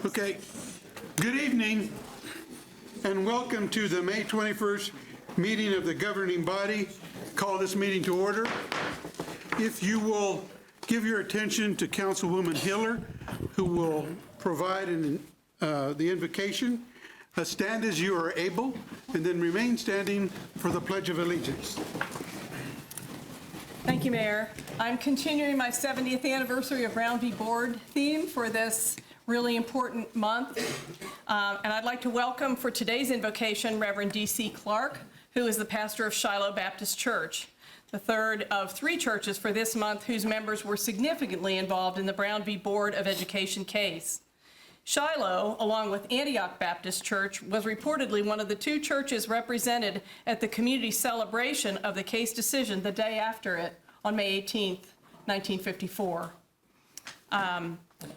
Okay. Good evening, and welcome to the May 21st meeting of the governing body. Call this meeting to order. If you will give your attention to Councilwoman Hiller, who will provide the invocation. Stand as you are able, and then remain standing for the Pledge of Allegiance. Thank you, Mayor. I'm continuing my 70th anniversary of Brown v. Board theme for this really important month. And I'd like to welcome for today's invocation Reverend D.C. Clark, who is the pastor of Shiloh Baptist Church, the third of 3 churches for this month whose members were significantly involved in the Brown v. Board of Education case. Shiloh, along with Antioch Baptist Church, was reportedly one of the 2 churches represented at the community celebration of the case decision the day after it on May 18th, 1954.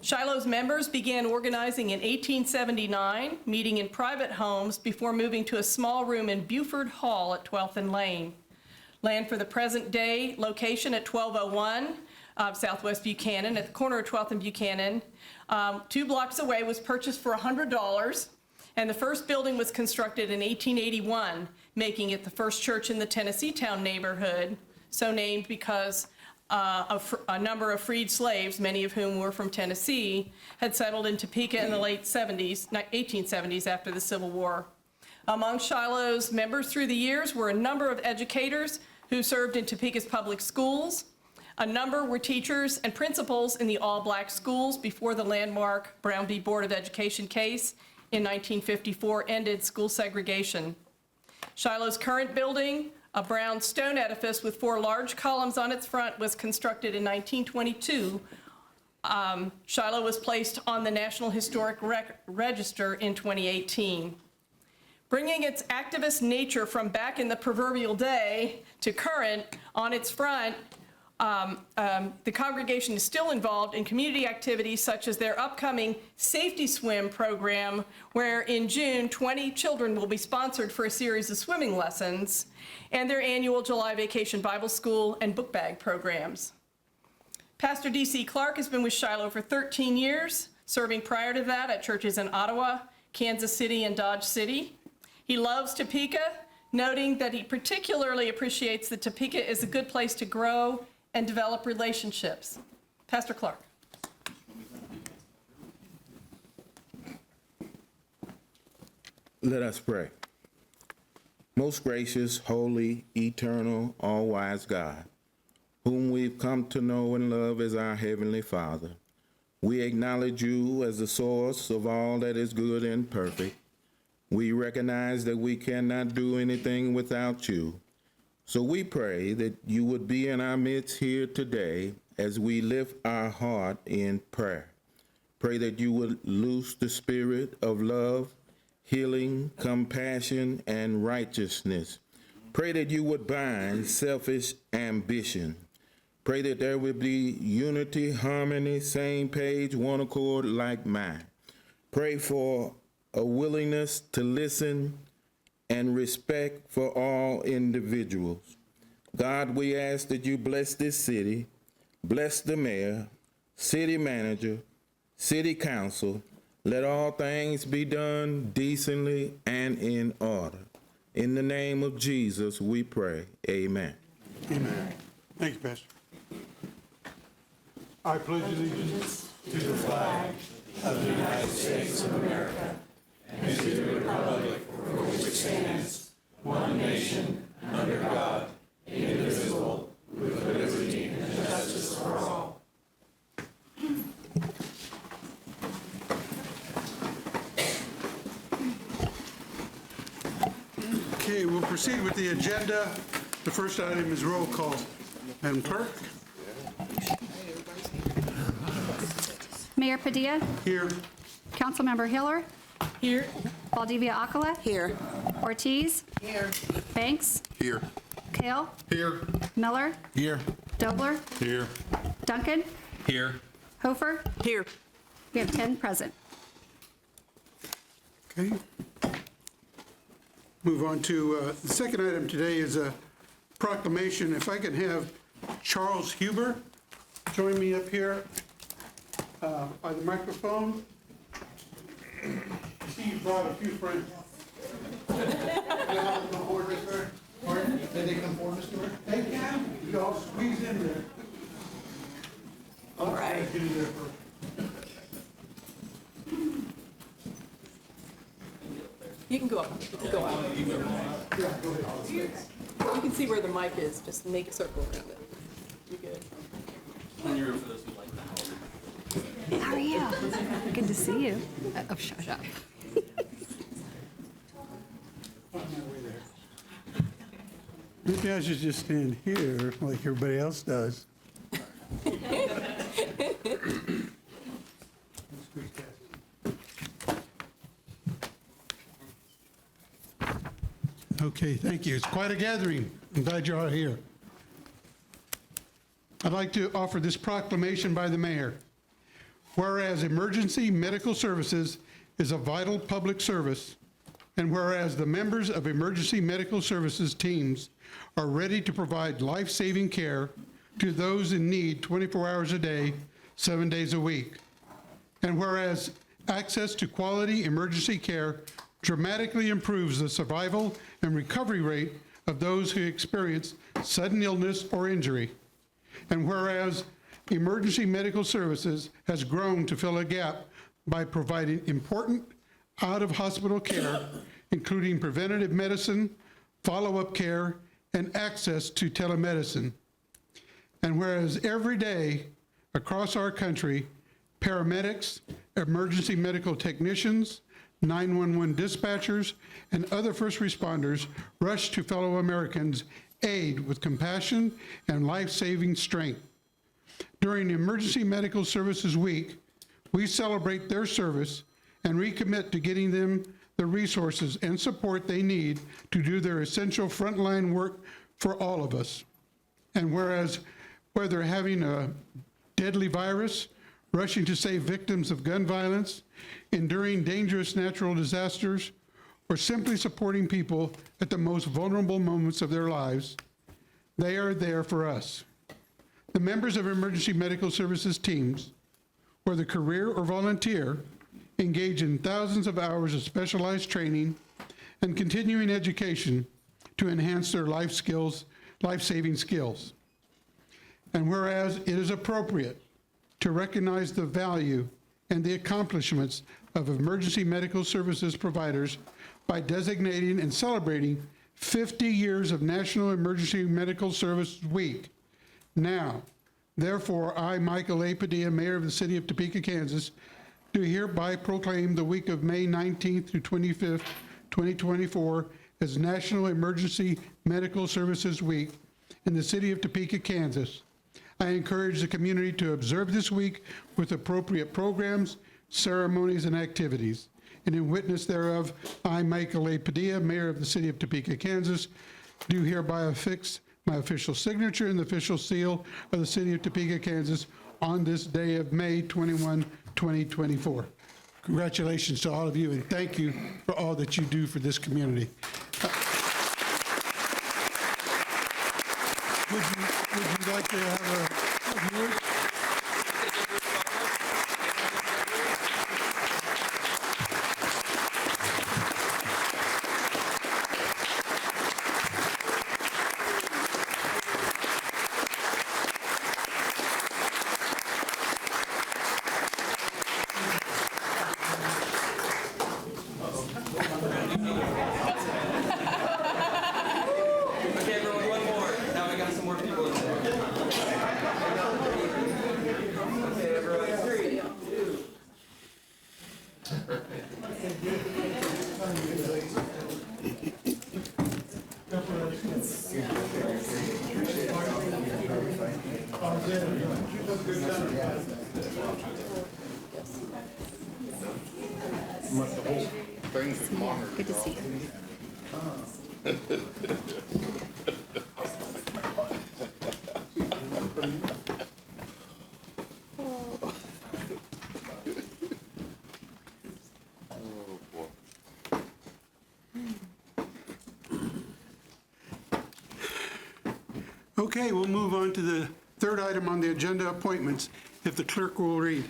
Shiloh's members began organizing in 1879, meeting in private homes before moving to a small room in Buford Hall at 12th and Lane. Land for the present-day location at 1201 Southwest Buchanan, at the corner of 12th and Buchanan, 2 blocks away, was purchased for $100, and the first building was constructed in 1881, making it the first church in the Tennesseetown neighborhood, so named because a number of freed slaves, many of whom were from Tennessee, had settled in Topeka in the late 1870s after the Civil War. Among Shiloh's members through the years were a number of educators who served in Topeka's public schools. A number were teachers and principals in the all-black schools before the landmark Brown v. Board of Education case in 1954 ended school segregation. Shiloh's current building, a brown stone edifice with 4 large columns on its front, was constructed in 1922. Shiloh was placed on the National Historic Register in 2018. Bringing its activist nature from back in the proverbial day to current, on its front, the congregation is still involved in community activities such as their upcoming Safety Swim program, where in June, 20 children will be sponsored for a series of swimming lessons, and their annual July Vacation Bible School and book bag programs. Pastor D.C. Clark has been with Shiloh for 13 years, serving prior to that at churches in Ottawa, Kansas City, and Dodge City. He loves Topeka, noting that he particularly appreciates that Topeka is a good place to grow and develop relationships. Pastor Clark. Let us pray. Most gracious, holy, eternal, all-wise God, whom we've come to know and love as our Heavenly Father, we acknowledge you as the source of all that is good and perfect. We recognize that we cannot do anything without you. So we pray that you would be in our midst here today as we lift our heart in prayer. Pray that you would loose the spirit of love, healing, compassion, and righteousness. Pray that you would bind selfish ambition. Pray that there would be unity, harmony, same page, one accord, like mind. Pray for a willingness to listen and respect for all individuals. God, we ask that you bless this city, bless the mayor, city manager, city council. Let all things be done decently and in order. In the name of Jesus, we pray. Amen. Amen. Thank you, Pastor. I pledge allegiance to the flag of the United States of America and to the republic for which it stands, one nation, under God, indivisible, with liberty and justice for all. Okay, we'll proceed with the agenda. The first item is roll call. Madam Clerk? Mayor Padilla? Here. Councilmember Hiller? Here. Valdivia Acala? Here. Ortiz? Here. Banks? Here. Kale? Here. Miller? Here. Dobler? Here. Duncan? Here. Hofer? Here. We have 10 present. Okay. Move on to the second item today is a proclamation. If I can have Charles Huber join me up here. by the microphone. I see you brought a few friends. Pardon? Did they come forward, Mr. Mayor? They can. You all squeeze in there. All right. Get in there first. You can go up. You can go out. You can see where the mic is. Just make a circle around it. You're good. How are you? Good to see you. Oh, shut up. Maybe I should just stand here like everybody else does. Okay, thank you. It's quite a gathering. I'm glad you're all here. I'd like to offer this proclamation by the mayor. Whereas emergency medical services is a vital public service, and whereas the members of emergency medical services teams are ready to provide life-saving care to those in need 24 hours a day, 7 days a week. And whereas access to quality emergency care dramatically improves the survival and recovery rate of those who experience sudden illness or injury. And whereas emergency medical services has grown to fill a gap by providing important out-of-hospital care, including preventative medicine, follow-up care, and access to telemedicine. And whereas every day across our country, paramedics, emergency medical technicians, 911 dispatchers, and other first responders rush to fellow Americans' aid with compassion and life-saving strength. During Emergency Medical Services Week, we celebrate their service and recommit to getting them the resources and support they need to do their essential frontline work for all of us. And whereas whether having a deadly virus, rushing to save victims of gun violence, enduring dangerous natural disasters, or simply supporting people at the most vulnerable moments of their lives, they are there for us. The members of emergency medical services teams, whether career or volunteer, engage in thousands of hours of specialized training and continuing education to enhance their life-saving skills. And whereas it is appropriate to recognize the value and the accomplishments of emergency medical services providers by designating and celebrating 50 years of National Emergency Medical Services Week. Now, therefore, I, Michael A. Padilla, Mayor of the City of Topeka, Kansas, do hereby proclaim the week of May 19th through 25th, 2024 as National Emergency Medical Services Week in the City of Topeka, Kansas. I encourage the community to observe this week with appropriate programs, ceremonies, and activities. And in witness thereof, I, Michael A. Padilla, Mayor of the City of Topeka, Kansas, do hereby affix my official signature and the official seal of the City of Topeka, Kansas on this day of May 21, 2024. Congratulations to all of you, and thank you for all that you do for this community. Would you like to have a word? Okay, everyone, one more. Now we got some more people in there. Okay, everyone, 3, 2. Good to see you. Okay, we'll move on to the third item on the agenda, appointments, if the clerk will read.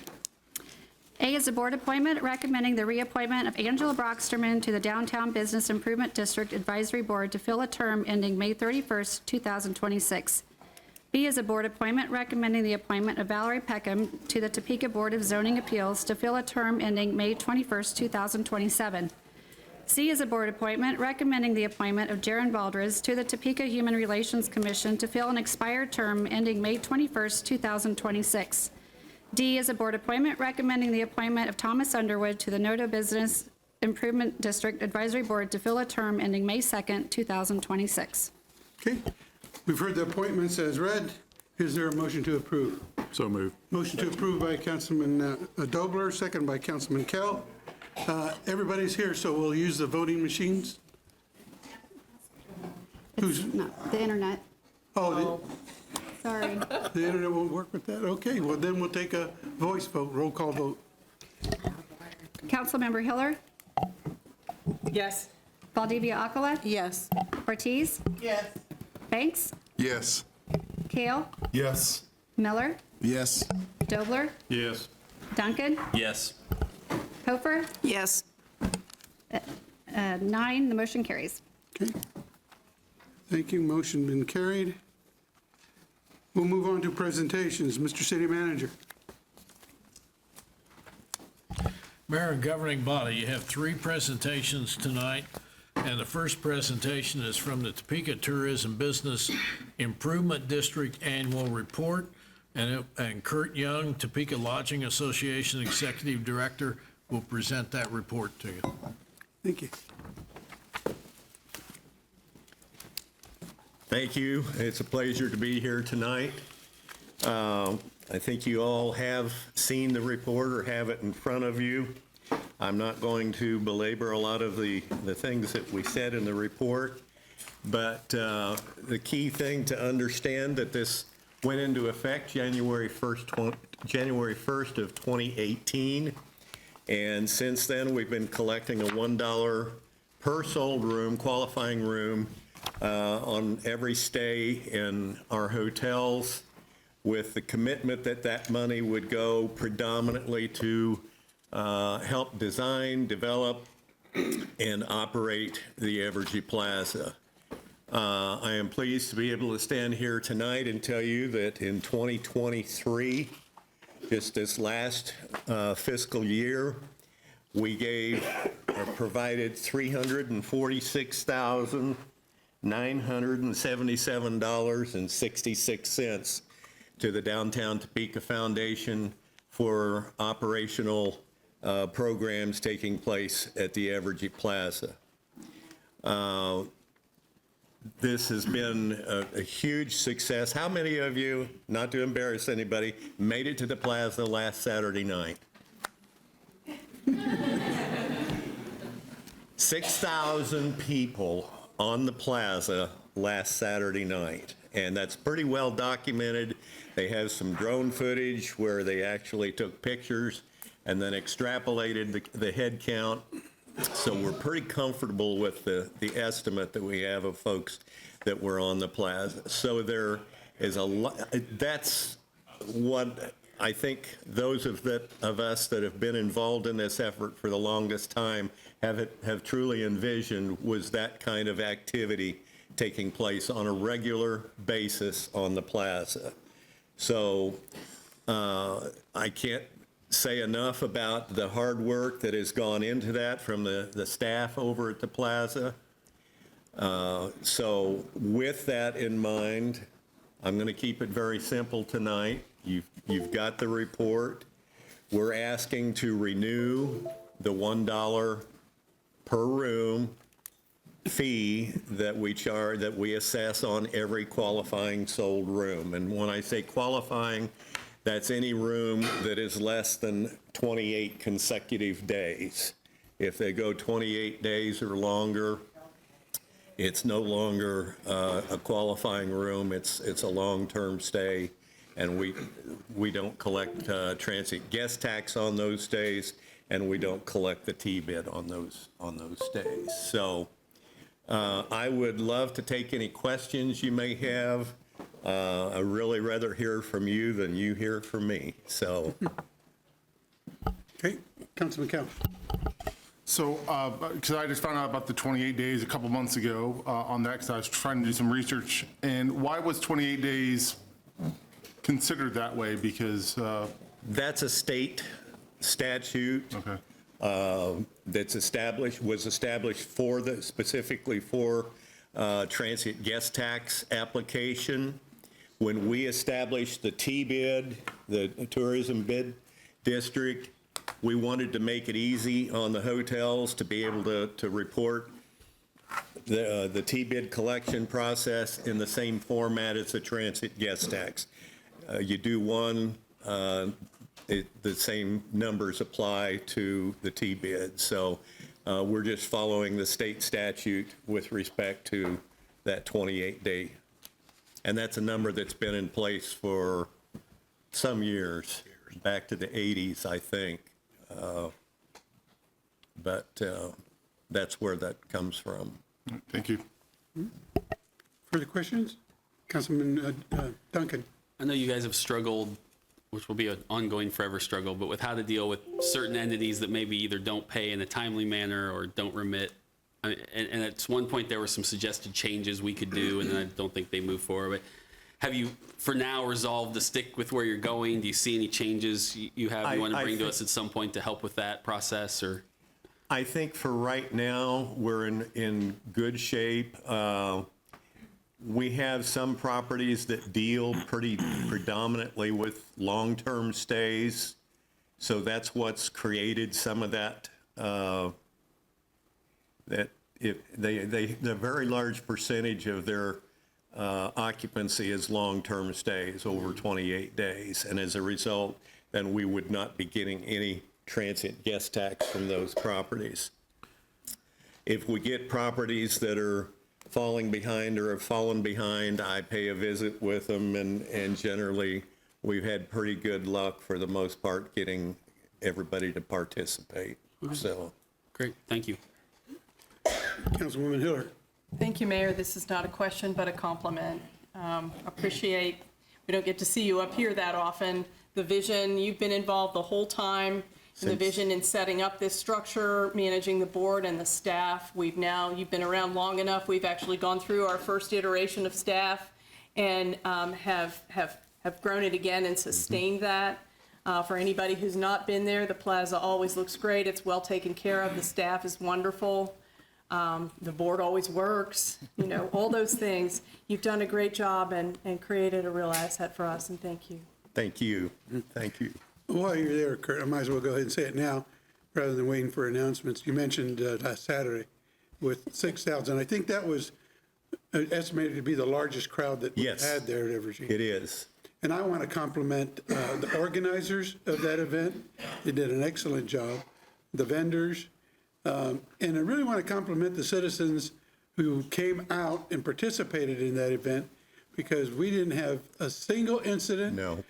A is a board appointment recommending the reappointment of Angela Brocksterman to the Downtown Business Improvement District Advisory Board to fill a term ending May 31st, 2026. B is a board appointment recommending the appointment of Valerie Peckham to the Topeka Board of Zoning Appeals to fill a term ending May 21st, 2027. C is a board appointment recommending the appointment of Jaron Baldridge to the Topeka Human Relations Commission to fill an expired term ending May 21st, 2026. D is a board appointment recommending the appointment of Thomas Underwood to the NODA Business Improvement District Advisory Board to fill a term ending May 2nd, 2026. Okay, we've heard the appointments as read. Is there a motion to approve? So moved. Motion to approve by Councilman Dobler, second by Councilman Kell. Everybody's here, so we'll use the voting machines. No, the internet. Oh, Sorry. the internet won't work with that? Okay, well, then we'll take a voice vote, roll call vote. Councilmember Hiller, Yes. Valdivia Akala, Yes. Ortiz, Yes. Banks, Yes. Kale, Yes. Miller, Yes. Dobler, Yes. Duncan, Yes. Hofer, Yes. 9, the motion carries. Okay. Thank you, motion been carried. We'll move on to presentations. Mr. City Manager. Mayor and governing body, you have 3 presentations tonight, and the first presentation is from the Topeka Tourism Business Improvement District Annual Report, and Kurt Young, Topeka Lodging Association Executive Director, will present that report to you. Thank you. Thank you. It's a pleasure to be here tonight. I think you all have seen the report or have it in front of you. I'm not going to belabor a lot of the things that we said in the report, but the key thing to understand that this went into effect January 1st of 2018, and since then we've been collecting a $1 per sold room, qualifying room, on every stay in our hotels, with the commitment that that money would go predominantly to help design, develop, and operate the Evergy Plaza. I am pleased to be able to stand here tonight and tell you that in 2023, just this last fiscal year, we gave or provided $347,977.66 to the Downtown Topeka Foundation for operational programs taking place at the Evergy Plaza. This has been a huge success. How many of you, not to embarrass anybody, made it to the plaza last Saturday night? 6,000 people on the plaza last Saturday night, and that's pretty well documented. They have some drone footage where they actually took pictures and then extrapolated the head count. So we're pretty comfortable with the estimate that we have of folks that were on the plaza. So there is a lot. That's what I think those of us that have been involved in this effort for the longest time have truly envisioned, was that kind of activity taking place on a regular basis on the plaza. So I can't say enough about the hard work that has gone into that from the staff over at the plaza. So with that in mind, I'm going to keep it very simple tonight. You've got the report. We're asking to renew the $1 per room fee that we assess on every qualifying sold room. And when I say qualifying, that's any room that is less than 28 consecutive days. If they go 28 days or longer, it's no longer a qualifying room. It's a long-term stay, and we don't collect transient guest tax on those days, and we don't collect the T-bid on those days. So I would love to take any questions you may have. I'd really rather hear from you than you hear from me. So Okay, Councilman Cal. So, because I just found out about the 28 days a couple months ago on that, because I was trying to do some research. And why was 28 days considered that way? Because, That's a state statute. okay, That's was established specifically for transient guest tax application. When we established the T-bid, the tourism bid district, we wanted to make it easy on the hotels to be able to report the T-bid collection process in the same format as the transient guest tax. You do one, the same numbers apply to the T-bid. So we're just following the state statute with respect to that 28-day. And that's a number that's been in place for some years, back to the 80s, I think. But that's where that comes from. thank you. Further questions? Councilman Duncan. I know you guys have struggled, which will be an ongoing forever struggle, but with how to deal with certain entities that maybe either don't pay in a timely manner or don't remit. And at one point there were some suggested changes we could do, and I don't think they moved forward. But have you, for now, resolved to stick with where you're going? Do you see any changes you want to bring to us at some point to help with that process? Or I think for right now, we're in good shape. We have some properties that deal pretty predominantly with long-term stays. So that's what's created some of that, the very large percentage of their occupancy is long-term stays, over 28 days. And as a result, then we would not be getting any transient guest tax from those properties. If we get properties that are falling behind or have fallen behind, I pay a visit with them, and generally we've had pretty good luck for the most part getting everybody to participate. So great, thank you. Councilwoman Hiller. Thank you, Mayor. This is not a question, but a compliment. Appreciate, we don't get to see you up here that often. The vision, you've been involved the whole time in the vision in setting up this structure, managing the board and the staff. You've been around long enough. We've actually gone through our first iteration of staff and have grown it again and sustained that. For anybody who's not been there, the plaza always looks great. It's well taken care of. The staff is wonderful. The board always works, all those things. You've done a great job and created a real asset for us, and thank you. thank you. Thank you. While you're there, Kurt, I might as well go ahead and say it now rather than waiting for announcements. You mentioned last Saturday with 6,000. I think that was estimated to be the largest crowd that we've Yes. had there at Evergy. It is. And I want to compliment the organizers of that event. They did an excellent job. The vendors. And I really want to compliment the citizens who came out and participated in that event, because we didn't have a single incident. No.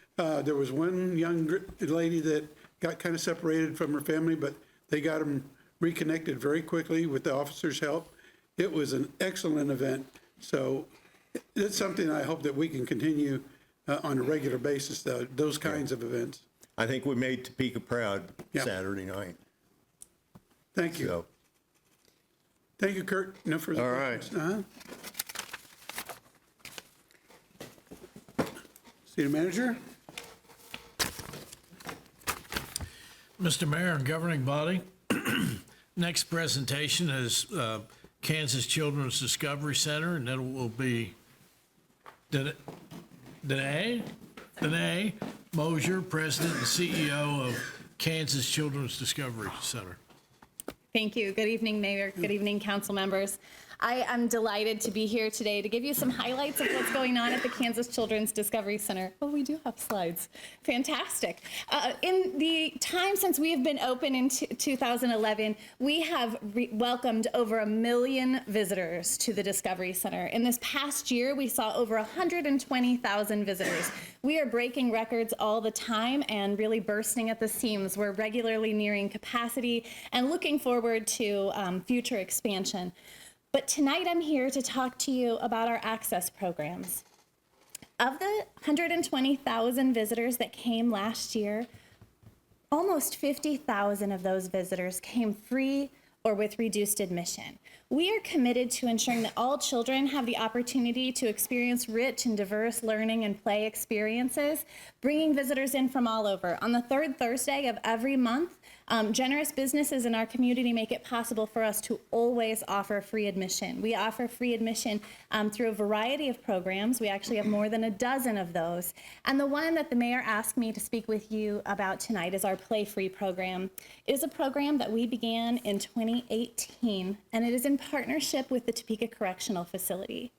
There was one young lady that got kind of separated from her family, but they got them reconnected very quickly with the officers' help. It was an excellent event. So it's something I hope that we can continue on a regular basis, those kinds of events. I think we made Topeka proud Yeah. Saturday night. Thank you. So, Thank you, Kurt. No further All right. questions. City Manager? Mr. Mayor and governing body, next presentation is Kansas Children's Discovery Center, and that will be Danae Mosier, President and CEO of Kansas Children's Discovery Center. Thank you. Good evening, Mayor. Good evening, council members. I am delighted to be here today to give you some highlights of what's going on at the Kansas Children's Discovery Center. Oh, we do have slides. Fantastic. In the time since we have been open in 2011, we have welcomed over 1 million visitors to the Discovery Center. In this past year, we saw over 120,000 visitors. We are breaking records all the time and really bursting at the seams. We're regularly nearing capacity and looking forward to future expansion. But tonight I'm here to talk to you about our access programs. Of the 120,000 visitors that came last year, almost 50,000 of those visitors came free or with reduced admission. We are committed to ensuring that all children have the opportunity to experience rich and diverse learning and play experiences, bringing visitors in from all over. On the third Thursday of every month, generous businesses in our community make it possible for us to always offer free admission. We offer free admission through a variety of programs. We actually have more than a dozen of those. And the one that the mayor asked me to speak with you about tonight is our Play Free program. It is a program that we began in 2018, and it is in partnership with the Topeka Correctional Facility.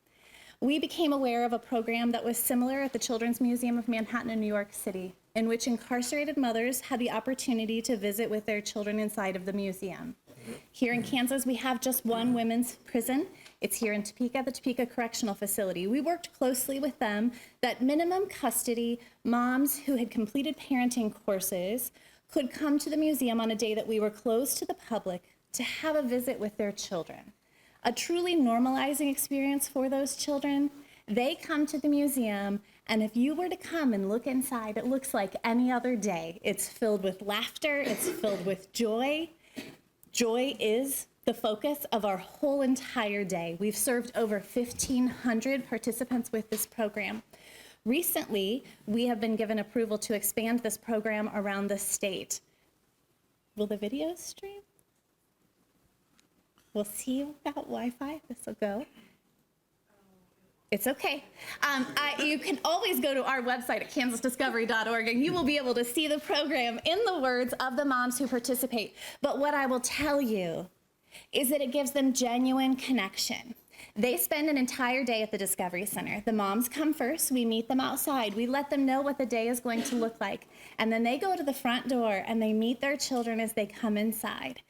We became aware of a program that was similar at the Children's Museum of Manhattan in New York City, in which incarcerated mothers had the opportunity to visit with their children inside of the museum. Here in Kansas, we have just one women's prison. It's here in Topeka, the Topeka Correctional Facility. We worked closely with them that minimum custody moms who had completed parenting courses could come to the museum on a day that we were closed to the public to have a visit with their children. A truly normalizing experience for those children. They come to the museum, and if you were to come and look inside, it looks like any other day. It's filled with laughter, it's filled with joy. Joy is the focus of our whole entire day. We've served over 1,500 participants with this program. Recently, we have been given approval to expand this program around the state. Will the video stream? We'll see about Wi-Fi. This will go. It's okay. You can always go to our website at kansasdiscovery.org, and you will be able to see the program in the words of the moms who participate. But what I will tell you is that it gives them genuine connection. They spend an entire day at the Discovery Center. The moms come first. We meet them outside. We let them know what the day is going to look like. And then they go to the front door, and they meet their children as they come inside.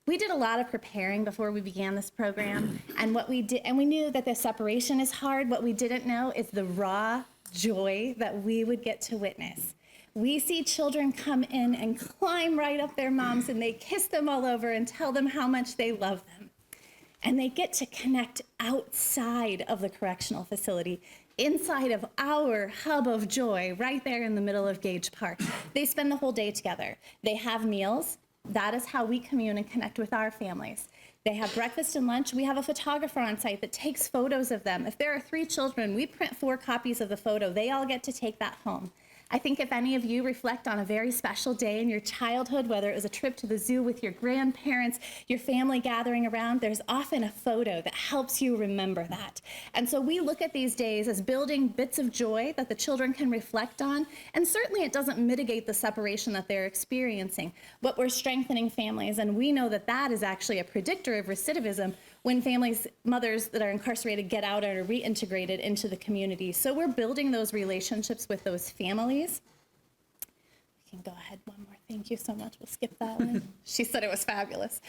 We did a lot of preparing before we began this program, and we knew that the separation is hard. What we didn't know is the raw joy that we would get to witness. We see children come in and climb right up their moms, and they kiss them all over and tell them how much they love them. And they get to connect outside of the correctional facility, inside of our hub of joy, right there in the middle of Gage Park. They spend the whole day together. They have meals. That is how we commune and connect with our families. They have breakfast and lunch. We have a photographer on site that takes photos of them. If there are 3 children, we print 4 copies of the photo. They all get to take that home. I think if any of you reflect on a very special day in your childhood, whether it was a trip to the zoo with your grandparents, your family gathering around, there's often a photo that helps you remember that. And so we look at these days as building bits of joy that the children can reflect on, and certainly it doesn't mitigate the separation that they're experiencing, but we're strengthening families, and we know that that is actually a predictor of recidivism when families, mothers that are incarcerated get out and are reintegrated into the community. So we're building those relationships with those families. We can go ahead one more. Thank you so much. We'll skip that one. She said it was fabulous.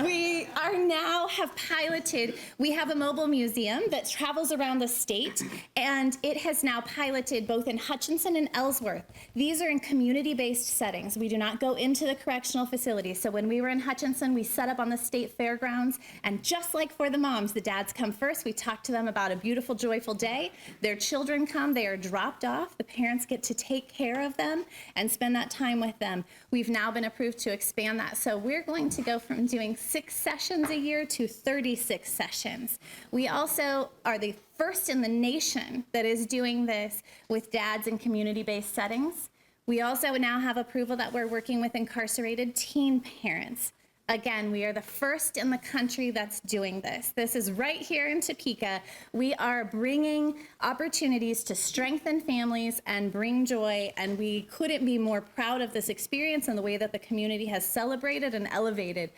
We are now have piloted, we have a mobile museum that travels around the state, and it has now piloted both in Hutchinson and Ellsworth. These are in community-based settings. We do not go into the correctional facility. So when we were in Hutchinson, we set up on the state fairgrounds, and just like for the moms, the dads come first. We talk to them about a beautiful, joyful day. Their children come, they are dropped off. The parents get to take care of them and spend that time with them. We've now been approved to expand that. So we're going to go from doing 6 sessions a year to 36 sessions. We also are the first in the nation that is doing this with dads in community-based settings. We also now have approval that we're working with incarcerated teen parents. Again, we are the first in the country that's doing this. This is right here in Topeka. We are bringing opportunities to strengthen families and bring joy, and we couldn't be more proud of this experience and the way that the community has celebrated and elevated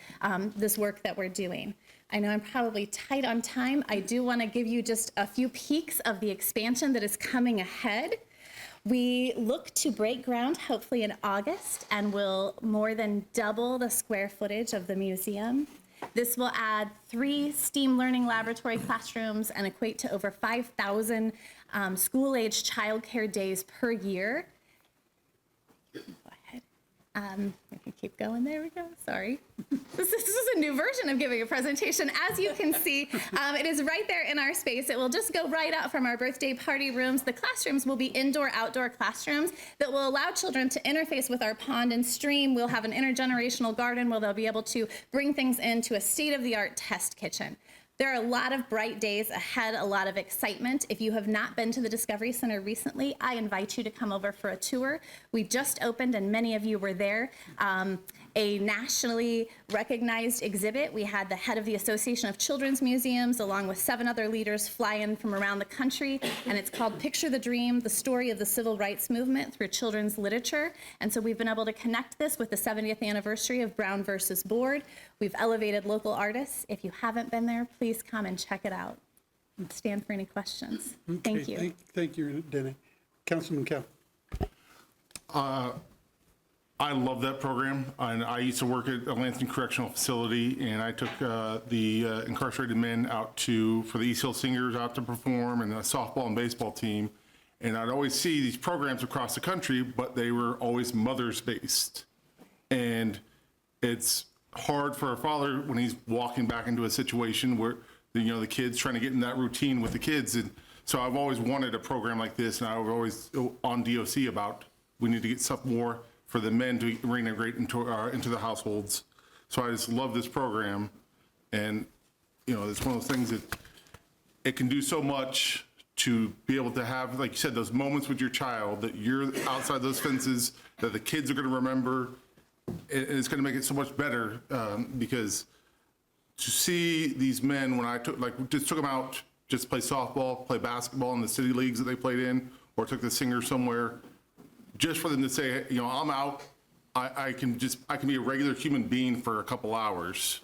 this work that we're doing. I know I'm probably tight on time. I do want to give you just a few peeks of the expansion that is coming ahead. We look to break ground hopefully in August, and will more than double the square footage of the museum. This will add 3 STEAM learning laboratory classrooms and equate to over 5,000 school-age childcare days per year. Go ahead. We can keep going. There we go. Sorry. This is a new version of giving a presentation. As you can see, it is right there in our space. It will just go right out from our birthday party rooms. The classrooms will be indoor-outdoor classrooms that will allow children to interface with our pond and stream. We'll have an intergenerational garden where they'll be able to bring things into a state-of-the-art test kitchen. There are a lot of bright days ahead, a lot of excitement. If you have not been to the Discovery Center recently, I invite you to come over for a tour. We just opened, and many of you were there, a nationally recognized exhibit. We had the head of the Association of Children's Museums, along with 7 other leaders, fly in from around the country, and it's called Picture the Dream, the story of the civil rights movement through children's literature. And so we've been able to connect this with the 70th anniversary of Brown versus Board. We've elevated local artists. If you haven't been there, please come and check it out. And stand for any questions. Thank you. Thank you, Denny. Councilman Kell. I love that program, and I used to work at a Lansing Correctional Facility, and I took the incarcerated men out for the East Hill Singers out to perform, and the softball and baseball team, and I'd always see these programs across the country, but they were always mothers-based, and it's hard for a father when he's walking back into a situation where the kid's trying to get in that routine with the kids, and so I've always wanted a program like this, and I was always on DOC about we need to get stuff more for the men to reintegrate into the households. So I just love this program, and it's one of those things that it can do so much to be able to have, like you said, those moments with your child that you're outside those fences that the kids are going to remember. It's going to make it so much better because to see these men when I took them out just to play softball, play basketball in the city leagues that they played in, or took the singers somewhere. Just for them to say, I'm out, I can be a regular human being for a couple hours,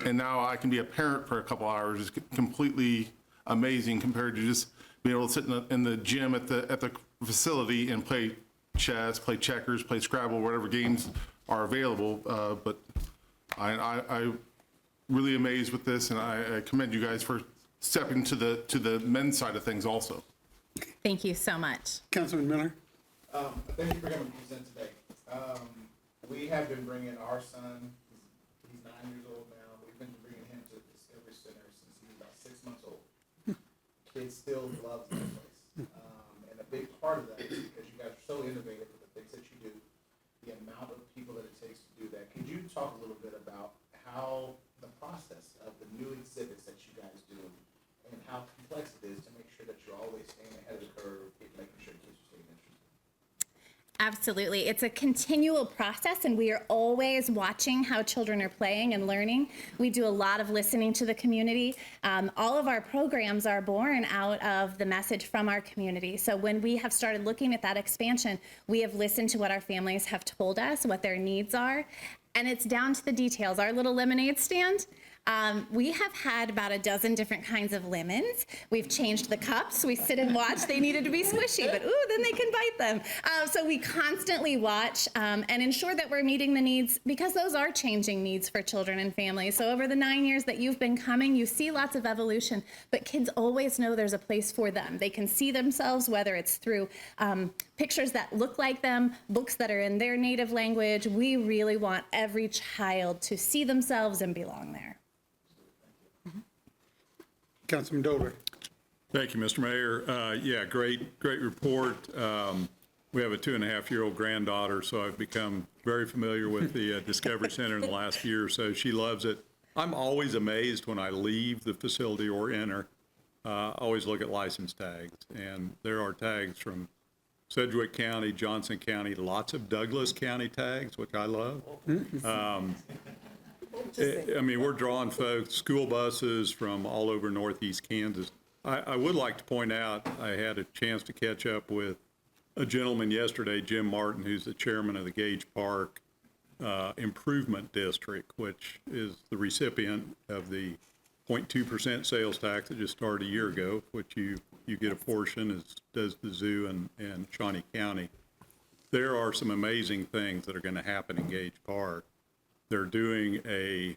and now I can be a parent for a couple hours is completely amazing compared to just being able to sit in the gym at the facility and play chess, play checkers, play Scrabble, whatever games are available. But I really amazed with this, and I commend you guys for stepping to the men's side of things also. Thank you so much. Councilman Miller. Thank you for coming to present today. We have been bringing our son, he's 9 years old now, we've been bringing him to the Discovery Center since he was about 6 months old. Kids still love this place. And a big part of that is because you guys are so innovative with the things that you do, the amount of people that it takes to do that. Could you talk a little bit about how the process of the new exhibits that you guys do and how complex it is to make sure that you're always staying ahead of the curve, making sure kids are staying interested? Absolutely. It's a continual process, and we are always watching how children are playing and learning. We do a lot of listening to the community. All of our programs are born out of the message from our community. So when we have started looking at that expansion, we have listened to what our families have told us, what their needs are, and it's down to the details. Our little lemonade stand, we have had about a dozen different kinds of lemons. We've changed the cups. We sit and watch. They needed to be squishy, but ooh, then they can bite them. So we constantly watch and ensure that we're meeting the needs, because those are changing needs for children and families. So over the 9 years that you've been coming, you see lots of evolution, but kids always know there's a place for them. They can see themselves, whether it's through pictures that look like them, books that are in their native language. We really want every child to see themselves and belong there. Councilman Dolder. Thank you, Mr. Mayor. Yeah, great report. We have a 2.5-year-old granddaughter, so I've become very familiar with the Discovery Center in the last year or so. She loves it. I'm always amazed when I leave the facility or enter. I always look at license tags, and there are tags from Sedgwick County, Johnson County, lots of Douglas County tags, which I love. I mean, we're drawing folks, school buses from all over northeast Kansas. I would like to point out, I had a chance to catch up with a gentleman yesterday, Jim Martin, who's the chairman of the Gage Park Improvement District, which is the recipient of the 0.2% sales tax that just started a year ago, which you get a portion, as does the zoo and Shawnee County. There are some amazing things that are going to happen in Gage Park. They're doing a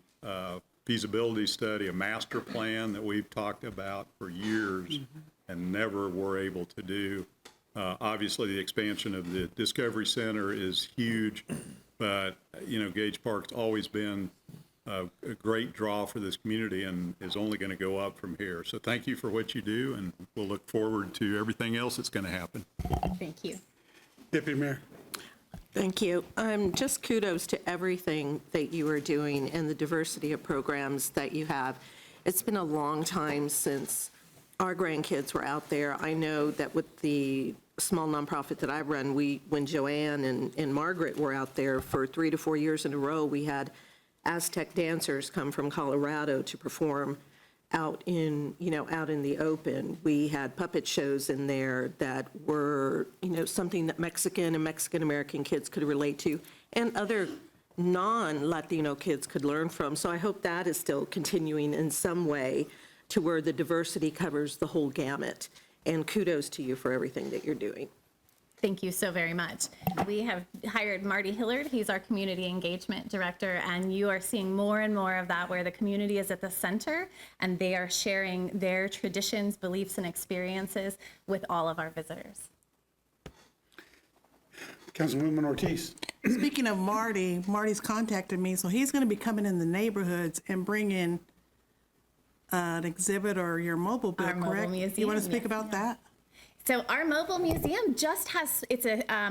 feasibility study, a master plan that we've talked about for years and never were able to do. Obviously, the expansion of the Discovery Center is huge, but, Gage Park's always been a great draw for this community and is only going to go up from here. So thank you for what you do, and we'll look forward to everything else that's going to happen. Thank you. Deputy Mayor. Thank you. Just kudos to everything that you are doing and the diversity of programs that you have. It's been a long time since our grandkids were out there. I know that with the small nonprofit that I run, when Joanne and Margaret were out there for 3 to 4 years in a row, we had Aztec dancers come from Colorado to perform out in the open. We had puppet shows in there that were, something that Mexican and Mexican-American kids could relate to, and other non-Latino kids could learn from. So I hope that is still continuing in some way to where the diversity covers the whole gamut. And kudos to you for everything that you're doing. Thank you so very much. We have hired Marty Hillard. He's our community engagement director, and you are seeing more and more of that where the community is at the center and they are sharing their traditions, beliefs, and experiences with all of our visitors. Councilwoman Ortiz. Speaking of Marty's contacted me, so he's going to be coming in the neighborhoods and bringing an exhibit or your mobile book, Our mobile correct? museum, You want to speak yes, about that? So our mobile museum just has,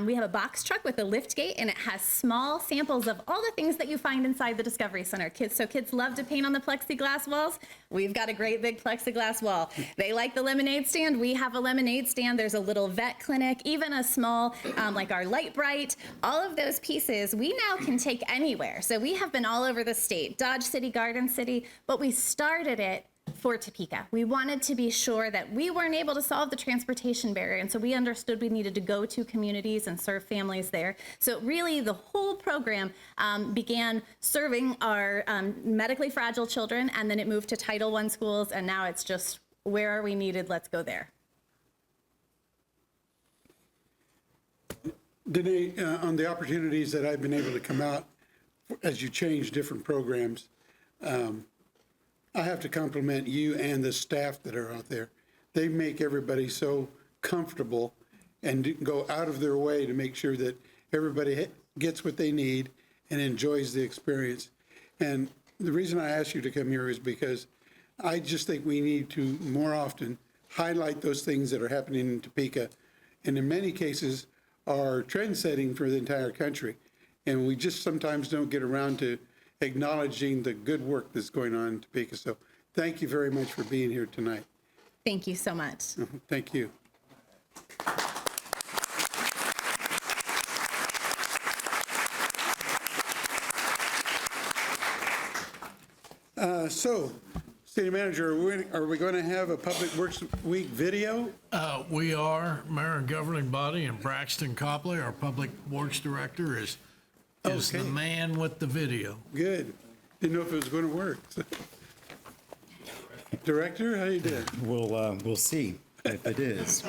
we have a box truck with a lift gate, and it has small samples of all the things that you find inside the Discovery Center. Kids love to paint on the plexiglass walls. We've got a great big plexiglass wall. They like the lemonade stand. We have a lemonade stand. There's a little vet clinic, even a small, like our Light Bright. All of those pieces we now can take anywhere. So we have been all over the state, Dodge City, Garden City, but we started it for Topeka. We wanted to be sure that we weren't able to solve the transportation barrier, and so we understood we needed to go to communities and serve families there. So really the whole program began serving our medically fragile children, and then it moved to Title I schools, and now it's just, where are we needed? Let's go there. Danae, on the opportunities that I've been able to come out as you change different programs, I have to compliment you and the staff that are out there. They make everybody so comfortable and go out of their way to make sure that everybody gets what they need and enjoys the experience. And the reason I asked you to come here is because I just think we need to more often highlight those things that are happening in Topeka, and in many cases are trend setting for the entire country. And we just sometimes don't get around to acknowledging the good work that's going on in Topeka. So thank you very much for being here tonight. Thank you so much. Thank you. So, City Manager, are we going to have a Public Works Week video? We are. Mayor and governing body, and Braxton Copley, our Public Works Director, is the man with the video. Good. Didn't know if it was going to work. Director, how you doing? We'll see if it is.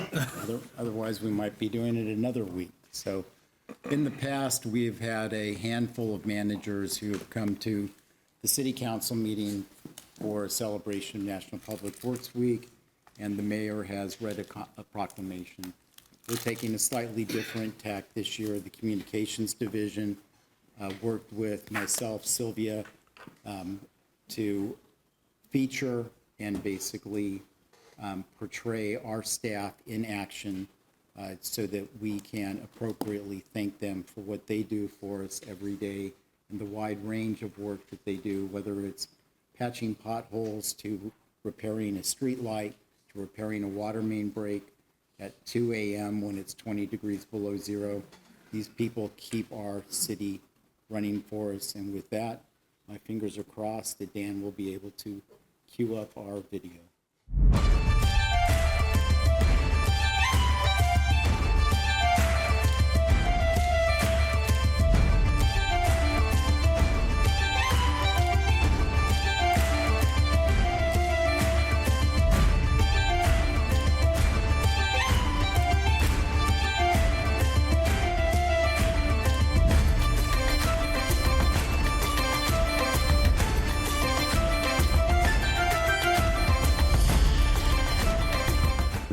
Otherwise, we might be doing it another week. So in the past, we've had a handful of managers who have come to the city council meeting for a celebration of National Public Works Week, and the mayor has read a proclamation. We're taking a slightly different tack this year. The communications division worked with myself, Sylvia, to feature and basically portray our staff in action so that we can appropriately thank them for what they do for us every day and the wide range of work that they do, whether it's patching potholes to repairing a street light to repairing a water main break at 2 a.m. when it's 20 degrees below zero. These people keep our city running for us, and with that, my fingers are crossed that Dan will be able to cue up our video.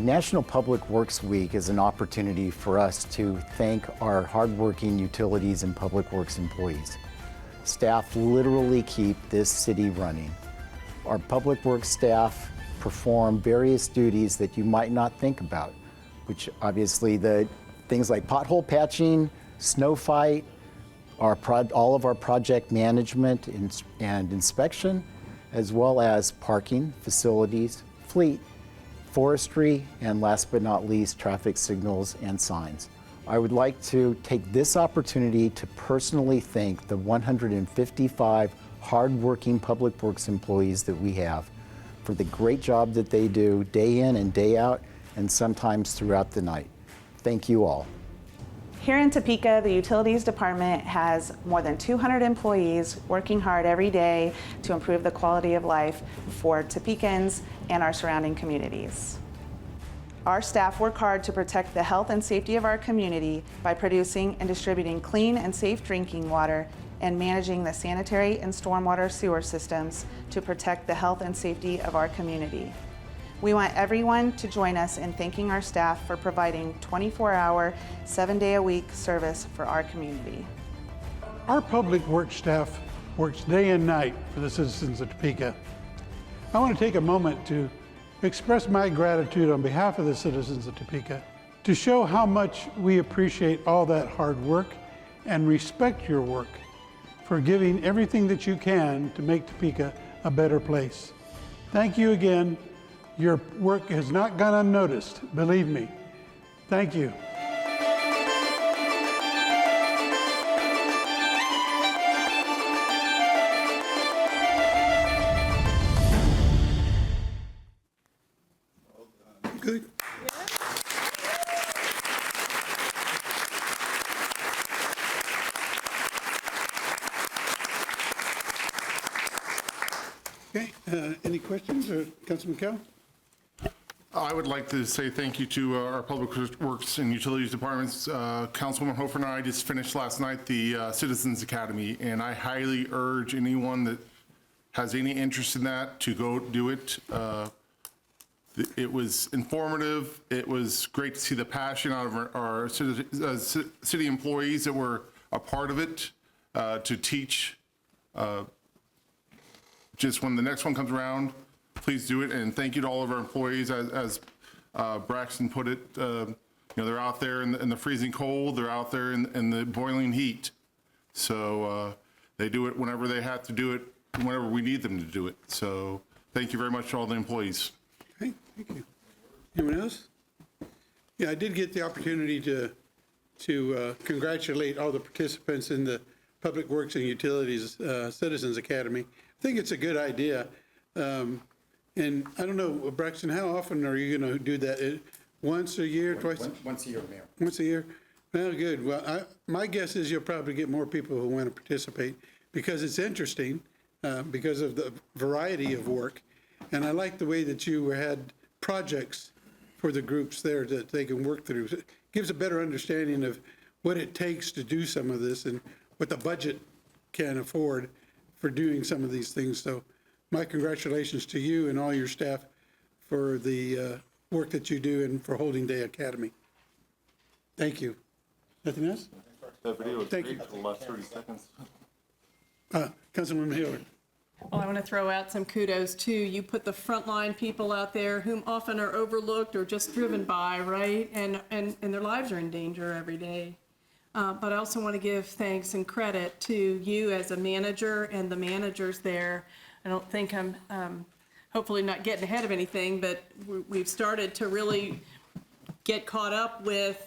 National Public Works Week is an opportunity for us to thank our hardworking utilities and public works employees. Staff literally keep this city running. Our public works staff perform various duties that you might not think about, which obviously the things like pothole patching, snow fight, all of our project management and inspection, as well as parking, facilities, fleet, forestry, and last but not least, traffic signals and signs. I would like to take this opportunity to personally thank the 155 hardworking public works employees that we have for the great job that they do day in and day out, and sometimes throughout the night. Thank you all. Here in Topeka, the Utilities Department has more than 200 employees working hard every day to improve the quality of life for Topekans and our surrounding communities. Our staff work hard to protect the health and safety of our community by producing and distributing clean and safe drinking water and managing the sanitary and stormwater sewer systems to protect the health and safety of our community. We want everyone to join us in thanking our staff for providing 24-hour, 7-day-a-week service for our community. Our public works staff works day and night for the citizens of Topeka. I want to take a moment to express my gratitude on behalf of the citizens of Topeka to show how much we appreciate all that hard work and respect your work for giving everything that you can to make Topeka a better place. Thank you again. Your work has not gone unnoticed, believe me. Thank you. Good. Okay, any questions, or Councilman Kell? I would like to say thank you to our Public Works and Utilities Departments. Councilwoman Hofer and I just finished last night the Citizens Academy, and I highly urge anyone that has any interest in that to go do it. It was informative. It was great to see the passion out of our city employees that were a part of it, to teach. Just when the next one comes around, please do it, and thank you to all of our employees. As Braxton put it, they're out there in the freezing cold, they're out there in the boiling heat. So they do it whenever they have to do it, whenever we need them to do it. So thank you very much to all the employees. Okay, thank you. Anyone else? Yeah, I did get the opportunity to congratulate all the participants in the Public Works and Utilities Citizens Academy. I think it's a good idea. And I don't know, Braxton, how often are you going to do that? Once a year, twice? Once a year, Mayor. Once a year? Well, good. Well, my guess is you'll probably get more people who want to participate because it's interesting, because of the variety of work. And I like the way that you had projects for the groups there that they can work through. It gives a better understanding of what it takes to do some of this and what the budget can afford for doing some of these things. So my congratulations to you and all your staff for the work that you do and for holding Day Academy. Thank you. Nothing else? That video was Thank great you. for the last 30 seconds. Councilwoman Hiller. Well, I want to throw out some kudos too. You put the frontline people out there whom often are overlooked or just driven by, right? And their lives are in danger every day. But I also want to give thanks and credit to you as a manager and the managers there. I don't think I'm hopefully not getting ahead of anything, but we've started to really get caught up with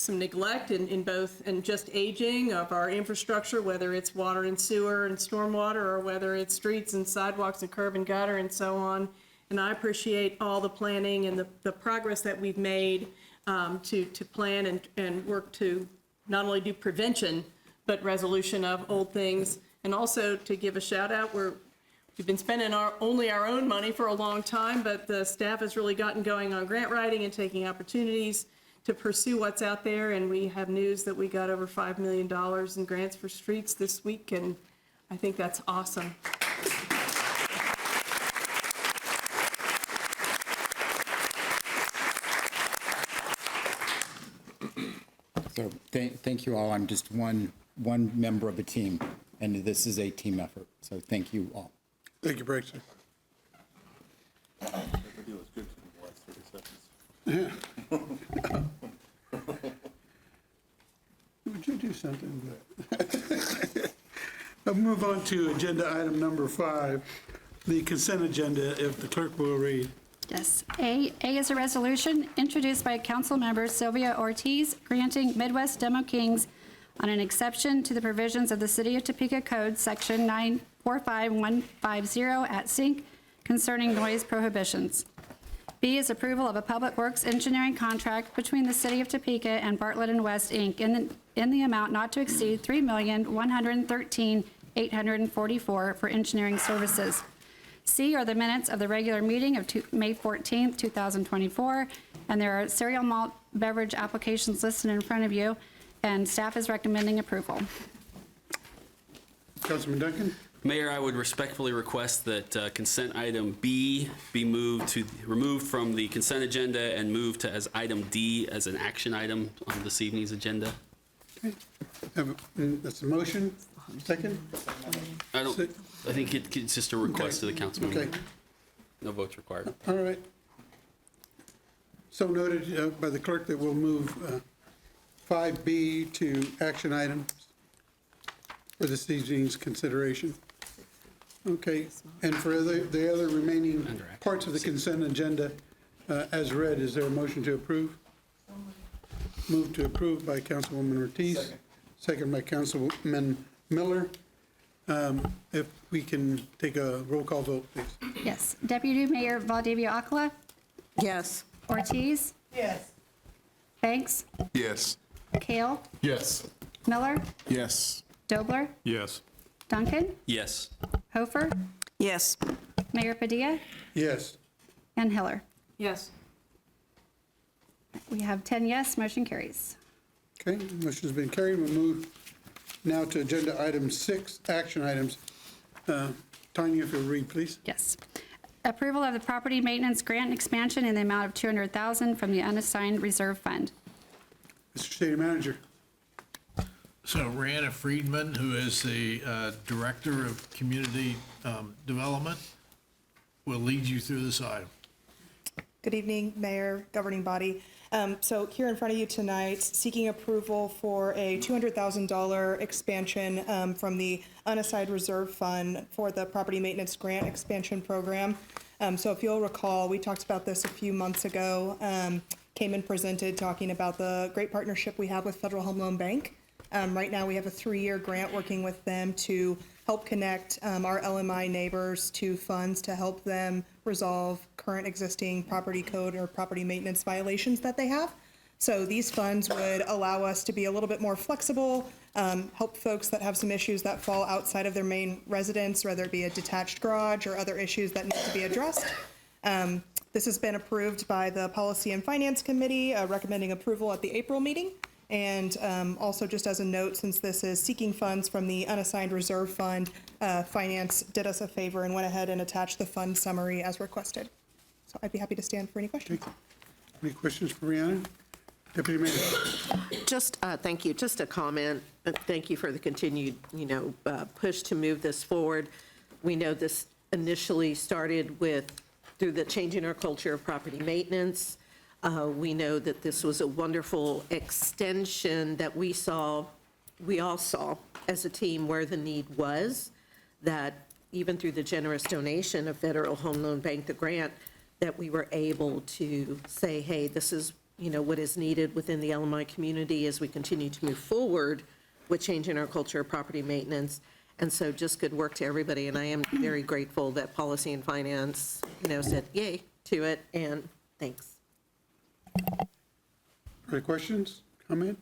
some neglect in both, and just aging of our infrastructure, whether it's water and sewer and stormwater, or whether it's streets and sidewalks and curb and gutter and so on. And I appreciate all the planning and the progress that we've made to plan and work to not only do prevention, but resolution of old things. And also to give a shout out, we've been spending only our own money for a long time, but the staff has really gotten going on grant writing and taking opportunities to pursue what's out there. And we have news that we got over $5 million in grants for streets this week, and I think that's awesome. So thank you all. I'm just one member of a team, and this is a team effort. So thank you all. Thank you, Braxton. That video was good for the last 30 seconds. Would you do something good? I'll move on to agenda item number 5, the consent agenda, if the clerk will read. Yes. A is a resolution introduced by Council Member Sylvia Ortiz granting Midwest Demo Kings on an exception to the provisions of the City of Topeka Code, Section 945150 at sync concerning noise prohibitions. B is approval of a Public Works engineering contract between the City of Topeka and Bartlett and West, Inc. in the amount not to exceed $3,113,844 for engineering services. C are the minutes of the regular meeting of May 14th, 2024, and there are cereal malt beverage applications listed in front of you, and staff is recommending approval. Councilman Duncan? Mayor, I would respectfully request that consent item B be removed from the consent agenda and moved to as item D as an action item on this evening's agenda. Okay. That's a motion. Second? I think it's just a request to the councilman. Okay. No votes required. All right. So noted by the clerk that we'll move 5B to action items for this evening's consideration. Okay, and for the other remaining parts of the consent agenda as read, is there a motion to approve? Moved to approve by Councilwoman Ortiz. Second by Councilman Miller. If we can take a roll call vote, please. Yes. Deputy Mayor Valdivia Acala? Yes. Ortiz? Yes. Banks? Yes. Kale? Yes. Miller? Yes. Dobler? Yes. Duncan? Yes. Hofer? Yes. Mayor Padilla? Yes. And Hiller? Yes. We have 10 yes, motion carries. Okay, motion's been carried. We'll move now to agenda item 6, action items. Tanya, if you'll read, please. Yes. Approval of the property maintenance grant expansion in the amount of $200,000 from the unassigned reserve fund. Mr. City Manager. So Rihanna Friedman, who is the Director of Community Development, will lead you through this item. Good evening, Mayor, governing body. So here in front of you tonight, seeking approval for a $200,000 expansion from the unassigned reserve fund for the property maintenance grant expansion program. So if you'll recall, we talked about this a few months ago, came and presented talking about the great partnership we have with Federal Home Loan Bank. Right now we have a 3-year grant working with them to help connect our LMI neighbors to funds to help them resolve current existing property code or property maintenance violations that they have. So these funds would allow us to be a little bit more flexible, help folks that have some issues that fall outside of their main residence, whether it be a detached garage or other issues that need to be addressed. This has been approved by the Policy and Finance Committee, recommending approval at the April meeting. And also just as a note, since this is seeking funds from the unassigned reserve fund, Finance did us a favor and went ahead and attached the fund summary as requested. So I'd be happy to stand for any questions. Any questions for Rihanna? Deputy Mayor. Just, thank you, just a comment. Thank you for the continued, push to move this forward. We know this initially started through the change in our culture of property maintenance. We know that this was a wonderful extension that we all saw as a team where the need was, that even through the generous donation of Federal Home Loan Bank, the grant, that we were able to say, hey, this is, what is needed within the LMI community as we continue to move forward with changing our culture of property maintenance. And so just good work to everybody. And I am very grateful that Policy and Finance, said yay to it, and thanks. Any questions, comment?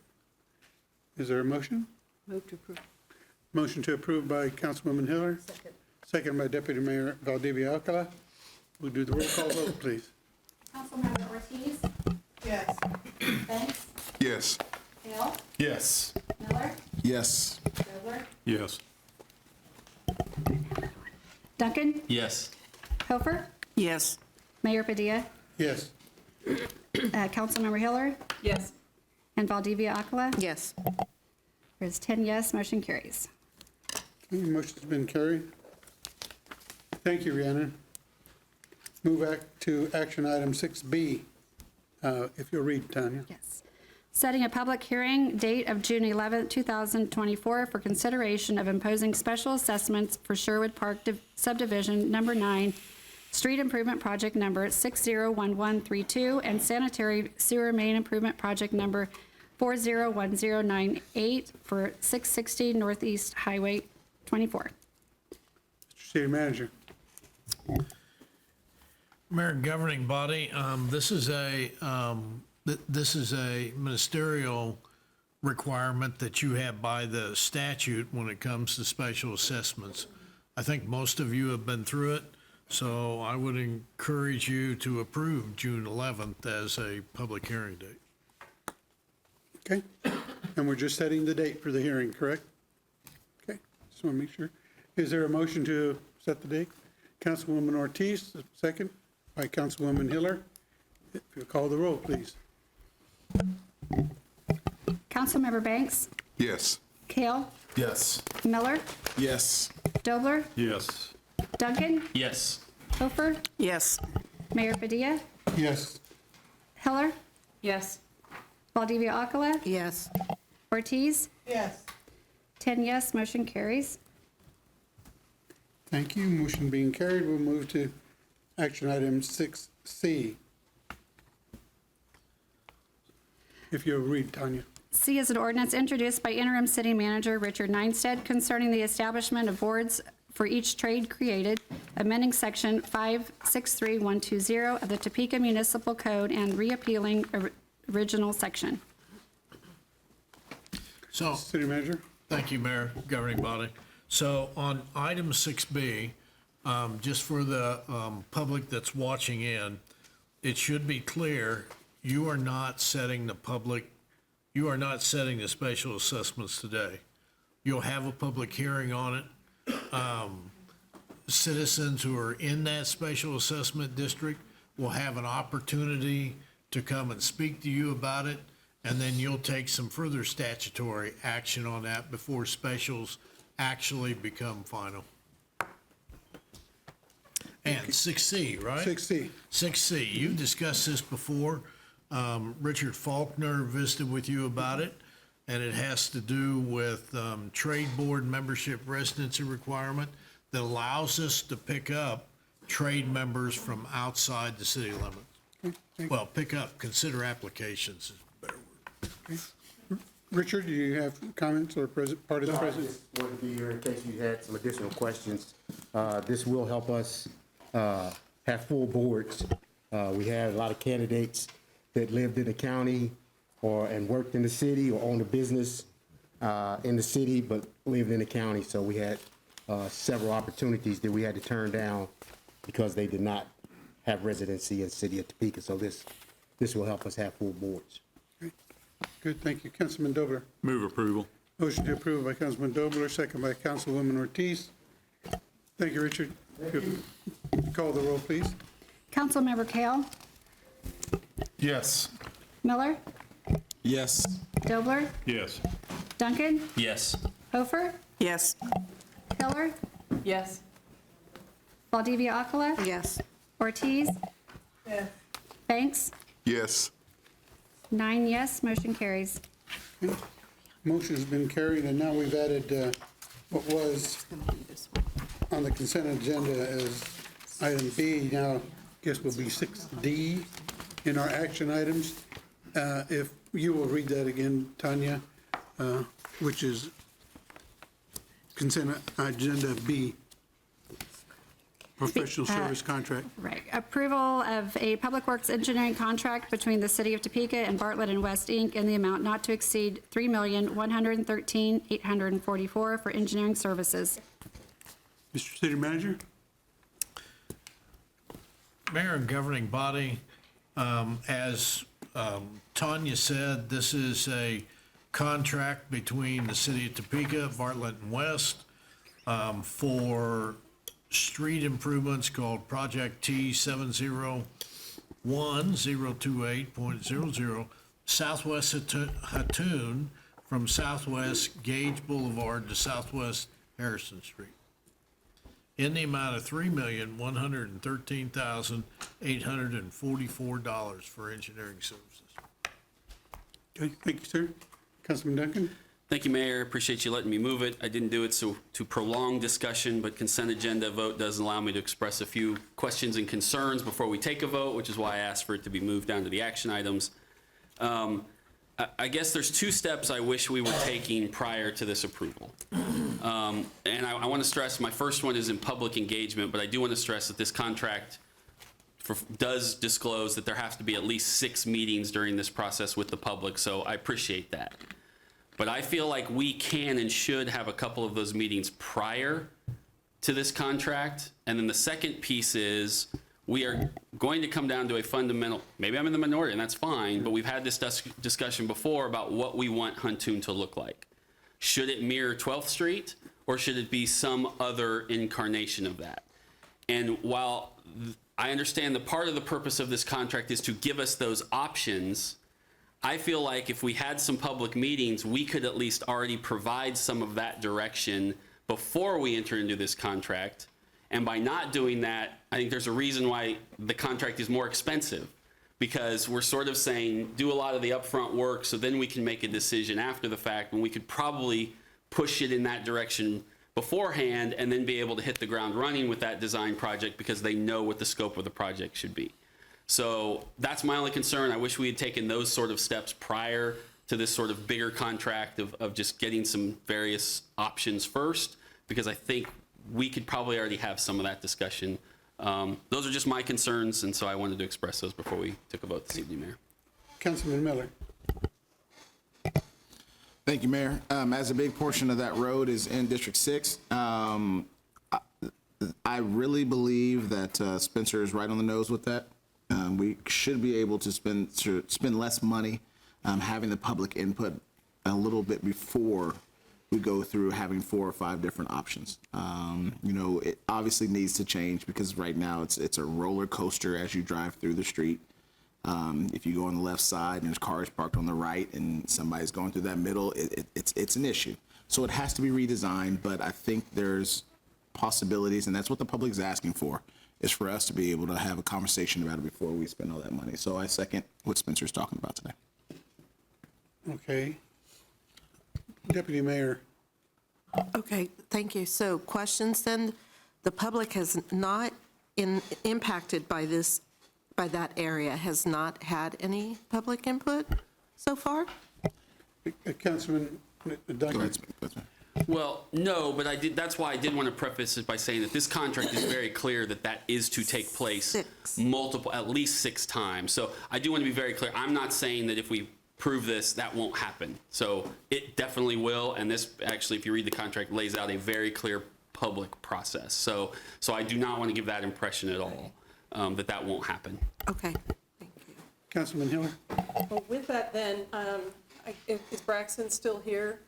Is there a motion? Move to approve. Motion to approve by Councilwoman Hiller. Second. Second by Deputy Mayor Valdivia Alcala. We'll do the roll call vote, please. Councilmember Ortiz? Yes. Banks? Yes. Hale? Yes. Miller? Yes. Dobler? Yes. Duncan? Yes. Hofer? Yes. Mayor Padilla? Yes. Councilmember Hiller? Yes. And Valdivia Akala? Yes. There's 10 yes, motion carries. Okay, motion's been carried. Thank you, Rhiannon. Move back to action item 6B. If you'll read, Tanya. Yes. Setting a public hearing date of June 11th, 2024 for consideration of imposing special assessments for Sherwood Park Subdivision Number 9, Street Improvement Project Number 601132, and Sanitary Sewer Main Improvement Project Number 401098 for 660 Northeast Highway 24. Mr. City Manager. Mayor and governing body, this is a ministerial requirement that you have by the statute when it comes to special assessments. I think most of you have been through it, so I would encourage you to approve June 11th as a public hearing date. Okay, and we're just setting the date for the hearing, correct? Okay, just want to make sure. Is there a motion to set the date? Councilwoman Ortiz, second by Councilwoman Hiller. If you'll call the roll, please. Councilmember Banks? Yes. Kale? Yes. Miller? Yes. Dobler? Yes. Duncan? Yes. Hofer? Yes. Mayor Padilla? Yes. Heller? Yes. Valdivia Akala? Yes. Ortiz? Yes. 10 yes, motion carries. Thank you. Motion being carried, we'll move to action item 6C. If you'll read, Tanya. C is an ordinance introduced by interim city manager Richard Neinstead concerning the establishment of boards for each trade created, amending section 563120 of the Topeka Municipal Code and reappealing original section. So, City Manager. thank you, Mayor, governing body. So on item 6B, just for the public that's watching in, it should be clear, you are not setting the special assessments today. You'll have a public hearing on it. Citizens who are in that special assessment district will have an opportunity to come and speak to you about it, and then you'll take some further statutory action on that before specials actually become final. And 6C, right? 6C. 6C, you've discussed this before. Richard Faulkner visited with you about it, and it has to do with trade board membership residency requirement that allows us to pick up trade members from outside the city limits. Well, pick up, consider applications is a better word. Okay. Richard, do you have comments or part of the president? I just wanted to be here in case you had some additional questions. This will help us have full boards. We had a lot of candidates that lived in the county and worked in the city or owned a business in the city but lived in the county. So we had several opportunities that we had to turn down because they did not have residency in the city of Topeka. So this will help us have full boards. Good, thank you. Councilman Dobler. Move approval. Motion to approve by Councilman Dobler, second by Councilwoman Ortiz. Thank you, Richard. Call the roll, please. Councilmember Kale? Yes. Miller? Yes. Dobler? Yes. Duncan? Yes. Hofer? Yes. Heller? Yes. Valdivia Akala? Yes. Ortiz? Yes. Banks? Yes. 9 yes, motion carries. Motion's been carried, and now we've added what was on the consent agenda as item B. Now, I guess will be 6D in our action items. If you will read that again, Tanya, which is consent agenda B, professional service contract. Right. Approval of a Public Works engineering contract between the City of Topeka and Bartlett and West, Inc. in the amount not to exceed $3,113,844 for engineering services. Mr. City Manager? Mayor and governing body, as Tanya said, this is a contract between the City of Topeka, Bartlett and West for street improvements called Project T 701028.00 Southwest Huntoon from Southwest Gage Boulevard to Southwest Harrison Street in the amount of $3,113,844 for engineering services. Okay, thank you, sir. Councilman Duncan? Thank you, Mayor. Appreciate you letting me move it. I didn't do it so to prolong discussion, but consent agenda vote does allow me to express a few questions and concerns before we take a vote, which is why I asked for it to be moved down to the action items. I guess there's two steps I wish we were taking prior to this approval. And I want to stress, my first one is in public engagement, but I do want to stress that this contract does disclose that there has to be at least 6 meetings during this process with the public, so I appreciate that. But I feel like we can and should have a couple of those meetings prior to this contract. And then the second piece is we are going to come down to a fundamental, maybe I'm in the minority and that's fine, but we've had this discussion before about what we want Huntoon to look like. Should it mirror 12th Street or should it be some other incarnation of that? And while I understand the part of the purpose of this contract is to give us those options, I feel like if we had some public meetings, we could at least already provide some of that direction before we enter into this contract. And by not doing that, I think there's a reason why the contract is more expensive, because we're sort of saying, do a lot of the upfront work so then we can make a decision after the fact, when we could probably push it in that direction beforehand and then be able to hit the ground running with that design project because they know what the scope of the project should be. So that's my only concern. I wish we had taken those sort of steps prior to this sort of bigger contract of just getting some various options first, because I think we could probably already have some of that discussion. Those are just my concerns, and so I wanted to express those before we took a vote this evening, Mayor. Councilman Miller? Thank you, Mayor. As a big portion of that road is in District 6, I really believe that Spencer is right on the nose with that. We should be able to spend less money having the public input a little bit before we go through having 4 or 5 different options. You know, it obviously needs to change because right now it's a roller coaster as you drive through the street. If you go on the left side and there's cars parked on the right and somebody's going through that middle, it's an issue. So it has to be redesigned, but I think there's possibilities, and that's what the public's asking for, is for us to be able to have a conversation about it before we spend all that money. So I second what Spencer's talking about today. Okay. Deputy Mayor. Okay, thank you. So questions then? The public has not impacted by this, by that area, has not had any public input so far? Councilman Duncan. Well, no, but that's why I did want to preface it by saying that this contract is very clear that that is to take place at least 6 times. So I do want to be very clear. I'm not saying that if we prove this, that won't happen. So it definitely will. And this actually, if you read the contract, lays out a very clear public process. So I do not want to give that impression at all, that won't happen. Okay. Councilman Hiller. Well, with that then, is Braxton still here?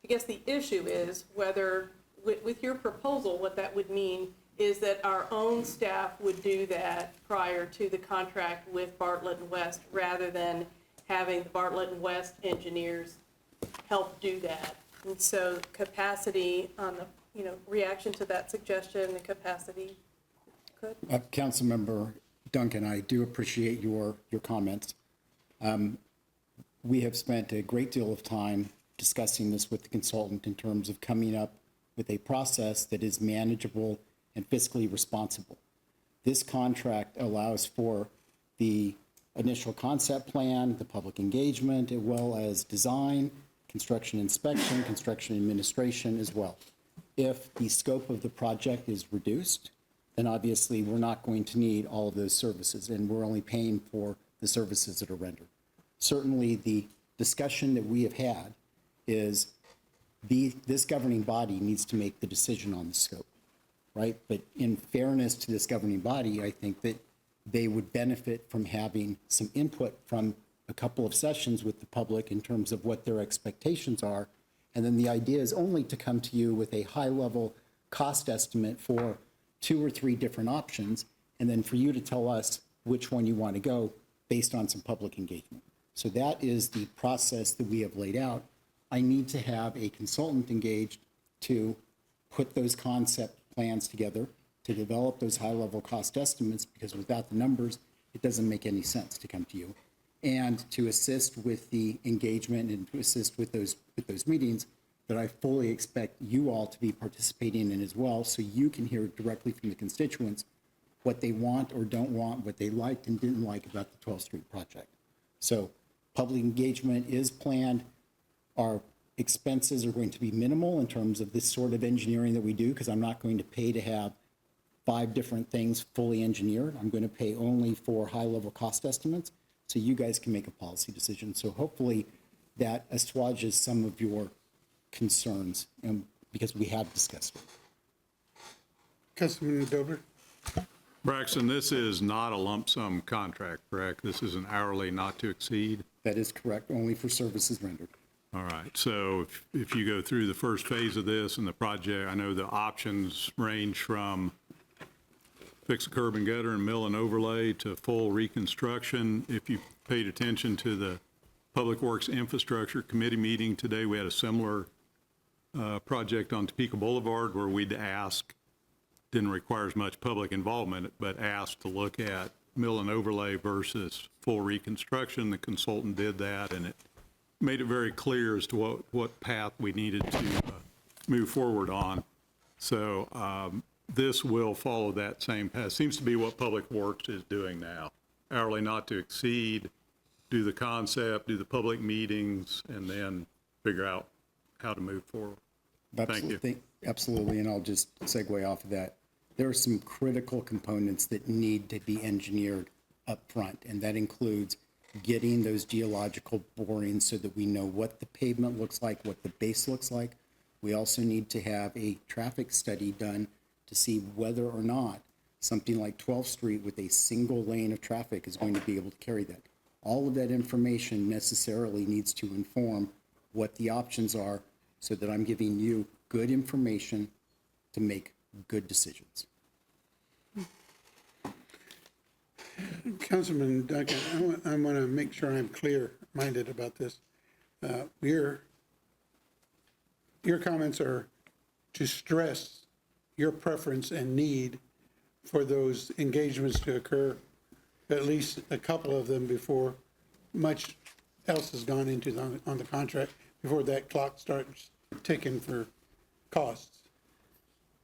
I guess the issue is whether, with your proposal, what that would mean is that our own staff would do that prior to the contract with Bartlett and West, rather than having the Bartlett and West engineers help do that. And so capacity on the, reaction to that suggestion, the capacity, could? Councilmember Duncan, I do appreciate your comments. We have spent a great deal of time discussing this with the consultant in terms of coming up with a process that is manageable and fiscally responsible. This contract allows for the initial concept plan, the public engagement, as well as design, construction inspection, construction administration as well. If the scope of the project is reduced, then obviously we're not going to need all of those services, and we're only paying for the services that are rendered. Certainly the discussion that we have had is this governing body needs to make the decision on the scope, right? But in fairness to this governing body, I think that they would benefit from having some input from a couple of sessions with the public in terms of what their expectations are. And then the idea is only to come to you with a high-level cost estimate for 2 or 3 different options, and then for you to tell us which one you want to go based on some public engagement. So that is the process that we have laid out. I need to have a consultant engaged to put those concept plans together, to develop those high-level cost estimates, because without the numbers, it doesn't make any sense to come to you, and to assist with the engagement and to assist with those meetings that I fully expect you all to be participating in as well, so you can hear directly from the constituents what they want or don't want, what they liked and didn't like about the 12th Street project. So public engagement is planned. Our expenses are going to be minimal in terms of this sort of engineering that we do, because I'm not going to pay to have 5 different things fully engineered. I'm going to pay only for high-level cost estimates, so you guys can make a policy decision. So hopefully that assuages some of your concerns, because we have discussed it. Councilman Dobler? Braxton, this is not a lump sum contract, correct? This is an hourly not to exceed? That is correct, only for services rendered. All right, so if you go through the first phase of this and the project, I know the options range from fix a curb and gutter and mill and overlay to full reconstruction. If you paid attention to the Public Works Infrastructure Committee meeting today, we had a similar project on Topeka Boulevard where we'd ask, didn't require as much public involvement, but asked to look at mill and overlay versus full reconstruction. The consultant did that, and it made it very clear as to what path we needed to move forward on. So this will follow that same path. Seems to be what Public Works is doing now. Hourly not to exceed, do the concept, do the public meetings, and then figure out how to move forward. Thank you. Absolutely, and I'll just segue off of that. There are some critical components that need to be engineered up front, and that includes getting those geological borings so that we know what the pavement looks like, what the base looks like. We also need to have a traffic study done to see whether or not something like 12th Street with a single lane of traffic is going to be able to carry that. All of that information necessarily needs to inform what the options are so that I'm giving you good information to make good decisions. Councilman Duncan, I want to make sure I'm clear-minded about this. Your comments are to stress your preference and need for those engagements to occur, at least a couple of them before much else has gone into on the contract, before that clock starts ticking for costs.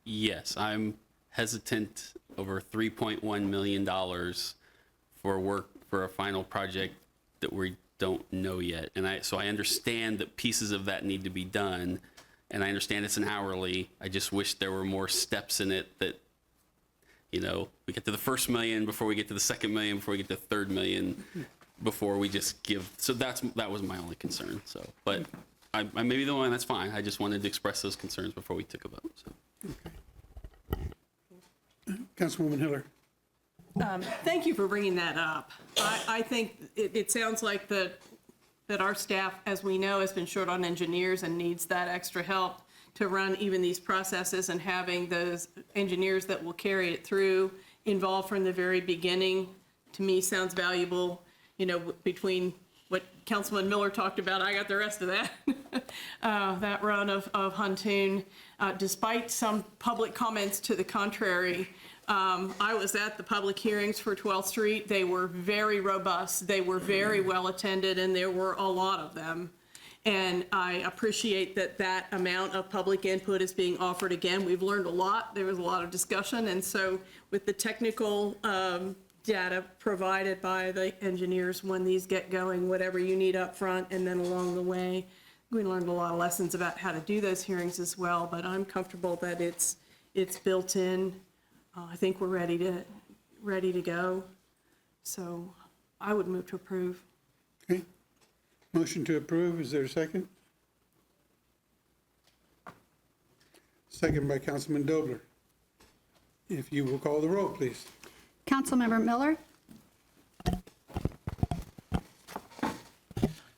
Yes, I'm hesitant over $3.1 million for work for a final project that we don't know yet. And so I understand that pieces of that need to be done, and I understand it's an hourly. I just wish there were more steps in it that, you know, we get to the first million before we get to the second million, before we get to the third million, before we just give. So that was my only concern. So, but I may be the one, that's fine. I just wanted to express those concerns before we took a vote. So. Councilwoman Hiller. Thank you for bringing that up. I think it sounds like that our staff, as we know, has been short on engineers and needs that extra help to run even these processes, and having those engineers that will carry it through involved from the very beginning, to me, sounds valuable. You know, between what Councilman Miller talked about, I got the rest of that, that run of Huntoon. Despite some public comments to the contrary, I was at the public hearings for 12th Street. They were very robust. They were very well attended, and there were a lot of them. And I appreciate that amount of public input is being offered again. We've learned a lot. There was a lot of discussion. And so with the technical data provided by the engineers when these get going, whatever you need up front and then along the way, we learned a lot of lessons about how to do those hearings as well. But I'm comfortable that it's built in. I think we're ready to go. So I would move to approve. Okay. Motion to approve. Is there a second? Second by Councilman Dobler. If you will call the roll, please. Councilmember Miller?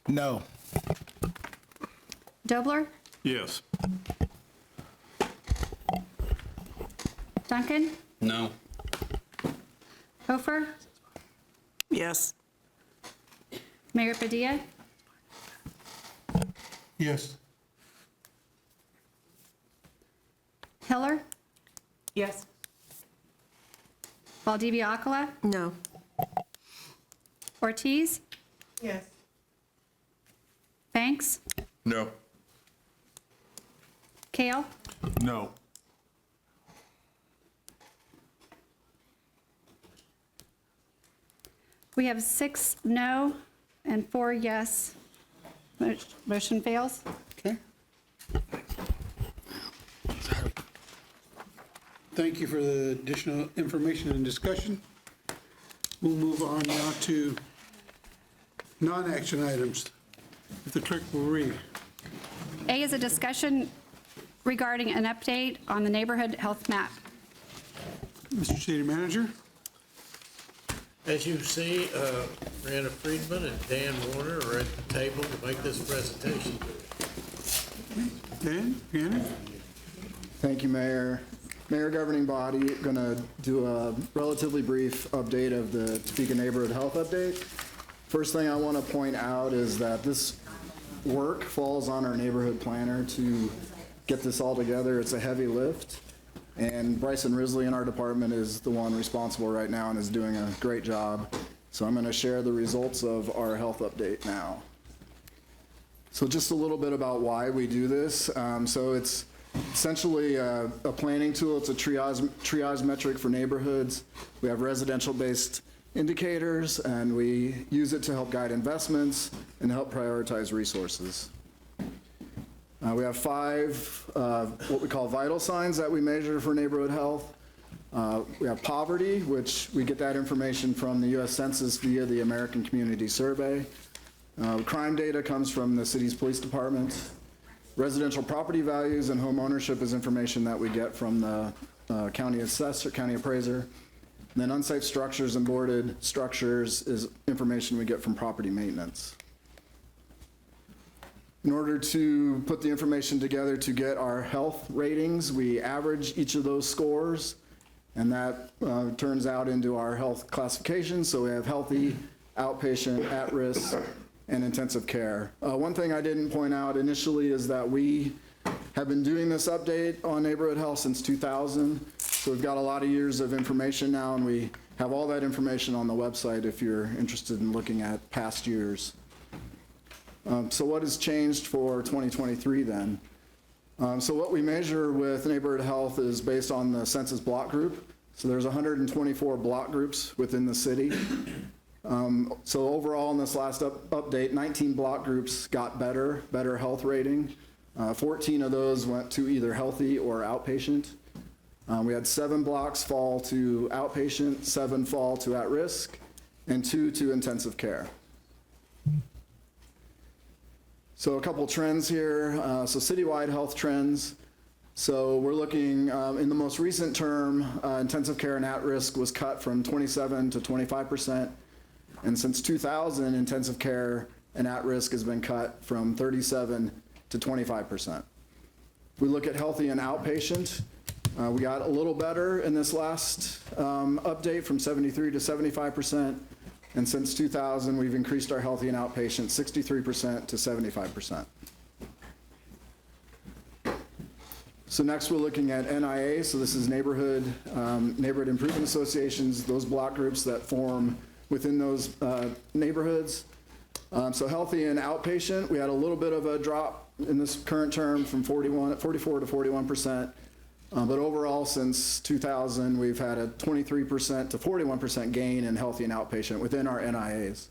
No. Dobler? Yes. Duncan? No. Hofer? Yes. Mayor Padilla? Yes. Hiller? Yes. Valdivia Alcala? No. Ortiz? Yes. Banks? No. Kale? No. We have 6 no and 4 yes. Motion fails. Okay. Thank you for the additional information and discussion. We'll move on now to non-action items. If the clerk will read. A is a discussion regarding an update on the neighborhood health map. Mr. City Manager? As you see, Brianna Friedman and Dan Warner are at the table to make this presentation. Dan, Brianna? Thank you, Mayor. Mayor, governing body, going to do a relatively brief update of the Topeka Neighborhood Health Update. First thing I want to point out is that this work falls on our neighborhood planner to get this all together. It's a heavy lift, and Bryson Risley in our department is the one responsible right now and is doing a great job. So I'm going to share the results of our health update now. So just a little bit about why we do this. So it's essentially a planning tool. It's a triage metric for neighborhoods. We have residential-based indicators, and we use it to help guide investments and help prioritize resources. We have 5 what we call vital signs that we measure for neighborhood health. We have poverty, which we get that information from the U.S. Census via the American Community Survey. Crime data comes from the city's police department. Residential property values and home ownership is information that we get from the county assessor, county appraiser. And then unsafe structures and boarded structures is information we get from property maintenance. In order to put the information together to get our health ratings, we average each of those scores, and that turns out into our health classification. So we have healthy, outpatient, at-risk, and intensive care. One thing I didn't point out initially is that we have been doing this update on neighborhood health since 2000. So we've got a lot of years of information now, and we have all that information on the website if you're interested in looking at past years. So what has changed for 2023 then? So what we measure with neighborhood health is based on the census block group. So there's 124 block groups within the city. So overall in this last update, 19 block groups got better health rating. 14 of those went to either healthy or outpatient. We had 7 blocks fall to outpatient, 7 fall to at-risk, and 2 to intensive care. So a couple trends here. So citywide health trends. So we're looking, in the most recent term, intensive care and at-risk was cut from 27 to 25%. And since 2000, intensive care and at-risk has been cut from 37 to 25%. If we look at healthy and outpatient, we got a little better in this last update from 73 to 75%. And since 2000, we've increased our healthy and outpatient 63% to 75%. So next we're looking at NIA. So this is neighborhood improvement associations, those block groups that form within those neighborhoods. So healthy and outpatient, we had a little bit of a drop in this current term from 44 to 41%. But overall, since 2000, we've had a 23% to 41% gain in healthy and outpatient within our NIAs.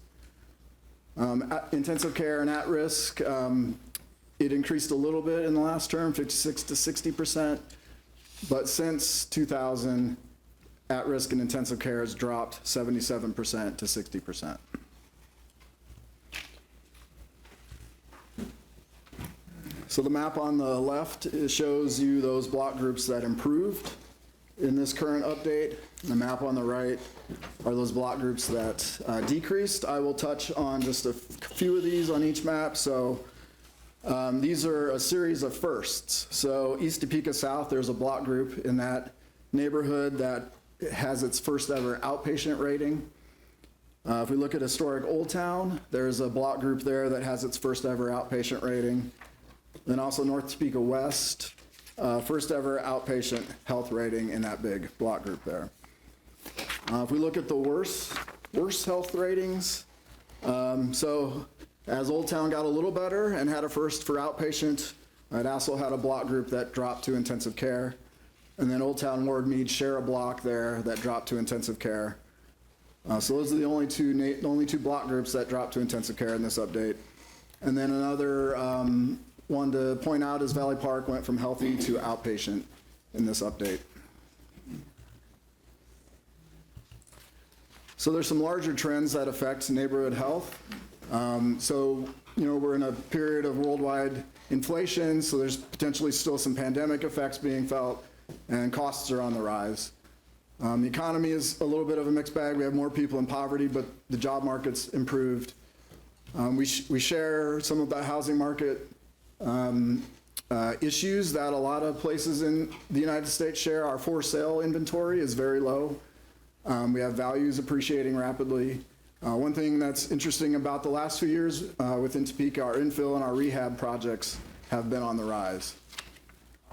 Intensive care and at-risk, it increased a little bit in the last term, 56 to 60%. But since 2000, at-risk and intensive care has dropped 77% to 60%. So the map on the left shows you those block groups that improved in this current update. The map on the right are those block groups that decreased. I will touch on just a few of these on each map. So these are a series of firsts. So East Topeka South, there's a block group in that neighborhood that has its first ever outpatient rating. If we look at historic Old Town, there's a block group there that has its first ever outpatient rating. Then also North Topeka West, first ever outpatient health rating in that big block group there. If we look at the worst health ratings, so as Old Town got a little better and had a first for outpatient, it also had a block group that dropped to intensive care. And then Old Town Ward Mead share a block there that dropped to intensive care. So those are the only two block groups that dropped to intensive care in this update. And then another one to point out is Valley Park went from healthy to outpatient in this update. So there's some larger trends that affect neighborhood health. So, we're in a period of worldwide inflation, so there's potentially still some pandemic effects being felt, and costs are on the rise. The economy is a little bit of a mixed bag. We have more people in poverty, but the job market's improved. We share some of the housing market issues that a lot of places in the United States share. Our for sale inventory is very low. We have values appreciating rapidly. One thing that's interesting about the last few years within Topeka, our infill and our rehab projects have been on the rise.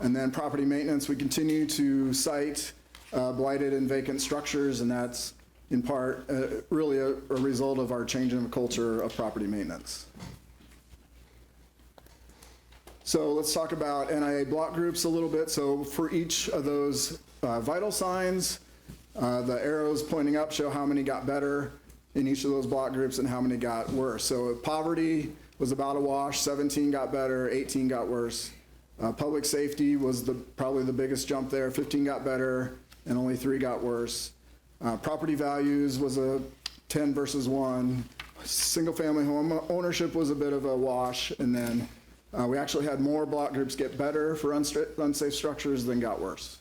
And then property maintenance, we continue to cite blighted and vacant structures, and that's in part really a result of our change in the culture of property maintenance. So let's talk about NIA block groups a little bit. So for each of those vital signs, the arrows pointing up show how many got better in each of those block groups and how many got worse. So poverty was about a wash, 17 got better, 18 got worse. Public safety was probably the biggest jump there, 15 got better and only 3 got worse. Property values was a 10 versus 1. Single family home ownership was a bit of a wash, and then we actually had more block groups get better for unsafe structures than got worse.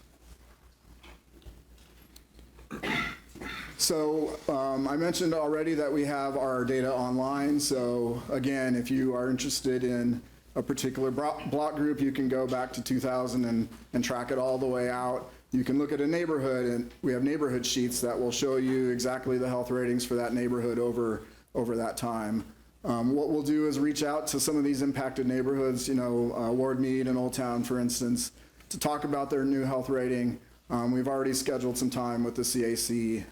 So I mentioned already that we have our data online. So again, if you are interested in a particular block group, you can go back to 2000 and track it all the way out. You can look at a neighborhood, and we have neighborhood sheets that will show you exactly the health ratings for that neighborhood over that time. What we'll do is reach out to some of these impacted neighborhoods, Ward Mead and Old Town, for instance, to talk about their new health rating. We've already scheduled some time with the CAC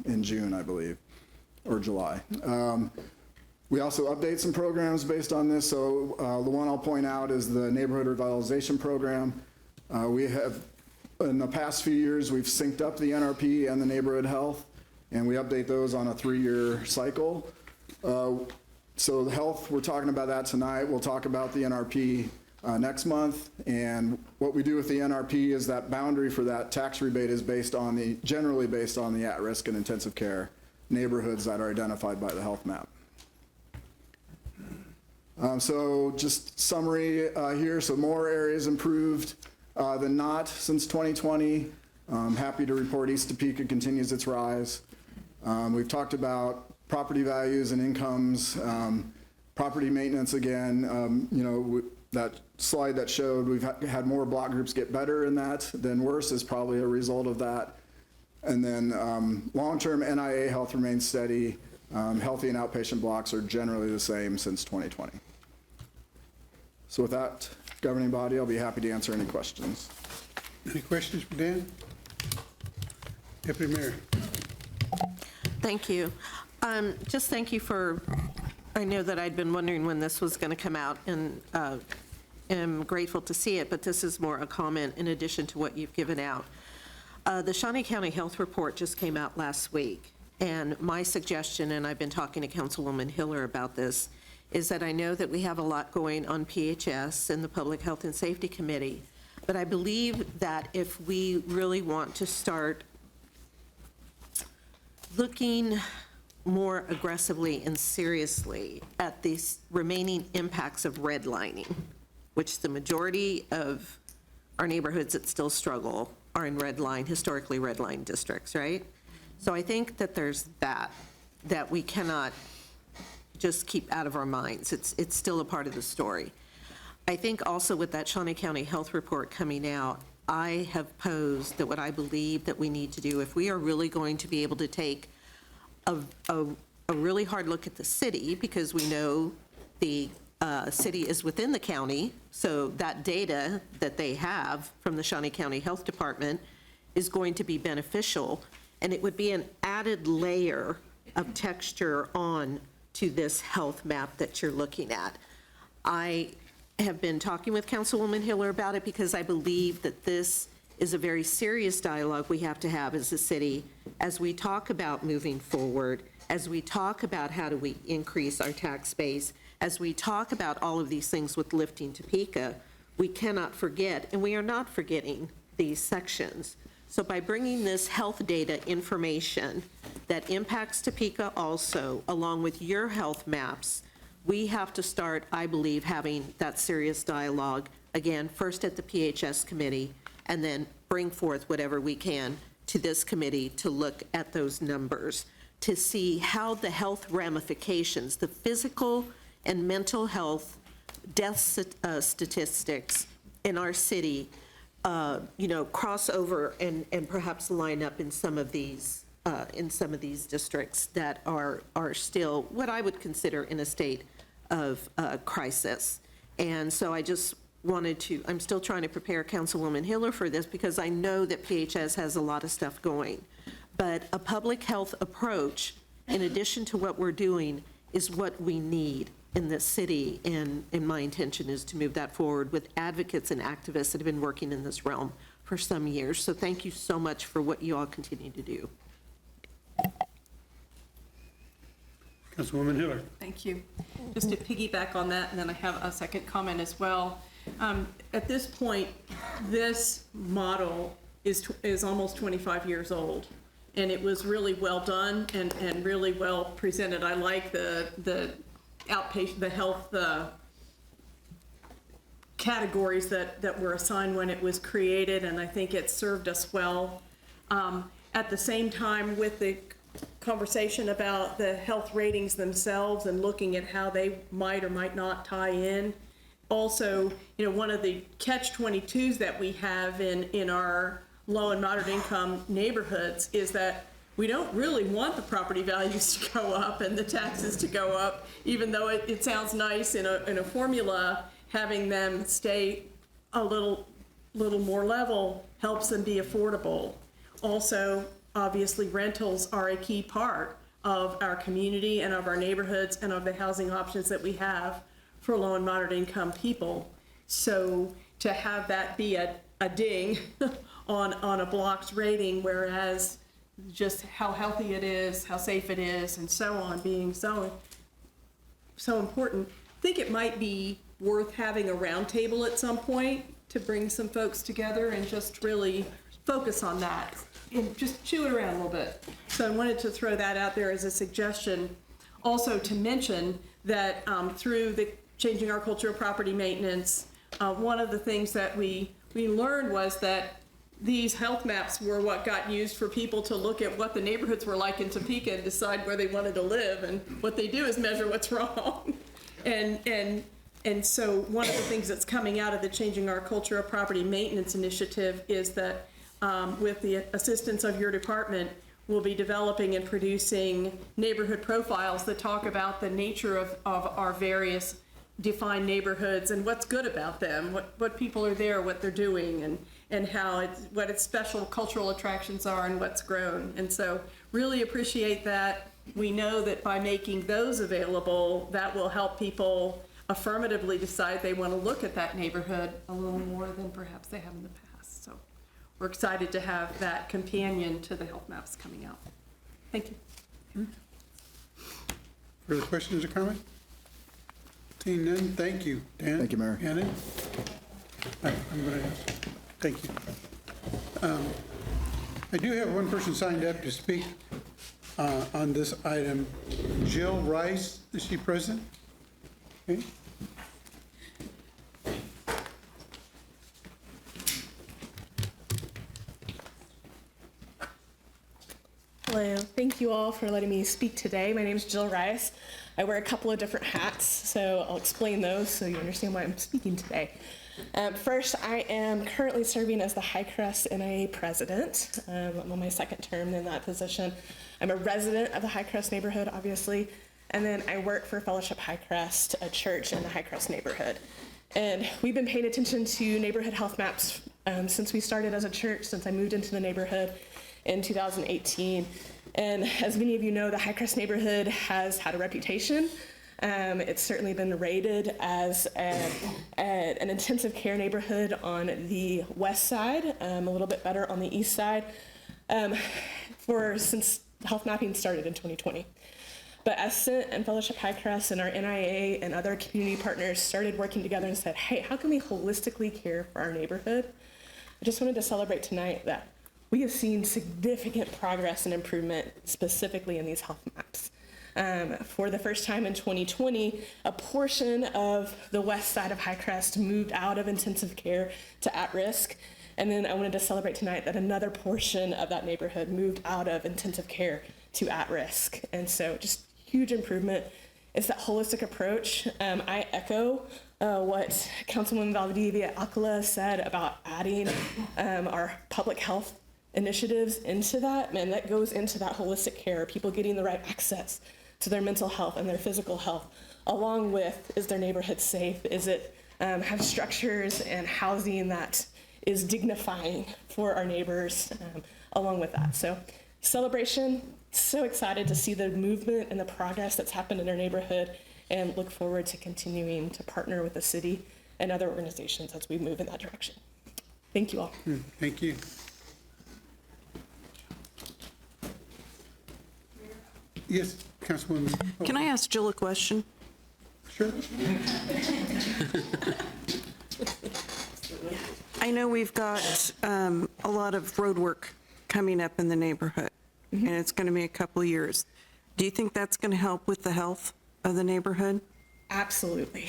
in June, I believe, or July. We also update some programs based on this. So the one I'll point out is the Neighborhood Revitalization Program. We have, in the past few years, we've synced up the NRP and the neighborhood health, and we update those on a 3-year cycle. So the health, we're talking about that tonight. We'll talk about the NRP next month. And what we do with the NRP is that boundary for that tax rebate is generally based on the at-risk and intensive care neighborhoods that are identified by the health map. So just summary here. So more areas improved than not since 2020. Happy to report East Topeka continues its rise. We've talked about property values and incomes, property maintenance again. That slide that showed we've had more block groups get better in that than worse is probably a result of that. And then long-term NIA health remains steady. Healthy and outpatient blocks are generally the same since 2020. So with that, governing body, I'll be happy to answer any questions. Any questions for Dan? Deputy Mayor. Thank you. Just thank you for, I know that I'd been wondering when this was going to come out, and am grateful to see it, but this is more a comment in addition to what you've given out. The Shawnee County Health Report just came out last week, and my suggestion, and I've been talking to Councilwoman Hiller about this, is that I know that we have a lot going on PHS and the Public Health and Safety Committee, but I believe that if we really want to start looking more aggressively and seriously at these remaining impacts of redlining, which the majority of our neighborhoods that still struggle are in historically redline districts, right? So I think that there's that we cannot just keep out of our minds. It's still a part of the story. I think also with that Shawnee County Health Report coming out, I have posed that what I believe that we need to do, if we are really going to be able to take a really hard look at the city, because we know the city is within the county, so that data that they have from the Shawnee County Health Department is going to be beneficial, and it would be an added layer of texture on to this health map that you're looking at. I have been talking with Councilwoman Hiller about it because I believe that this is a very serious dialogue we have to have as a city as we talk about moving forward, as we talk about how do we increase our tax base, as we talk about all of these things with lifting Topeka. We cannot forget, and we are not forgetting, these sections. So by bringing this health data information that impacts Topeka also, along with your health maps, we have to start, I believe, having that serious dialogue, again, first at the PHS committee, and then bring forth whatever we can to this committee to look at those numbers, to see how the health ramifications, the physical and mental health death statistics in our city, cross over and perhaps line up in some of these districts that are still what I would consider in a state of crisis. And so I just I'm still trying to prepare Councilwoman Hiller for this because I know that PHS has a lot of stuff going. But a public health approach, in addition to what we're doing, is what we need in this city, and my intention is to move that forward with advocates and activists that have been working in this realm for some years. So thank you so much for what you all continue to do. Councilwoman Hiller. Thank you. Just to piggyback on that, and then I have a second comment as well. At this point, this model is almost 25 years old, and it was really well done and really well presented. I like the outpatient, the health categories that were assigned when it was created, and I think it served us well. At the same time, with the conversation about the health ratings themselves and looking at how they might or might not tie in. Also, one of the catch-22s that we have in our low and moderate income neighborhoods is that we don't really want the property values to go up and the taxes to go up, even though it sounds nice in a formula. Having them stay a little more level helps them be affordable. Also, obviously, rentals are a key part of our community and of our neighborhoods and of the housing options that we have for low and moderate income people. So to have that be a ding on a block's rating, whereas just how healthy it is, how safe it is, and so on being so important, I think it might be worth having a roundtable at some point to bring some folks together and just really focus on that and just chew it around a little bit. So I wanted to throw that out there as a suggestion. Also to mention that through the Changing Our Culture of Property Maintenance, one of the things that we learned was that these health maps were what got used for people to look at what the neighborhoods were like in Topeka and decide where they wanted to live, and what they do is measure what's wrong. And so one of the things that's coming out of the Changing Our Culture of Property Maintenance initiative is that with the assistance of your department, we'll be developing and producing neighborhood profiles that talk about the nature of our various defined neighborhoods and what's good about them, what people are there, what they're doing, and how what its special cultural attractions are and what's grown. And so really appreciate that. We know that by making those available, that will help people affirmatively decide they want to look at that neighborhood a little more than perhaps they have in the past. So we're excited to have that companion to the health maps coming out. Thank you. Further questions or comments? Seeing none, thank you. Dan? Thank you, Mayor. Anna? I'm going to ask. Thank you. I do have one person signed up to speak on this item. Jill Rice, is she present? Okay. Hello, thank you all for letting me speak today. My name is Jill Rice. I wear a couple of different hats, so I'll explain those so you understand why I'm speaking today. First, I am currently serving as the High Crest NIA president. I'm on my second term in that position. I'm a resident of the High Crest neighborhood, obviously, and then I work for Fellowship High Crest, a church in the High Crest neighborhood. And we've been paying attention to neighborhood health maps since we started as a church, since I moved into the neighborhood in 2018. And as many of you know, the High Crest neighborhood has had a reputation. It's certainly been rated as an intensive care neighborhood on the west side, a little bit better on the east side, since health mapping started in 2020. But as Sent and Fellowship High Crest and our NIA and other community partners started working together and said, hey, how can we holistically care for our neighborhood? I just wanted to celebrate tonight that we have seen significant progress and improvement specifically in these health maps. For the first time in 2020, a portion of the west side of High Crest moved out of intensive care to at-risk. And then I wanted to celebrate tonight that another portion of that neighborhood moved out of intensive care to at-risk. And so just huge improvement. It's that holistic approach. I echo what Councilwoman Blvd via Akala said about adding our public health initiatives into that. Man, that goes into that holistic care, people getting the right access to their mental health and their physical health, along with, is their neighborhood safe? Is it have structures and housing that is dignifying for our neighbors along with that? So celebration, so excited to see the movement and the progress that's happened in our neighborhood, and look forward to continuing to partner with the city and other organizations as we move in that direction. Thank you all. Thank you. Yes, Councilwoman. Can I ask Jill a question? Sure. I know we've got a lot of road work coming up in the neighborhood, and it's going to be a couple of years. Do you think that's going to help with the health of the neighborhood? Absolutely.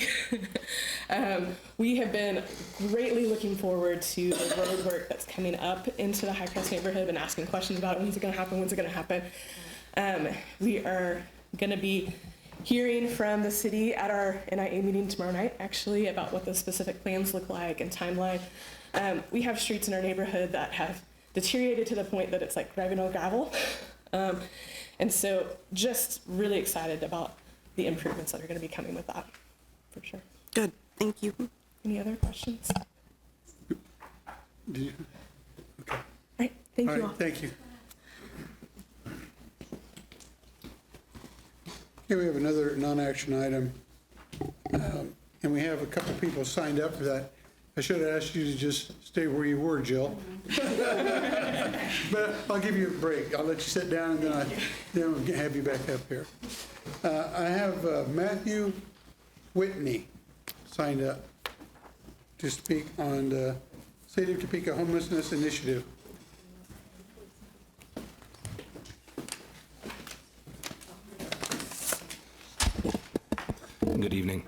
We have been greatly looking forward to the road work that's coming up into the High Crest neighborhood and asking questions about when's it going to happen, when's it going to happen. We are going to be hearing from the city at our NIA meeting tomorrow night, actually, about what the specific plans look like and timeline. We have streets in our neighborhood that have deteriorated to the point that it's like driving on gravel. And so just really excited about the improvements that are going to be coming with that, for sure. Good, thank you. Any other questions? Do you? Okay. All right, thank you all. Thank you. Okay, we have another non-action item, and we have a couple people signed up for that. I should have asked you to just stay where you were, Jill. But I'll give you a break. I'll let you sit down, and then we'll have you back up here. I have Matthew Whitney signed up to speak on the City of Topeka Homelessness Initiative. Good evening.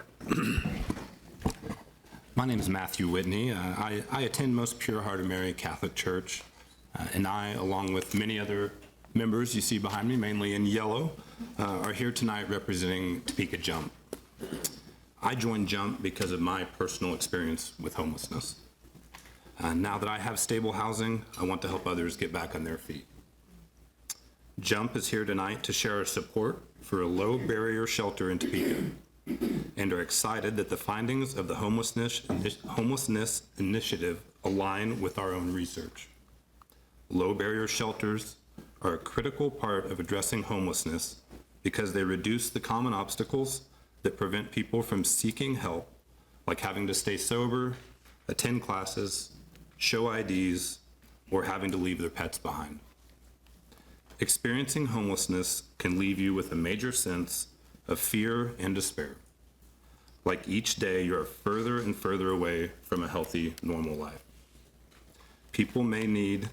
My name is Matthew Whitney. I attend Most Pure Heart of Mary Catholic Church, and I, along with many other members you see behind me, mainly in yellow, are here tonight representing Topeka Jump. I joined Jump because of my personal experience with homelessness. Now that I have stable housing, I want to help others get back on their feet. Jump is here tonight to share our support for a low-barrier shelter in Topeka, and are excited that the findings of the homelessness initiative align with our own research. Low-barrier shelters are a critical part of addressing homelessness because they reduce the common obstacles that prevent people from seeking help, like having to stay sober, attend classes, show IDs, or having to leave their pets behind. Experiencing homelessness can leave you with a major sense of fear and despair. Like each day, you are further and further away from a healthy, normal life. People may need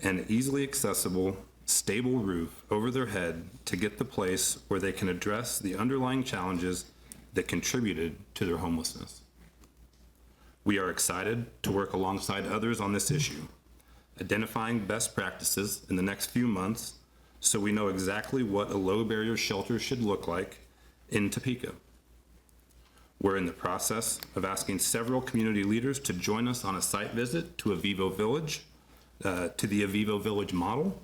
an easily accessible, stable roof over their head to get the place where they can address the underlying challenges that contributed to their homelessness. We are excited to work alongside others on this issue, identifying best practices in the next few months so we know exactly what a low-barrier shelter should look like in Topeka. We're in the process of asking several community leaders to join us on a site visit to Avivo Village, to the Avivo Village model,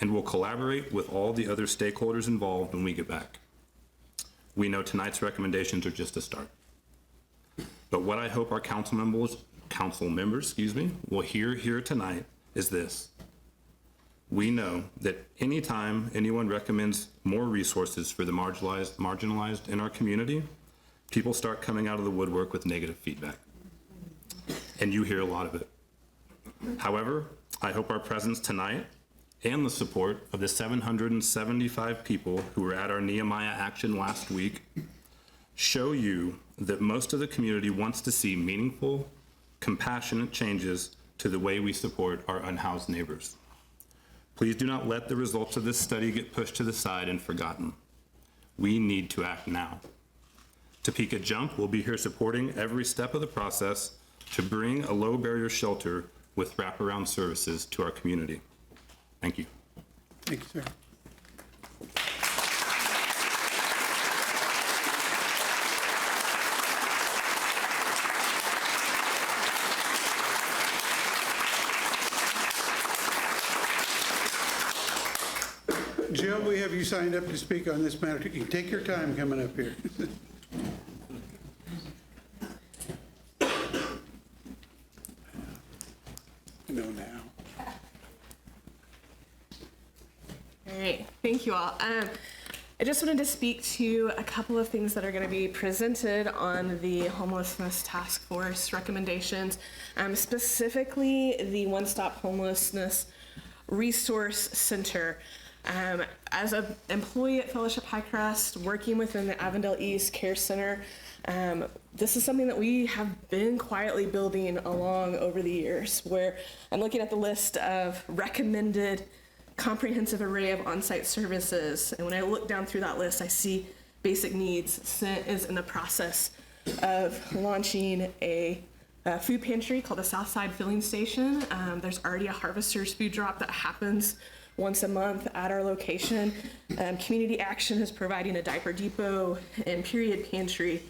and we'll collaborate with all the other stakeholders involved when we get back. We know tonight's recommendations are just a start. But what I hope our council members, will hear here tonight is this. We know that anytime anyone recommends more resources for the marginalized in our community, people start coming out of the woodwork with negative feedback. And you hear a lot of it. However, I hope our presence tonight and the support of the 775 people who were at our Nehemiah action last week show you that most of the community wants to see meaningful, compassionate changes to the way we support our unhoused neighbors. Please do not let the results of this study get pushed to the side and forgotten. We need to act now. Topeka Jump will be here supporting every step of the process to bring a low barrier shelter with wraparound services to our community. Thank you. Thank you, sir. Jill, we have you signed up to speak on this matter. You can take your time coming up here. No, now. All right, thank you all. I just wanted to speak to a couple of things that are going to be presented on the Homelessness Task Force recommendations, specifically the One Stop Homelessness Resource Center. As an employee at Fellowship Highcrest, working within the Avondale East Care Center, this is something that we have been quietly building along over the years, where I'm looking at the list of recommended comprehensive array of on-site services. And when I look down through that list, I see basic needs. Scent is in the process of launching a food pantry called the Southside Filling Station. There's already a Harvesters food drop that happens once a month at our location. Community Action is providing a diaper depot and period pantry.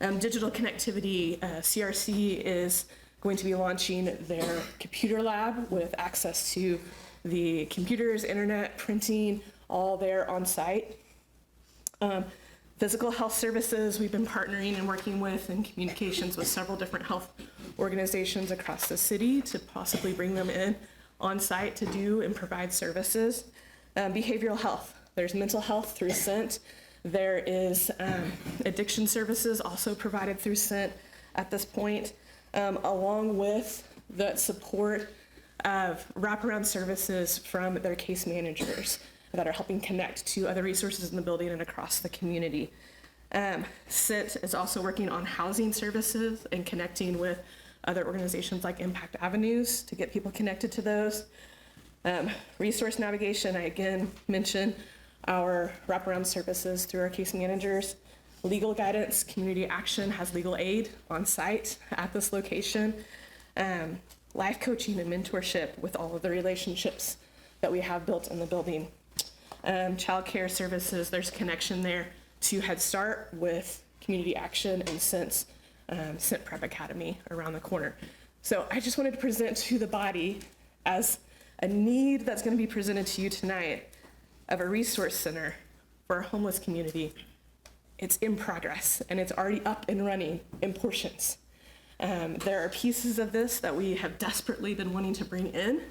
Digital connectivity, CRC is going to be launching their computer lab with access to the computers, internet, printing, all there on site. Physical health services, we've been partnering and working with in communications with several different health organizations across the city to possibly bring them in on site to do and provide services. Behavioral health, there's mental health through Scent. There is addiction services also provided through Scent at this point, along with the support of wraparound services from their case managers that are helping connect to other resources in the building and across the community. Scent is also working on housing services and connecting with other organizations like Impact Avenues to get people connected to those. Resource navigation, I again mentioned our wraparound services through our case managers. Legal guidance, Community Action has legal aid on site at this location. Life coaching and mentorship with all of the relationships that we have built in the building. Child care services, there's connection there to Head Start with Community Action and Scent Prep Academy around the corner. So I just wanted to present to the body as a need that's going to be presented to you tonight of a resource center for a homeless community. It's in progress and it's already up and running in portions. There are pieces of this that we have desperately been wanting to bring in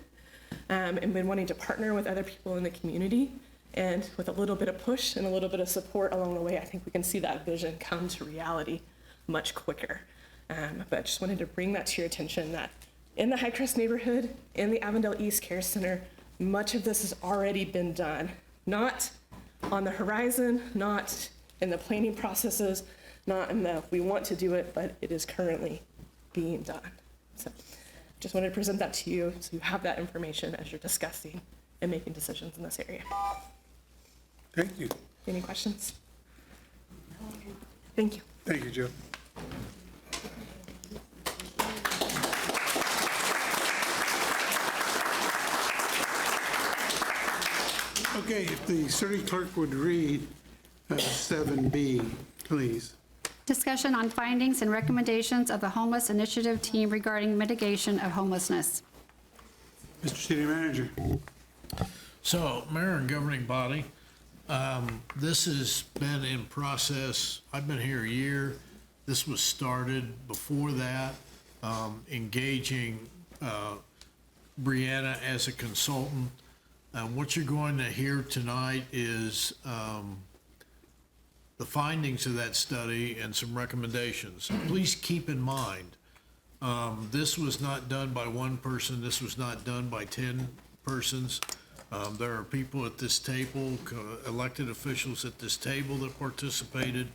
and been wanting to partner with other people in the community. And with a little bit of push and a little bit of support along the way, I think we can see that vision come to reality much quicker. But I just wanted to bring that to your attention that in the Highcrest neighborhood, in the Avondale East Care Center, much of this has already been done. Not on the horizon, not in the planning processes, not in the we want to do it, but it is currently being done. So just wanted to present that to you so you have that information as you're discussing and making decisions in this area. Thank you. Any questions? Thank you. Thank you, Joe. Okay, if the city clerk would read 7B, please. Discussion on findings and recommendations of the Homeless Initiative Team regarding mitigation of homelessness. Mr. City Manager. So, Mayor and governing body, this has been in process. I've been here a year. This was started before that, engaging Brianna as a consultant. What you're going to hear tonight is the findings of that study and some recommendations. Please keep in mind, this was not done by one person. This was not done by 10 persons. There are people at this table, elected officials at this table that participated.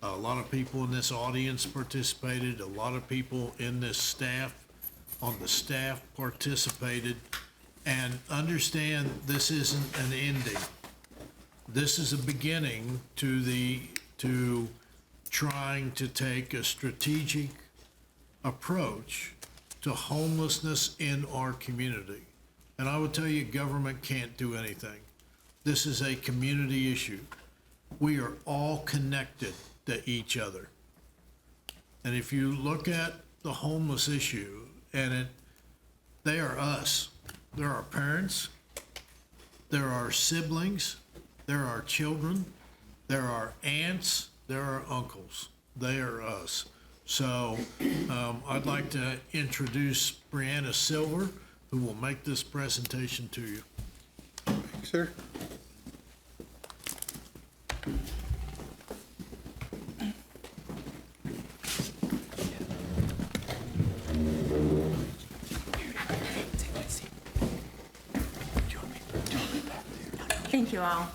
A lot of people in this audience participated. A lot of people in this staff, on the staff participated. And understand this isn't an ending. This is a beginning to trying to take a strategic approach to homelessness in our community. And I would tell you, government can't do anything. This is a community issue. We are all connected to each other. And if you look at the homeless issue, and they are us. There are parents, there are siblings, there are children, there are aunts, there are uncles. They are us. So I'd like to introduce Brianna Silver, who will make this presentation to you. Thanks, sir. Thank you all.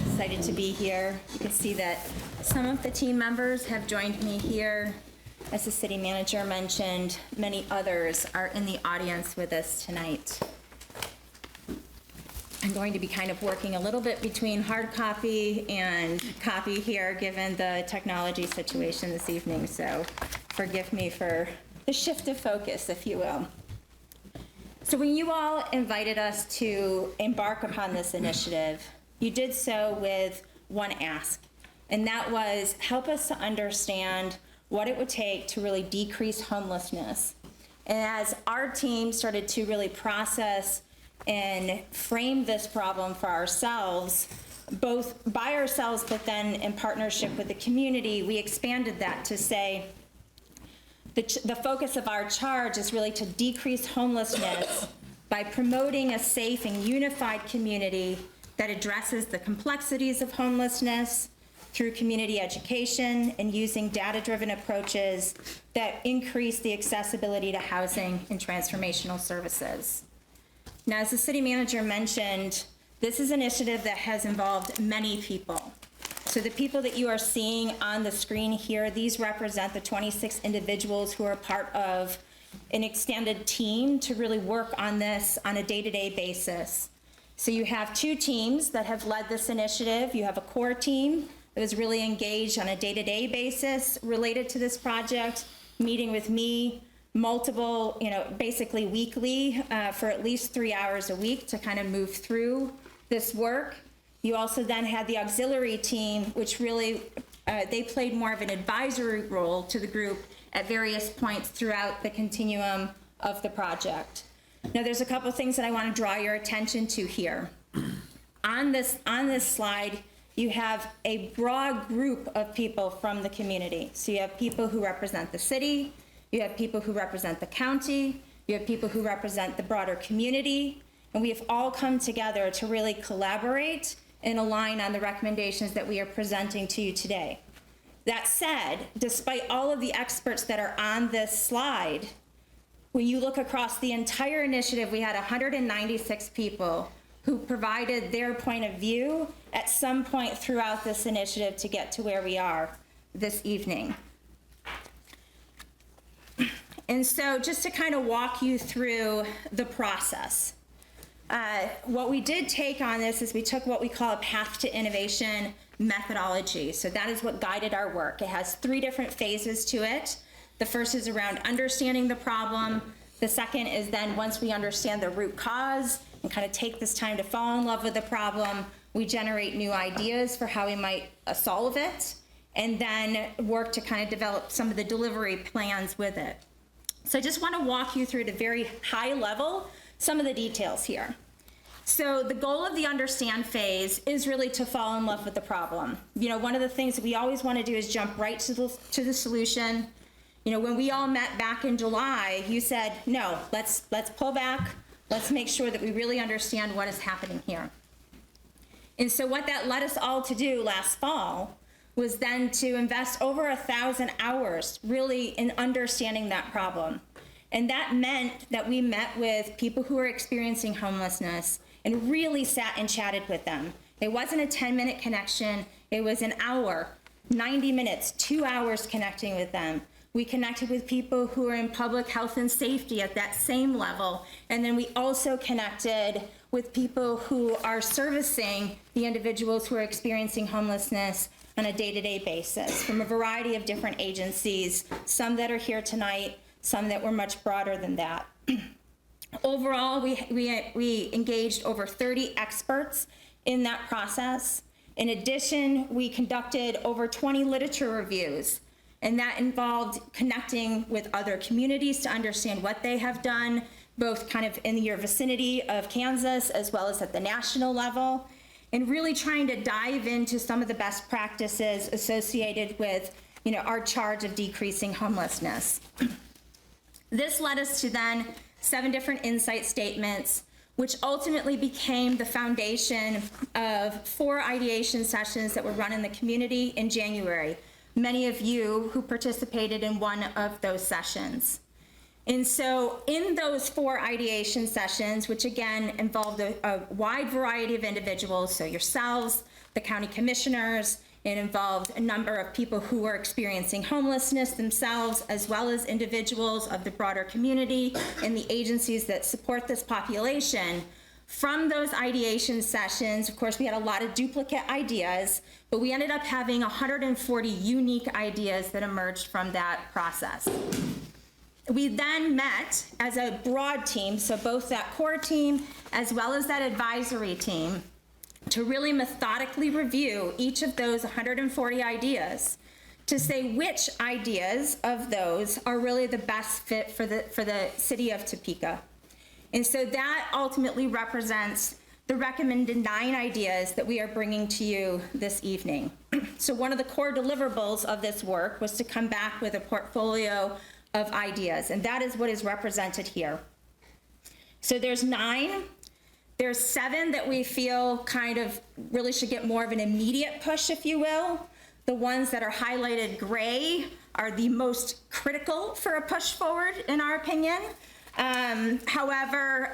Excited to be here. You can see that some of the team members have joined me here. As the city manager mentioned, many others are in the audience with us tonight. I'm going to be kind of working a little bit between hard copy and copy here, given the technology situation this evening, so forgive me for the shift of focus, if you will. So when you all invited us to embark upon this initiative, you did so with one ask, and that was help us to understand what it would take to really decrease homelessness. And as our team started to really process and frame this problem for ourselves, both by ourselves, but then in partnership with the community, we expanded that to say, the focus of our charge is really to decrease homelessness by promoting a safe and unified community that addresses the complexities of homelessness through community education and using data-driven approaches that increase the accessibility to housing and transformational services. Now, as the city manager mentioned, this is an initiative that has involved many people. So the people that you are seeing on the screen here, these represent the 26 individuals who are part of an extended team to really work on this on a day-to-day basis. So you have two teams that have led this initiative. You have a core team that was really engaged on a day-to-day basis related to this project, meeting with me multiple, basically weekly for at least 3 hours a week to kind of move through this work. You also then had the auxiliary team, which really, they played more of an advisory role to the group at various points throughout the continuum of the project. Now, there's a couple things that I want to draw your attention to here. On this slide, you have a broad group of people from the community. So you have people who represent the city, you have people who represent the county, you have people who represent the broader community, and we have all come together to really collaborate and align on the recommendations that we are presenting to you today. That said, despite all of the experts that are on this slide, when you look across the entire initiative, we had 196 people who provided their point of view at some point throughout this initiative to get to where we are this evening. And so just to kind of walk you through the process, what we did take on this is we took what we call a path to innovation methodology. So that is what guided our work. It has 3 different phases to it. The first is around understanding the problem. The second is then once we understand the root cause and kind of take this time to fall in love with the problem, we generate new ideas for how we might solve it. and then work to kind of develop some of the delivery plans with it. So I just want to walk you through at a very high level some of the details here. So the goal of the understand phase is really to fall in love with the problem. You know, one of the things that we always want to do is jump right to the solution. You know, when we all met back in July, you said, no, let's pull back. Let's make sure that we really understand what is happening here. And so what that led us all to do last fall was then to invest over 1,000 hours really in understanding that problem. And that meant that we met with people who are experiencing homelessness and really sat and chatted with them. It wasn't a 10-minute connection, it was an hour, 90 minutes, 2 hours connecting with them. We connected with people who are in public health and safety at that same level. And then we also connected with people who are servicing the individuals who are experiencing homelessness on a day-to-day basis from a variety of different agencies, some that are here tonight, some that were much broader than that. Overall, we engaged over 30 experts in that process. In addition, we conducted over 20 literature reviews, and that involved connecting with other communities to understand what they have done, both kind of in your vicinity of Kansas as well as at the national level, and really trying to dive into some of the best practices associated with, you know, our charge of decreasing homelessness. This led us to then 7 different insight statements, which ultimately became the foundation of 4 ideation sessions that were run in the community in January. Many of you who participated in one of those sessions. And so in those 4 ideation sessions, which again involved a wide variety of individuals, so yourselves, the county commissioners, it involved a number of people who were experiencing homelessness themselves, as well as individuals of the broader community and the agencies that support this population. From those ideation sessions, of course, we had a lot of duplicate ideas, but we ended up having 140 unique ideas that emerged from that process. We then met as a broad team, so both that core team as well as that advisory team, to really methodically review each of those 140 ideas to say which ideas of those are really the best fit for the city of Topeka. And so that ultimately represents the recommended 9 ideas that we are bringing to you this evening. So one of the core deliverables of this work was to come back with a portfolio of ideas, and that is what is represented here. So there's 9. There's 7 that we feel kind of really should get more of an immediate push, if you will. The ones that are highlighted gray are the most critical for a push forward, in our opinion. However,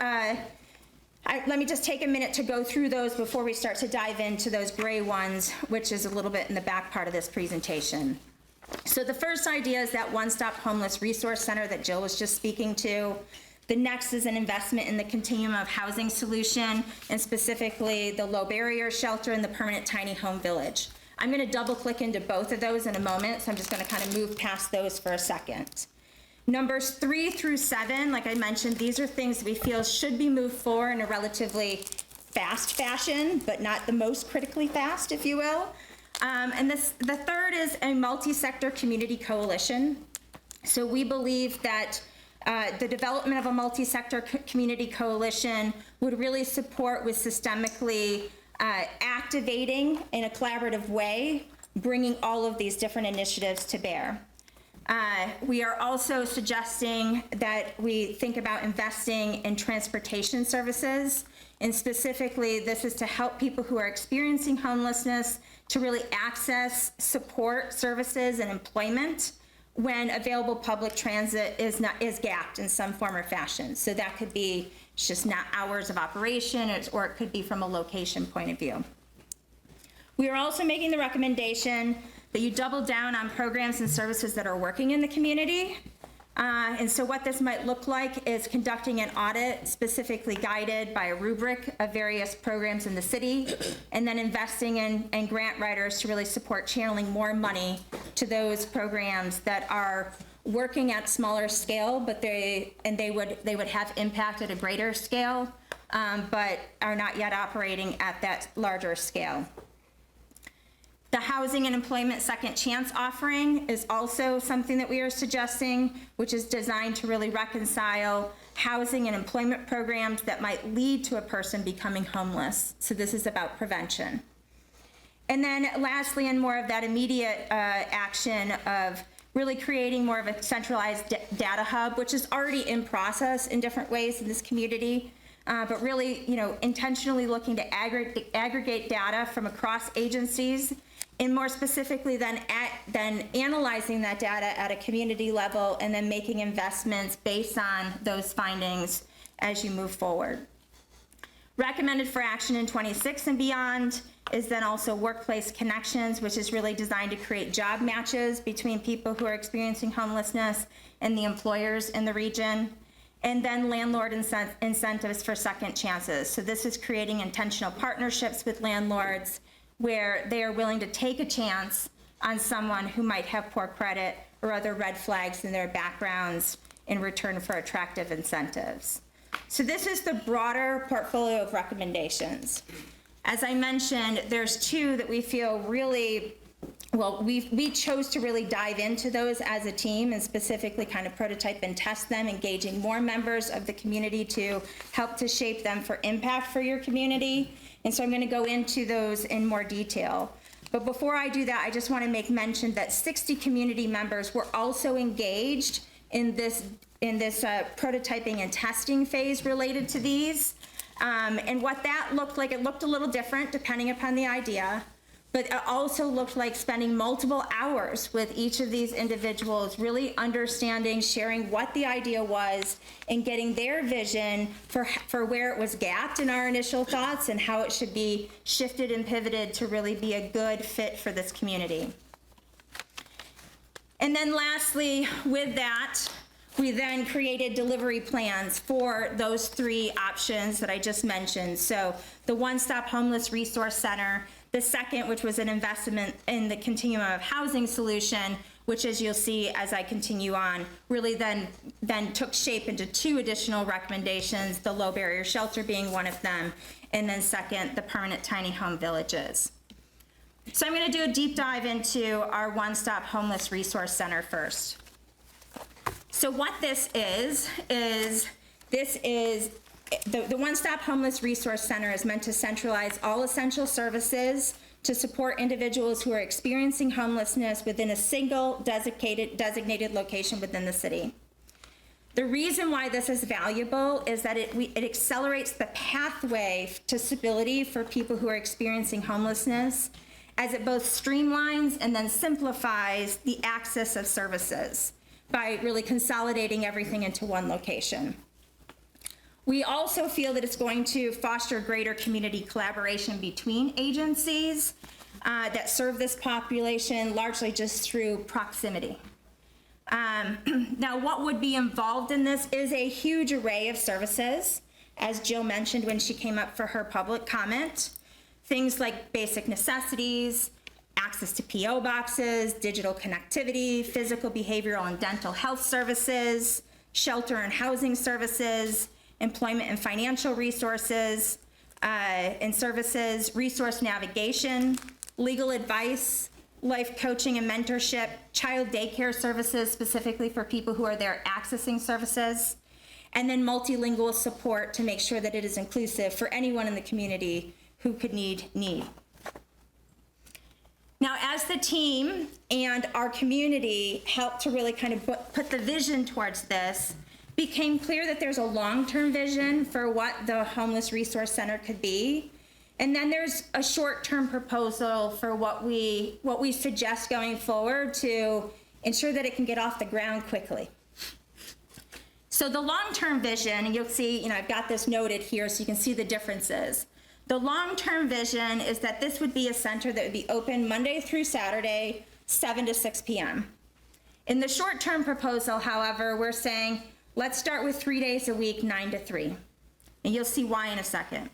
let me just take a minute to go through those before we start to dive into those gray ones, which is a little bit in the back part of this presentation. So the first idea is that one-stop homeless resource center that Jill was just speaking to. The next is an investment in the continuum of housing solution, and specifically the low barrier shelter and the permanent tiny home village. I'm going to double click into both of those in a moment, so I'm just going to kind of move past those for a second. Numbers 3 through 7, like I mentioned, these are things we feel should be moved forward in a relatively fast fashion, but not the most critically fast, if you will. And the third is a multi-sector community coalition. So we believe that the development of a multi-sector community coalition would really support with systemically activating in a collaborative way, bringing all of these different initiatives to bear. We are also suggesting that we think about investing in transportation services, and specifically this is to help people who are experiencing homelessness to really access support services and employment when available public transit is gapped in some form or fashion. So that could be just not hours of operation, or it could be from a location point of view. We are also making the recommendation that you double down on programs and services that are working in the community. And so what this might look like is conducting an audit specifically guided by a rubric of various programs in the city, and then investing in grant writers to really support channeling more money to those programs that are working at smaller scale, but they would have impact at a greater scale, but are not yet operating at that larger scale. The housing and employment second chance offering is also something that we are suggesting, which is designed to really reconcile housing and employment programs that might lead to a person becoming homeless. So this is about prevention. And then lastly, and more of that immediate action of really creating more of a centralized data hub, which is already in process in different ways in this community, but really, intentionally looking to aggregate data from across agencies, and more specifically then analyzing that data at a community level and then making investments based on those findings as you move forward. Recommended for action in 26 and beyond is then also workplace connections, which is really designed to create job matches between people who are experiencing homelessness and the employers in the region. And then landlord incentives for second chances. So this is creating intentional partnerships with landlords where they are willing to take a chance on someone who might have poor credit or other red flags in their backgrounds in return for attractive incentives. So this is the broader portfolio of recommendations. As I mentioned, there's two that we feel really, well, we chose to really dive into those as a team and specifically kind of prototype and test them, engaging more members of the community to help to shape them for impact for your community. And so I'm going to go into those in more detail. But before I do that, I just want to make mention that 60 community members were also engaged in this prototyping and testing phase related to these. And what that looked like, it looked a little different depending upon the idea, but it also looked like spending multiple hours with each of these individuals, really understanding, sharing what the idea was, and getting their vision for where it was gapped in our initial thoughts and how it should be shifted and pivoted to really be a good fit for this community. And then lastly, with that, we then created delivery plans for those three options that I just mentioned. So the One-Stop Homeless Resource Center, the second, which was an investment in the continuum of housing solution, which, as you'll see as I continue on, really then took shape into two additional recommendations, the low barrier shelter being one of them, and then second, the permanent tiny home villages. So I'm going to do a deep dive into our One-Stop Homeless Resource Center first. So what this is the One-Stop Homeless Resource Center is meant to centralize all essential services to support individuals who are experiencing homelessness within a single designated location within the city. The reason why this is valuable is that it accelerates the pathway to stability for people who are experiencing homelessness, as it both streamlines and then simplifies the access of services by really consolidating everything into one location. We also feel that it's going to foster greater community collaboration between agencies that serve this population, largely just through proximity. Now, what would be involved in this is a huge array of services, as Jill mentioned when she came up for her public comment. Things like basic necessities, access to PO boxes, digital connectivity, physical, behavioral, and dental health services, shelter and housing services, employment and financial resources and services, resource navigation, legal advice, life coaching and mentorship, child daycare services specifically for people who are there accessing services, and then multilingual support to make sure that it is inclusive for anyone in the community who could need. Now, as the team and our community helped to really kind of put the vision towards this, became clear that there's a long-term vision for what the Homeless Resource Center could be. And then there's a short-term proposal for what we suggest going forward to ensure that it can get off the ground quickly. So the long-term vision, and you'll see, I've got this noted here so you can see the differences. The long-term vision is that this would be a center that would be open Monday through Saturday, 7 to 6 p.m. In the short-term proposal, however, we're saying, let's start with 3 days a week, 9 to 3. And you'll see why in a second.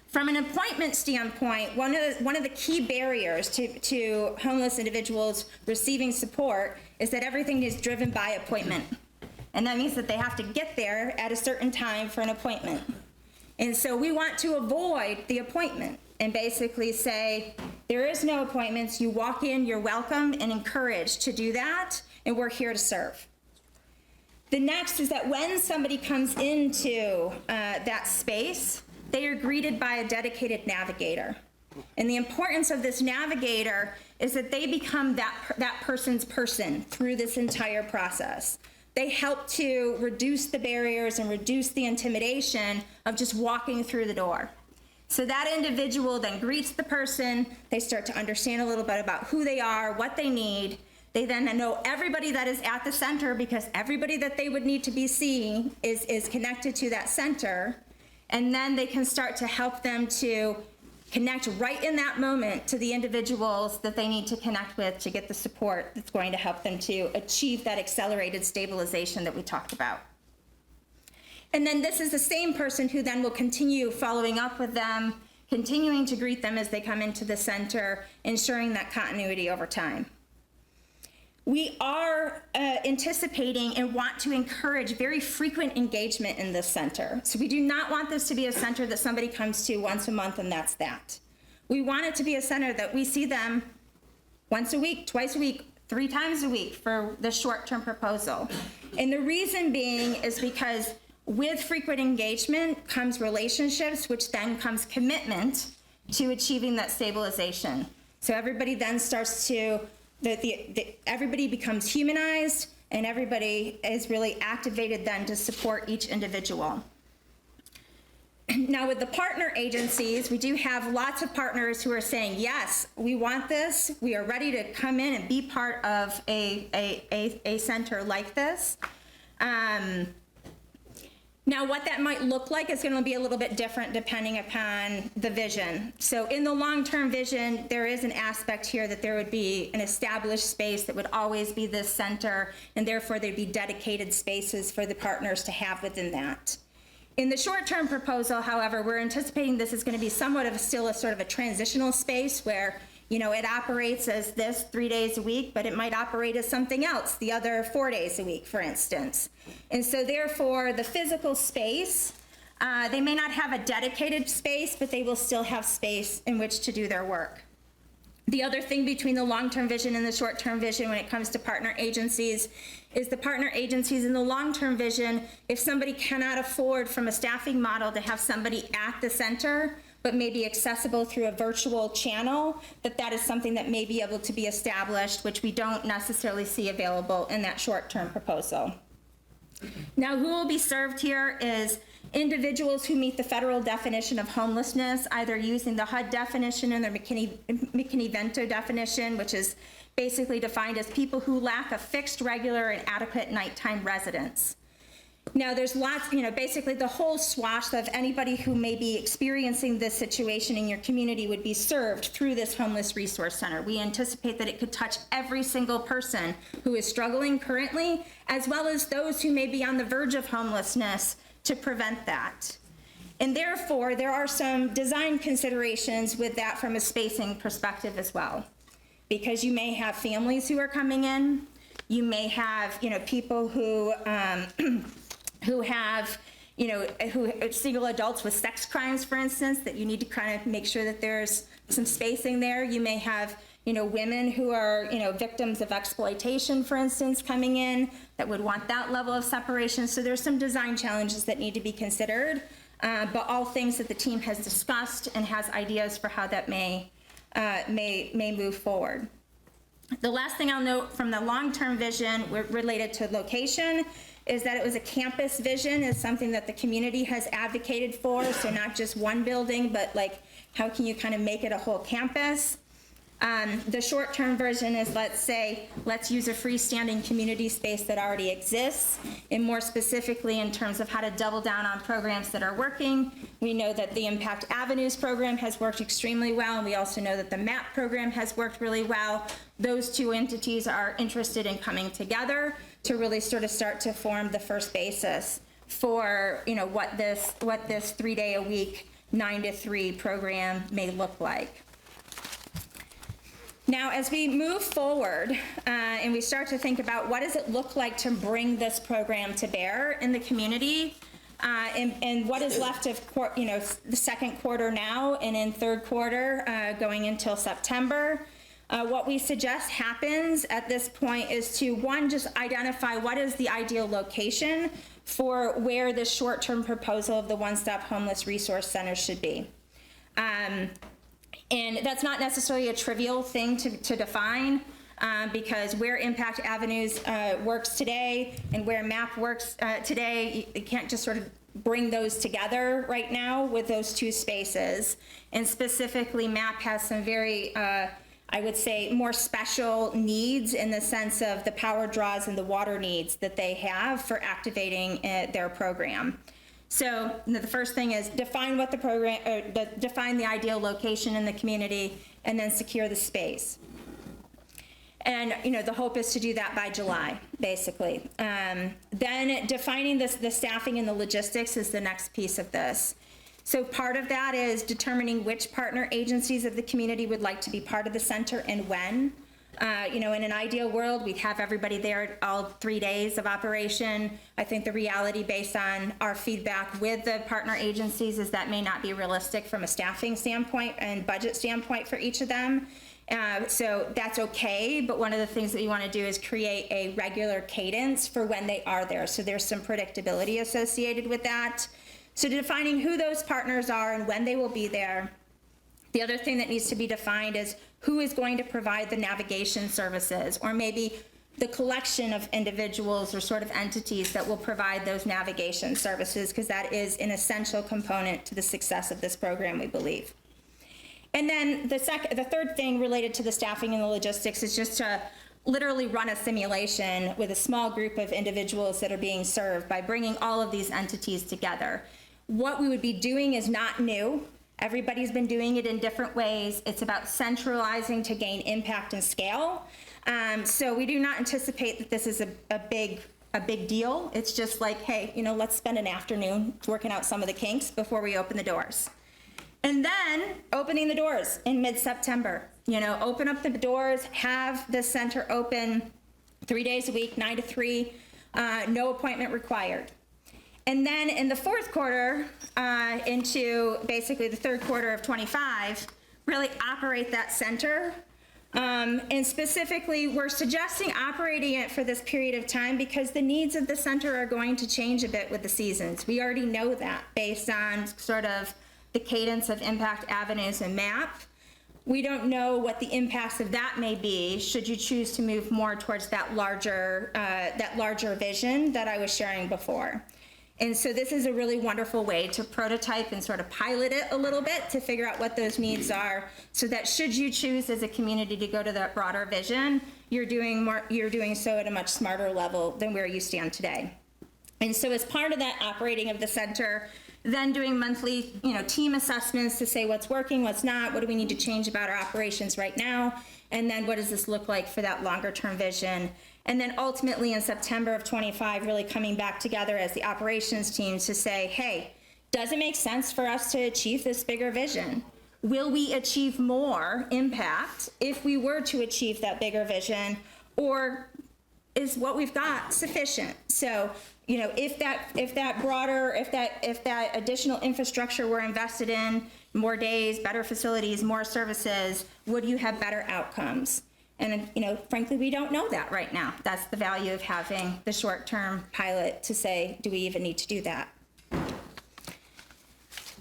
From an appointment standpoint, one of the key barriers to homeless individuals receiving support is that everything is driven by appointment. And that means that they have to get there at a certain time for an appointment. And so we want to avoid the appointment. and basically say, there is no appointments. You walk in, you're welcome and encouraged to do that, and we're here to serve. The next is that when somebody comes into that space, they are greeted by a dedicated navigator. And the importance of this navigator is that they become that person's person through this entire process. They help to reduce the barriers and reduce the intimidation of just walking through the door. So that individual then greets the person. They start to understand a little bit about who they are, what they need. They then know everybody that is at the center, because everybody that they would need to be seeing is connected to that center. And then they can start to help them to connect right in that moment to the individuals that they need to connect with to get the support that's going to help them to achieve that accelerated stabilization that we talked about. And then this is the same person who then will continue following up with them, continuing to greet them as they come into the center, ensuring that continuity over time. We are anticipating and want to encourage very frequent engagement in this center. So we do not want this to be a center that somebody comes to once a month and that's that. We want it to be a center that we see them once a week, twice a week, 3 times a week for the short-term proposal. And the reason being is because with frequent engagement comes relationships, which then comes commitment to achieving that stabilization. So everybody then starts to everybody becomes humanized, and everybody is really activated then to support each individual. Now with the partner agencies, we do have lots of partners who are saying, yes, we want this. We are ready to come in and be part of a center like this. Now, what that might look like is going to be a little bit different depending upon the vision. So in the long-term vision, there is an aspect here that there would be an established space that would always be this center, and therefore there'd be dedicated spaces for the partners to have within that. In the short-term proposal, however, we're anticipating this is going to be somewhat of still a sort of a transitional space where, you know, it operates as this 3 days a week, but it might operate as something else the other 4 days a week, for instance. And so therefore, the physical space, they may not have a dedicated space, but they will still have space in which to do their work. The other thing between the long-term vision and the short-term vision when it comes to partner agencies is the partner agencies in the long-term vision, if somebody cannot afford from a staffing model to have somebody at the center, but may be accessible through a virtual channel, that is something that may be able to be established, which we don't necessarily see available in that short-term proposal. Now, who will be served here is individuals who meet the federal definition of homelessness, either using the HUD definition and their McKinney-Vento definition, which is basically defined as people who lack a fixed, regular, and adequate nighttime residence. Now, there's lots, you know, basically the whole swath of anybody who may be experiencing this situation in your community would be served through this Homeless Resource Center. We anticipate that it could touch every single person who is struggling currently, as well as those who may be on the verge of homelessness to prevent that. And therefore, there are some design considerations with that from a spacing perspective as well. Because you may have families who are coming in, you may have, you know, people who who have, you know, who single adults with sex crimes, for instance, that you need to kind of make sure that there's some spacing there. You may have, you know, women who are, you know, victims of exploitation, for instance, coming in that would want that level of separation. So there's some design challenges that need to be considered, but all things that the team has discussed and has ideas for how that may move forward. The last thing I'll note from the long-term vision related to location is that it was a campus vision, is something that the community has advocated for. So not just one building, but like, how can you kind of make it a whole campus? The short-term version is, let's use a freestanding community space that already exists, and more specifically in terms of how to double down on programs that are working. We know that the Impact Avenues program has worked extremely well, and we also know that the MAP program has worked really well. Those two entities are interested in coming together to really sort of start to form the first basis for, you know, what this 3-day-a-week, 9 to 3 program may look like. Now, as we move forward and we start to think about what does it look like to bring this program to bear in the community, and what is left of, the second quarter now and in third quarter going until September. What we suggest happens at this point is to, one, just identify what is the ideal location for where the short-term proposal of the One-Stop Homeless Resource Center should be. And that's not necessarily a trivial thing to define, because where Impact Avenues works today and where MAP works today, you can't just sort of bring those together right now with those two spaces. And specifically, MAP has some very, I would say, more special needs in the sense of the power draws and the water needs that they have for activating their program. So the first thing is define what the program, define the ideal location in the community, and then secure the space. And the hope is to do that by July, basically. Then defining the staffing and the logistics is the next piece of this. So part of that is determining which partner agencies of the community would like to be part of the center and when. In an ideal world, we'd have everybody there all 3 days of operation. I think the reality based on our feedback with the partner agencies is that may not be realistic from a staffing standpoint and budget standpoint for each of them. So that's okay, but one of the things that you want to do is create a regular cadence for when they are there. So there's some predictability associated with that. So defining who those partners are and when they will be there. The other thing that needs to be defined is who is going to provide the navigation services, or maybe the collection of individuals or sort of entities that will provide those navigation services, because that is an essential component to the success of this program, we believe. And then the third thing related to the staffing and the logistics is just to literally run a simulation with a small group of individuals that are being served by bringing all of these entities together. What we would be doing is not new. Everybody's been doing it in different ways. It's about centralizing to gain impact and scale. So we do not anticipate that this is a big deal. It's just like, hey, let's spend an afternoon working out some of the kinks before we open the doors. And then opening the doors in mid-September. Open up the doors, have the center open 3 days a week, 9 to 3, no appointment required. And then in the fourth quarter, into basically the third quarter of 25, really operate that center. And specifically, we're suggesting operating it for this period of time because the needs of the center are going to change a bit with the seasons. We already know that based on sort of the cadence of Impact Avenues and MAP. We don't know what the impacts of that may be should you choose to move more towards that larger vision that I was sharing before. And so this is a really wonderful way to prototype and sort of pilot it a little bit to figure out what those needs are, so that should you choose as a community to go to that broader vision, you're doing so at a much smarter level than where you stand today. And so as part of that operating of the center, then doing monthly, team assessments to say what's working, what's not, what do we need to change about our operations right now, and then what does this look like for that longer term vision. And then ultimately in September of 25, really coming back together as the operations team to say, hey, does it make sense for us to achieve this bigger vision? Will we achieve more impact if we were to achieve that bigger vision, or is what we've got sufficient? So, if that additional infrastructure were invested in, more days, better facilities, more services, would you have better outcomes? And, frankly, we don't know that right now. That's the value of having the short-term pilot to say, do we even need to do that?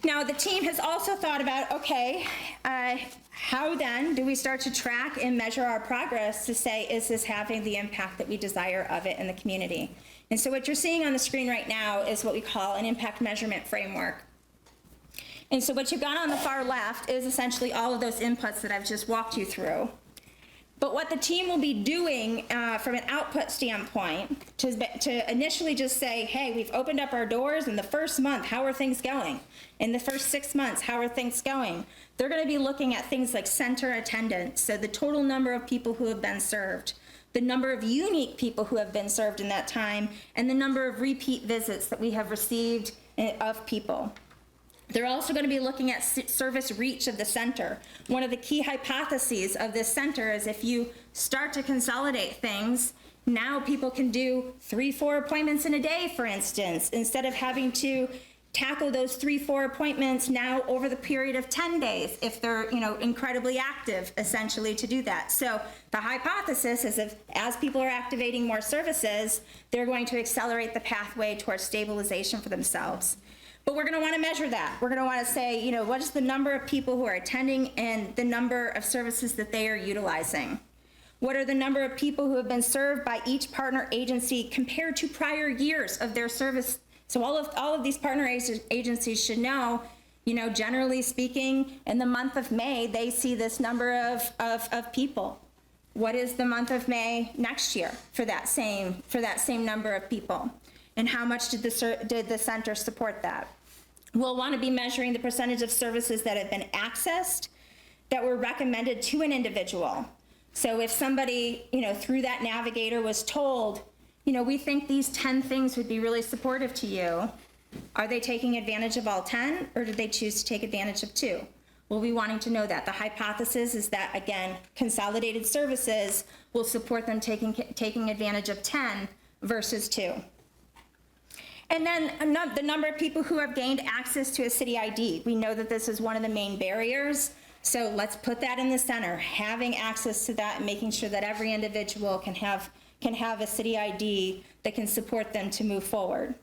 Now, the team has also thought about, okay, how then do we start to track and measure our progress to say, is this having the impact that we desire of it in the community? And so what you're seeing on the screen right now is what we call an impact measurement framework. And so what you've got on the far left is essentially all of those inputs that I've just walked you through. But what the team will be doing from an output standpoint to initially just say, hey, we've opened up our doors in the first month, how are things going? In the first 6 months, how are things going? They're going to be looking at things like center attendance, so the total number of people who have been served, the number of unique people who have been served in that time, and the number of repeat visits that we have received of people. They're also going to be looking at service reach of the center. One of the key hypotheses of this center is if you start to consolidate things Now people can do 3-4 appointments in a day, for instance, instead of having to tackle those 3-4 appointments now over the period of 10 days if they're, incredibly active, essentially, to do that. So the hypothesis is as people are activating more services, they're going to accelerate the pathway towards stabilization for themselves. But we're going to want to measure that. We're going to want to say, what is the number of people who are attending and the number of services that they are utilizing? What are the number of people who have been served by each partner agency compared to prior years of their service? So all of these partner agencies should know, generally speaking, in the month of May, they see this number of people. What is the month of May next year for that same number of people? And how much did the center support that? We'll want to be measuring the percentage of services that have been accessed that were recommended to an individual. So if somebody, through that navigator was told, we think these 10 things would be really supportive to you, are they taking advantage of all 10, or did they choose to take advantage of 2? We'll be wanting to know that. The hypothesis is that, again, consolidated services will support them taking advantage of 10 versus 2. And then the number of people who have gained access to a city ID. We know that this is one of the main barriers. So let's put that in the center, having access to that and making sure that every individual can have a city ID that can support them to move forward.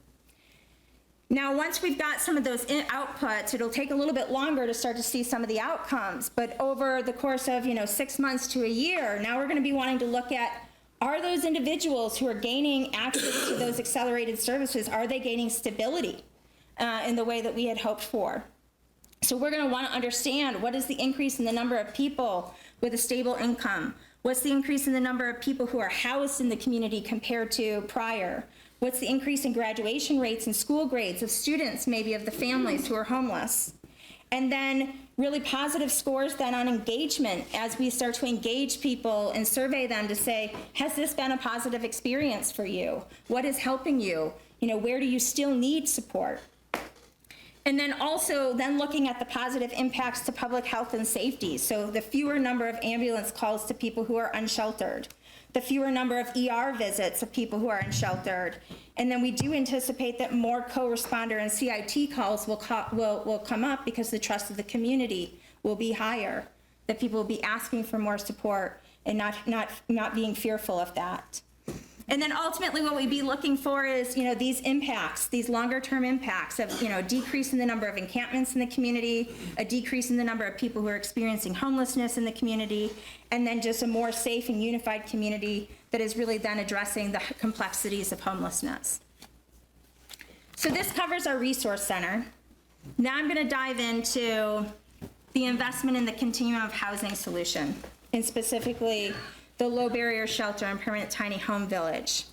Now, once we've got some of those outputs, it'll take a little bit longer to start to see some of the outcomes. But over the course of 6 months to a year, now we're going to be wanting to look at, are those individuals who are gaining access to those accelerated services, are they gaining stability in the way that we had hoped for? So we're going to want to understand, what is the increase in the number of people with a stable income? What's the increase in the number of people who are housed in the community compared to prior? What's the increase in graduation rates and school grades of students, maybe of the families who are homeless? And then really positive scores then on engagement as we start to engage people and survey them to say, has this been a positive experience for you? What is helping you? Where do you still need support? And then also then looking at the positive impacts to public health and safety. So the fewer number of ambulance calls to people who are unsheltered, the fewer number of ER visits of people who are unsheltered. And then we do anticipate that more co-responder and CIT calls will come up because the trust of the community will be higher, that people will be asking for more support and not being fearful of that. And then ultimately what we'd be looking for is, these impacts, these longer term impacts of, decrease in the number of encampments in the community, a decrease in the number of people who are experiencing homelessness in the community, and then just a more safe and unified community that is really then addressing the complexities of homelessness. So this covers our resource center. Now I'm going to dive into the investment in the continuum of housing solution, and specifically the low barrier shelter and permanent tiny home village.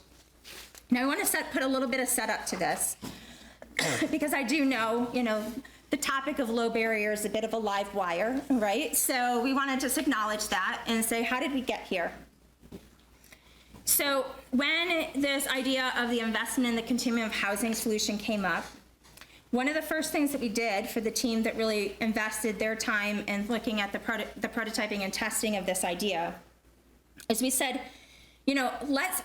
Now I want to put a little bit of setup to this because I do know, the topic of low barrier is a bit of a live wire, right? So we want to just acknowledge that and say, how did we get here? So when this idea of the investment in the continuum of housing solution came up, one of the first things that we did for the team that really invested their time in looking at the prototyping and testing of this idea is we said,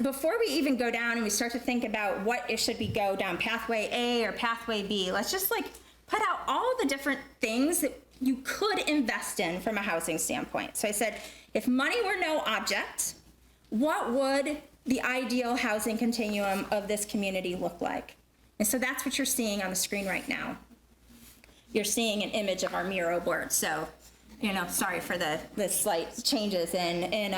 before we even go down and we start to think about should we go down pathway A or pathway B, let's just put out all the different things that you could invest in from a housing standpoint. So I said, if money were no object, what would the ideal housing continuum of this community look like? And so that's what you're seeing on the screen right now. You're seeing an image of our Miro board. So, sorry for the slight changes in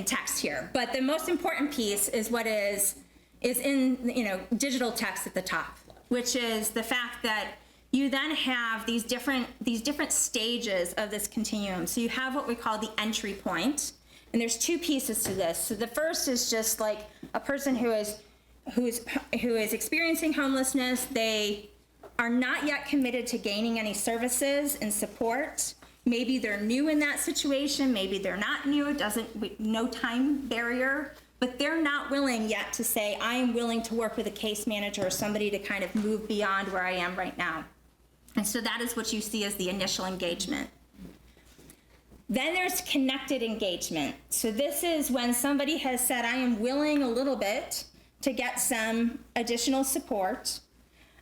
text here. But the most important piece is what is in digital text at the top, which is the fact that you then have these different stages of this continuum. So you have what we call the entry point, and there's 2 pieces to this. So the first is just like a person who is experiencing homelessness. They are not yet committed to gaining any services and support. Maybe they're new in that situation, maybe they're not new, no time barrier, but they're not willing yet to say, I am willing to work with a case manager or somebody to kind of move beyond where I am right now. And so that is what you see as the initial engagement. Then there's connected engagement. So this is when somebody has said, I am willing a little bit to get some additional support.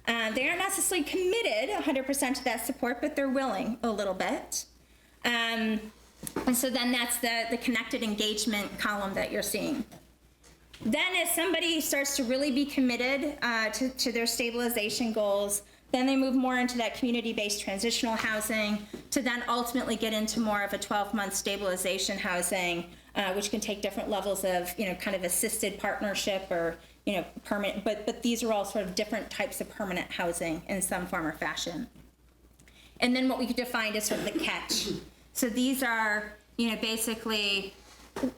They aren't necessarily committed 100% to that support, but they're willing a little bit. And so then that's the connected engagement column that you're seeing. Then as somebody starts to really be committed to their stabilization goals, then they move more into that community-based transitional housing to then ultimately get into more of a 12-month stabilization housing, which can take different levels of, kind of assisted partnership or, permanent, but these are all sort of different types of permanent housing in some form or fashion. And then what we defined as sort of the catch. So these are, basically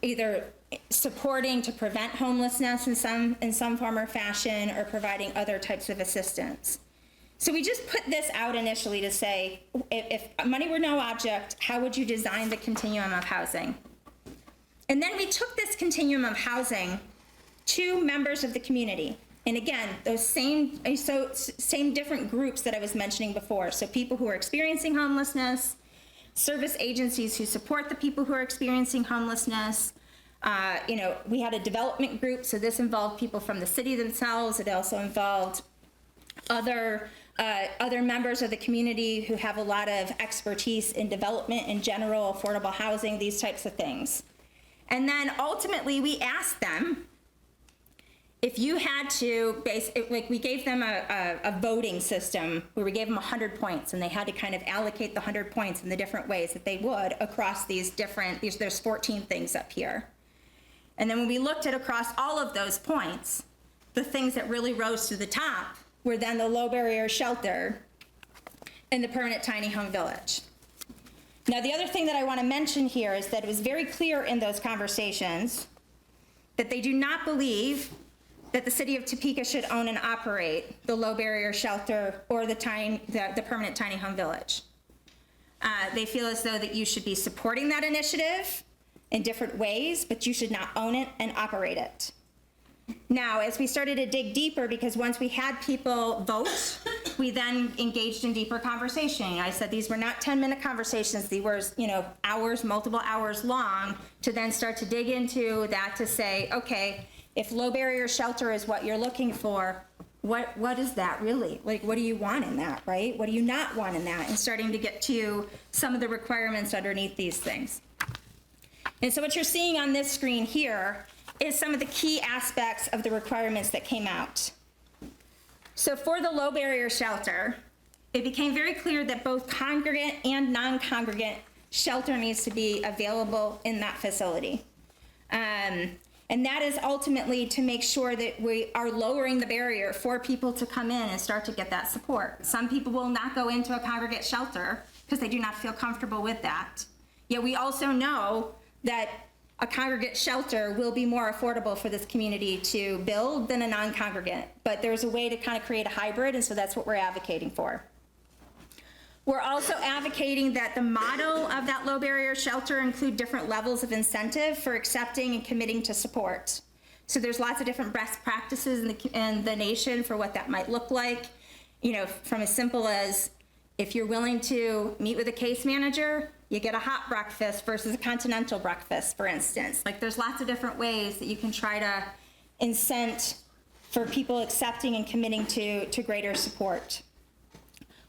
either supporting to prevent homelessness in some form or fashion, or providing other types of assistance. So we just put this out initially to say, if money were no object, how would you design the continuum of housing? And then we took this continuum of housing to members of the community. And again, those same different groups that I was mentioning before. So people who are experiencing homelessness, service agencies who support the people who are experiencing homelessness. We had a development group, so this involved people from the city themselves. It also involved other members of the community who have a lot of expertise in development in general, affordable housing, these types of things. And then ultimately we asked them, if you had to we gave them a voting system where we gave them 100 points, and they had to kind of allocate the 100 points in the different ways that they would across there's 14 things up here. And then when we looked at across all of those points, the things that really rose to the top were then the low barrier shelter and the permanent tiny home village. Now, the other thing that I want to mention here is that it was very clear in those conversations that they do not believe that the city of Topeka should own and operate the low barrier shelter or the permanent tiny home village. They feel as though that you should be supporting that initiative in different ways, but you should not own it and operate it. Now, as we started to dig deeper, because once we had people vote, we then engaged in deeper conversation. I said these were not 10-minute conversations. These were, hours, multiple hours long, to then start to dig into that to say, okay, if low barrier shelter is what you're looking for, what is that really? Like, what do you want in that, right? What do you not want in that? And starting to get to some of the requirements underneath these things. And so what you're seeing on this screen here is some of the key aspects of the requirements that came out. So for the low barrier shelter, it became very clear that both congregate and non-congregate shelter needs to be available in that facility. And that is ultimately to make sure that we are lowering the barrier for people to come in and start to get that support. Some people will not go into a congregate shelter because they do not feel comfortable with that. Yet we also know that a congregate shelter will be more affordable for this community to build than a non-congregate. But there's a way to kind of create a hybrid, and so that's what we're advocating for. We're also advocating that the model of that low barrier shelter include different levels of incentive for accepting and committing to support. So there's lots of different best practices in the nation for what that might look like. From as simple as if you're willing to meet with a case manager, you get a hot breakfast versus a continental breakfast, for instance. Like, there's lots of different ways that you can try to incent for people accepting and committing to greater support.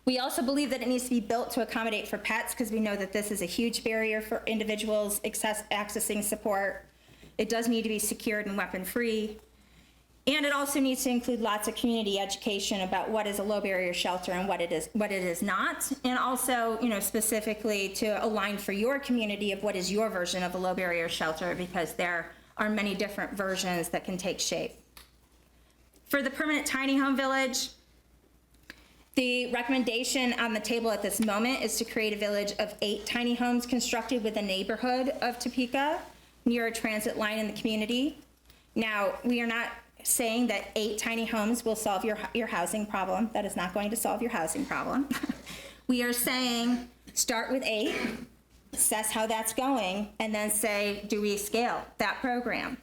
We also believe that it needs to be built to accommodate for pets, because we know that this is a huge barrier for individuals accessing support. It does need to be secured and weapon-free. And it also needs to include lots of community education about what is a low barrier shelter and what it is not. And also, specifically to align for your community of what is your version of a low barrier shelter, because there are many different versions that can take shape. For the permanent tiny home village, the recommendation on the table at this moment is to create a village of 8 tiny homes constructed within a neighborhood of Topeka near a transit line in the community. Now, we are not saying that 8 tiny homes will solve your housing problem. That is not going to solve your housing problem. We are saying start with 8, assess how that's going, and then say, do we scale that program?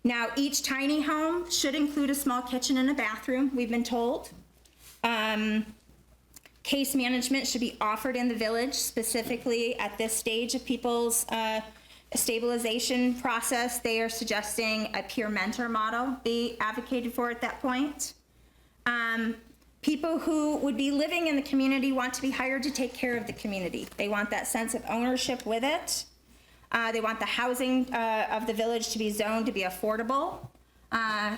Now, each tiny home should include a small kitchen and a bathroom, we've been told. Case management should be offered in the village, specifically at this stage of people's stabilization process. They are suggesting a peer mentor model be advocated for at that point. People who would be living in the community want to be hired to take care of the community. They want that sense of ownership with it. They want the housing of the village to be zoned to be affordable,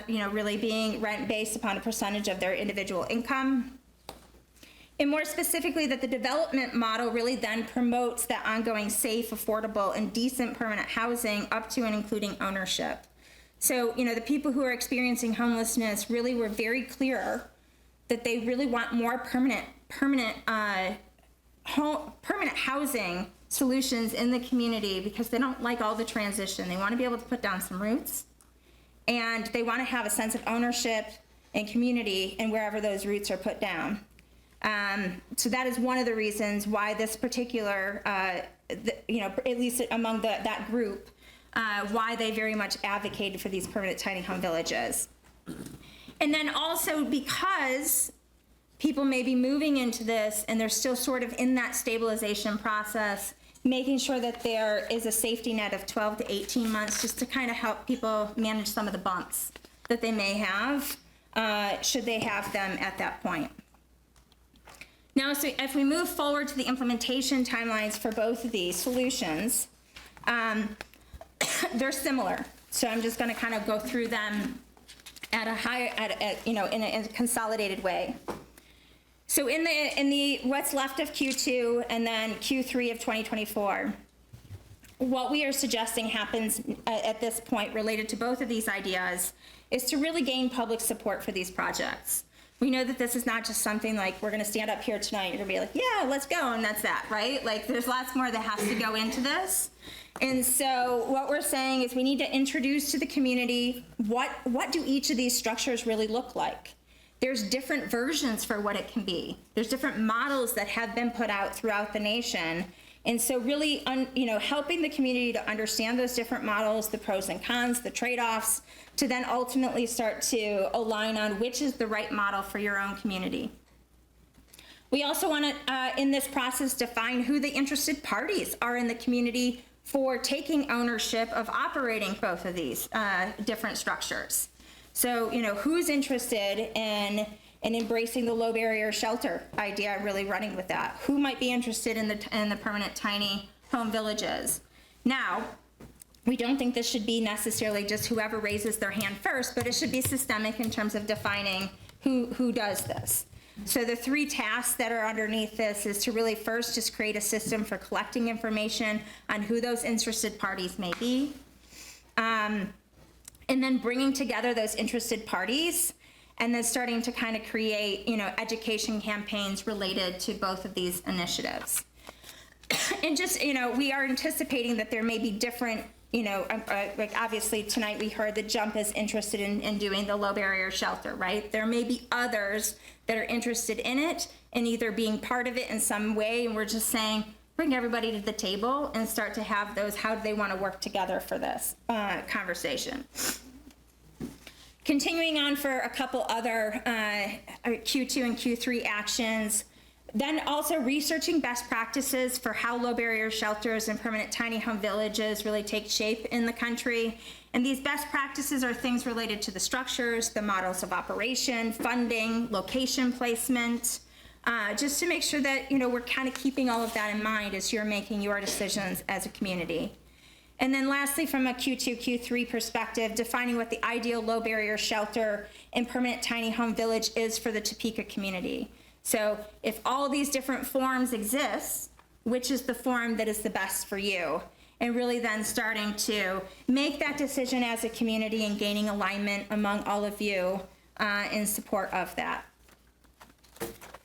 really being rent based upon a percentage of their individual income. And more specifically, that the development model really then promotes that ongoing safe, affordable, and decent permanent housing up to and including ownership. So, the people who are experiencing homelessness really were very clear that they really want more permanent housing solutions in the community, because they don't like all the transition. They want to be able to put down some roots, and they want to have a sense of ownership and community in wherever those roots are put down. So that is one of the reasons why this particular, at least among that group, why they very much advocated for these permanent tiny home villages. And then also because people may be moving into this and they're still sort of in that stabilization process, making sure that there is a safety net of 12 to 18 months just to kind of help people manage some of the bumps that they may have, should they have them at that point. Now, so if we move forward to the implementation timelines for both of these solutions, they're similar. So I'm just going to kind of go through them at in a consolidated way. So in the what's left of Q2 and then Q3 of 2024, what we are suggesting happens at this point related to both of these ideas is to really gain public support for these projects. We know that this is not just something like we're going to stand up here tonight and you're going to be like, yeah, let's go, and that's that, right? Like, there's lots more that has to go into this. And so what we're saying is we need to introduce to the community what do each of these structures really look like. There's different versions for what it can be. There's different models that have been put out throughout the nation. And so really, helping the community to understand those different models, the pros and cons, the trade-offs, to then ultimately start to align on which is the right model for your own community. We also want to, in this process, define who the interested parties are in the community for taking ownership of operating both of these different structures. So, who's interested in embracing the low barrier shelter idea, really running with that? Who might be interested in the permanent tiny home villages? Now, we don't think this should be necessarily just whoever raises their hand first, but it should be systemic in terms of defining who does this. So the three tasks that are underneath this is to really first just create a system for collecting information on who those interested parties may be, and then bringing together those interested parties, and then starting to kind of create, education campaigns related to both of these initiatives. And just, we are anticipating that there may be different, like obviously tonight we heard that Jump is interested in doing the low barrier shelter, right? There may be others that are interested in it and either being part of it in some way, and we're just saying, bring everybody to the table and start to have those, how do they want to work together for this conversation. Continuing on for a couple other Q2 and Q3 actions, then also researching best practices for how low barrier shelters and permanent tiny home villages really take shape in the country. And these best practices are things related to the structures, the models of operation, funding, location placement, just to make sure that, we're kind of keeping all of that in mind as you're making your decisions as a community. And then lastly, from a Q2, Q3 perspective, defining what the ideal low barrier shelter and permanent tiny home village is for the Topeka community. So if all these different forms exist, which is the form that is the best for you? And really then starting to make that decision as a community and gaining alignment among all of you in support of that.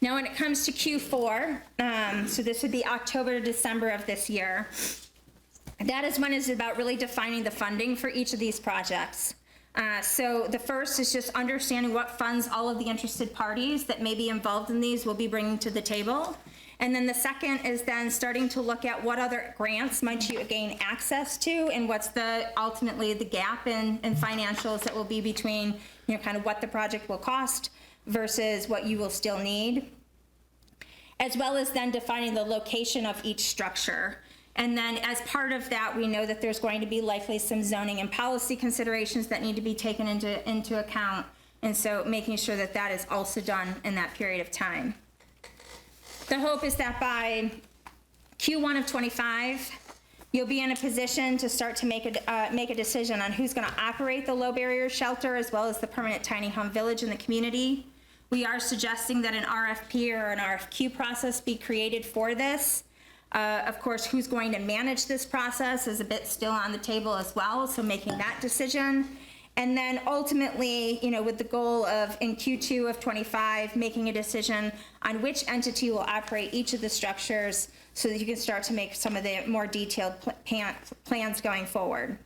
Now, when it comes to Q4, so this would be October to December of this year, that is when it's about really defining the funding for each of these projects. So the first is just understanding what funds all of the interested parties that may be involved in these will be bringing to the table. And then the second is then starting to look at what other grants might you gain access to and what's ultimately the gap in financials that will be between, kind of what the project will cost versus what you will still need. as well as then defining the location of each structure. And then as part of that, we know that there's going to be likely some zoning and policy considerations that need to be taken into account. And so making sure that that is also done in that period of time. The hope is that by Q1 of 25, you'll be in a position to start to make a decision on who's going to operate the low barrier shelter as well as the permanent tiny home village in the community. We are suggesting that an RFP or an RFQ process be created for this. Of course, who's going to manage this process is a bit still on the table as well, so making that decision. And then ultimately, with the goal of in Q2 of 25, making a decision on which entity will operate each of the structures so that you can start to make some of the more detailed plans going forward.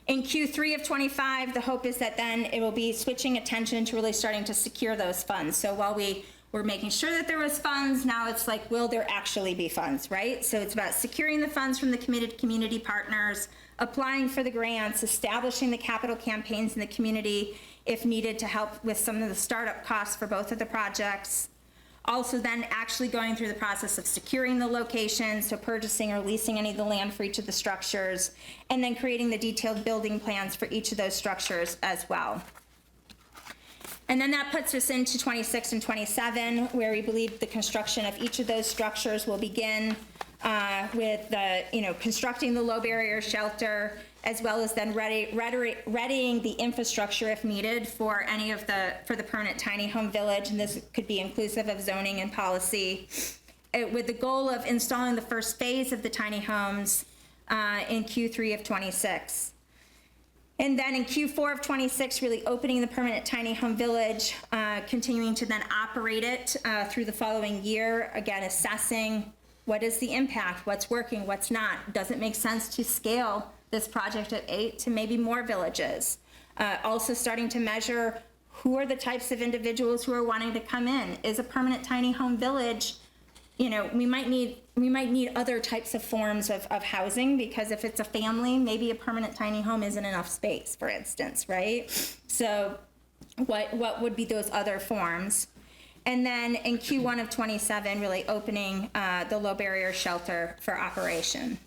In Q3 of 25, the hope is that then it will be switching attention to really starting to secure those funds. So while we were making sure that there was funds, now it's like, will there actually be funds, right? So it's about securing the funds from the committed community partners, applying for the grants, establishing the capital campaigns in the community if needed to help with some of the startup costs for both of the projects. Also then actually going through the process of securing the location, so purchasing or leasing any of the land for each of the structures, and then creating the detailed building plans for each of those structures as well. And then that puts us into 26 and 27, where we believe the construction of each of those structures will begin with the, constructing the low barrier shelter, as well as then readying the infrastructure if needed for any of for the permanent tiny home village, and this could be inclusive of zoning and policy, with the goal of installing the first phase of the tiny homes in Q3 of 26. And then in Q4 of 26, really opening the permanent tiny home village, continuing to then operate it through the following year, again, assessing what is the impact, what's working, what's not. Does it make sense to scale this project at 8 to maybe more villages? Also starting to measure who are the types of individuals who are wanting to come in. Is a permanent tiny home village, we might need other types of forms of housing, because if it's a family, maybe a permanent tiny home isn't enough space, for instance, right? So what would be those other forms? And then in Q1 of 27, really opening the low barrier shelter for operation.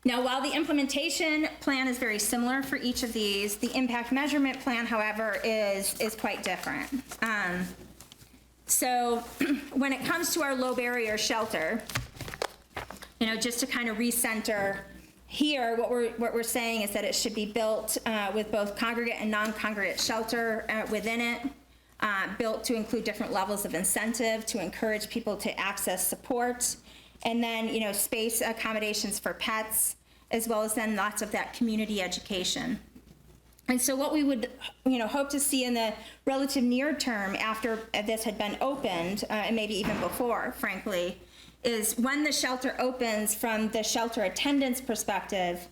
Now, while the implementation plan is very similar for each of these, the impact measurement plan, however, is quite different. So when it comes to our low barrier shelter, just to kind of recenter here, what we're saying is that it should be built with both congregate and non-congregate shelter within it, built to include different levels of incentive to encourage people to access support, and then, space accommodations for pets, as well as then lots of that community education. And so what we would, hope to see in the relative near term after this had been opened, and maybe even before, frankly, is when the shelter opens from the shelter attendance perspective,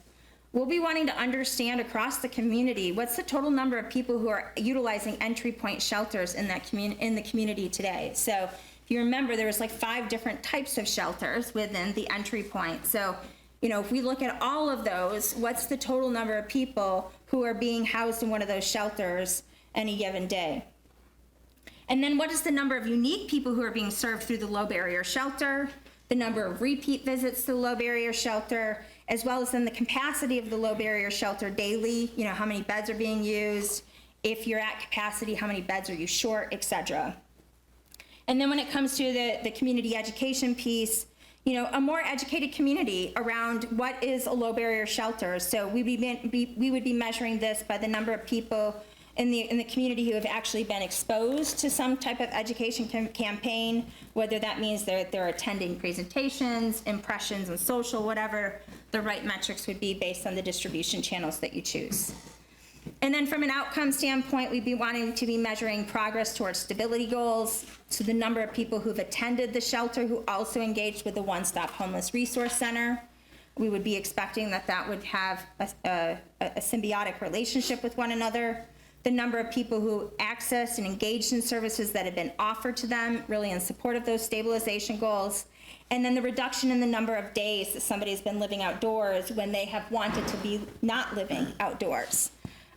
we'll be wanting to understand across the community what's the total number of people who are utilizing entry point shelters in the community today. So if you remember, there was like 5 different types of shelters within the entry point. So, if we look at all of those, what's the total number of people who are being housed in one of those shelters any given day? And then what is the number of unique people who are being served through the low barrier shelter, the number of repeat visits to the low barrier shelter, as well as then the capacity of the low barrier shelter daily, how many beds are being used, if you're at capacity, how many beds are you short, et.cetera. And then when it comes to the community education piece, a more educated community around what is a low barrier shelter. So we would be measuring this by the number of people in the community who have actually been exposed to some type of education campaign, whether that means they're attending presentations, impressions, and social, whatever the right metrics would be based on the distribution channels that you choose. And then from an outcome standpoint, we'd be wanting to be measuring progress towards stability goals, so the number of people who've attended the shelter who also engaged with the One Stop Homeless Resource Center. We would be expecting that would have a symbiotic relationship with one another. The number of people who accessed and engaged in services that have been offered to them, really in support of those stabilization goals. And then the reduction in the number of days that somebody's been living outdoors when they have wanted to be not living outdoors.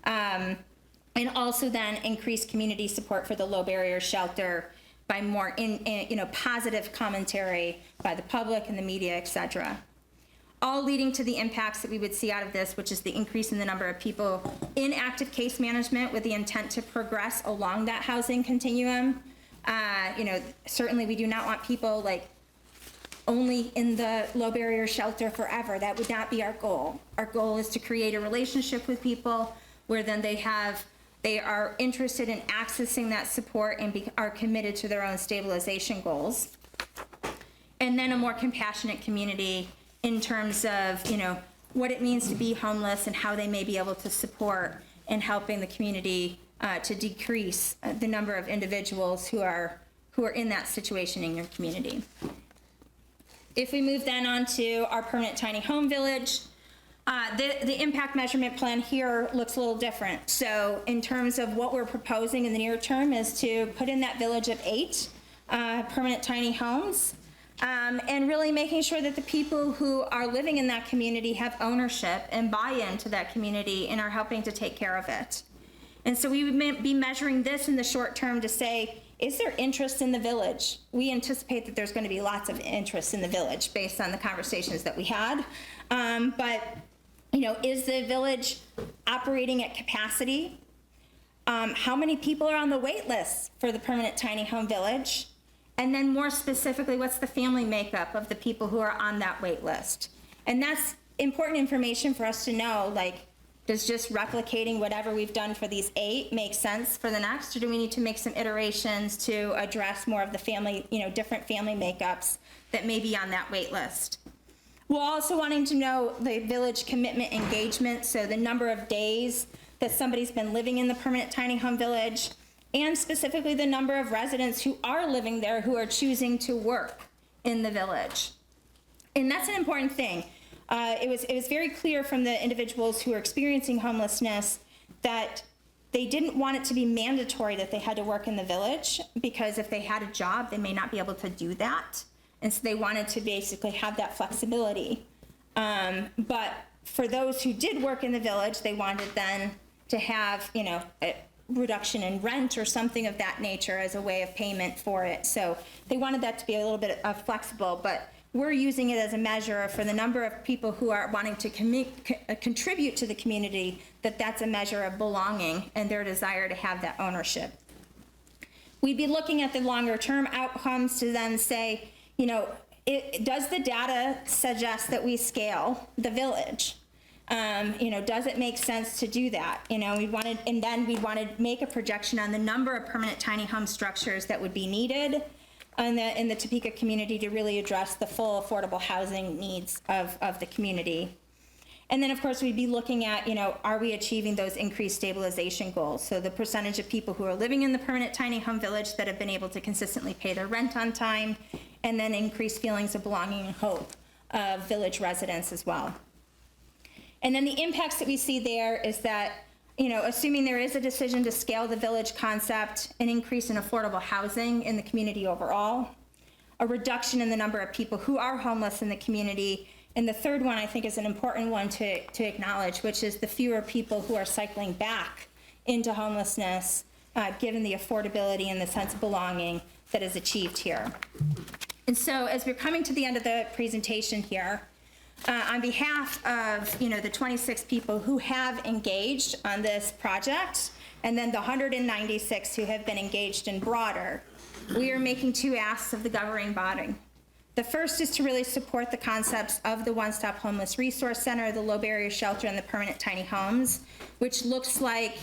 And also then increased community support for the low barrier shelter by more positive commentary by the public and the media, et cetera. All leading to the impacts that we would see out of this, which is the increase in the number of people in active case management with the intent to progress along that housing continuum. Certainly we do not want people like only in the low barrier shelter forever. That would not be our goal. Our goal is to create a relationship with people where then they are interested in accessing that support and are committed to their own stabilization goals. And then a more compassionate community in terms of, what it means to be homeless and how they may be able to support in helping the community to decrease the number of individuals who are in that situation in your community. If we move then on to our permanent tiny home village, the impact measurement plan here looks a little different. So in terms of what we're proposing in the near term is to put in that village of 8 permanent tiny homes, and really making sure that the people who are living in that community have ownership and buy-in to that community and are helping to take care of it. And so we would be measuring this in the short term to say, is there interest in the village? We anticipate that there's going to be lots of interest in the village based on the conversations that we had. But is the village operating at capacity? How many people are on the wait list for the permanent tiny home village? And then more specifically, what's the family makeup of the people who are on that wait list? And that's important information for us to know, like, does just replicating whatever we've done for these 8 make sense for the next, or do we need to make some iterations to address more of the family, different family makeups that may be on that wait list? We're also wanting to know the village commitment engagement, so the number of days that somebody's been living in the permanent tiny home village, and specifically the number of residents who are living there who are choosing to work in the village. And that's an important thing. It was very clear from the individuals who are experiencing homelessness that they didn't want it to be mandatory that they had to work in the village, because if they had a job, they may not be able to do that. And so they wanted to basically have that flexibility. But for those who did work in the village, they wanted then to have, a reduction in rent or something of that nature as a way of payment for it. So they wanted that to be a little bit flexible, but we're using it as a measure for the number of people who are wanting to contribute to the community, that's a measure of belonging and their desire to have that ownership. We'd be looking at the longer term outcomes to then say, does the data suggest that we scale the village? Does it make sense to do that? We wanted to make a projection on the number of permanent tiny home structures that would be needed in the Topeka community to really address the full affordable housing needs of the community. And then, of course, we'd be looking at, are we achieving those increased stabilization goals? So the percentage of people who are living in the permanent tiny home village that have been able to consistently pay their rent on time, and then increased feelings of belonging and hope of village residents as well. And then the impacts that we see there is that, assuming there is a decision to scale the village concept, an increase in affordable housing in the community overall, a reduction in the number of people who are homeless in the community, and the third one I think is an important one to acknowledge, which is the fewer people who are cycling back into homelessness, given the affordability and the sense of belonging that is achieved here. And so as we're coming to the end of the presentation here, on behalf of the 26 people who have engaged on this project, and then the 196 who have been engaged in broader, we are making 2 asks of the governing body. The first is to really support the concepts of the One-Stop Homeless Resource Center, the low barrier shelter, and the permanent tiny homes, which looks like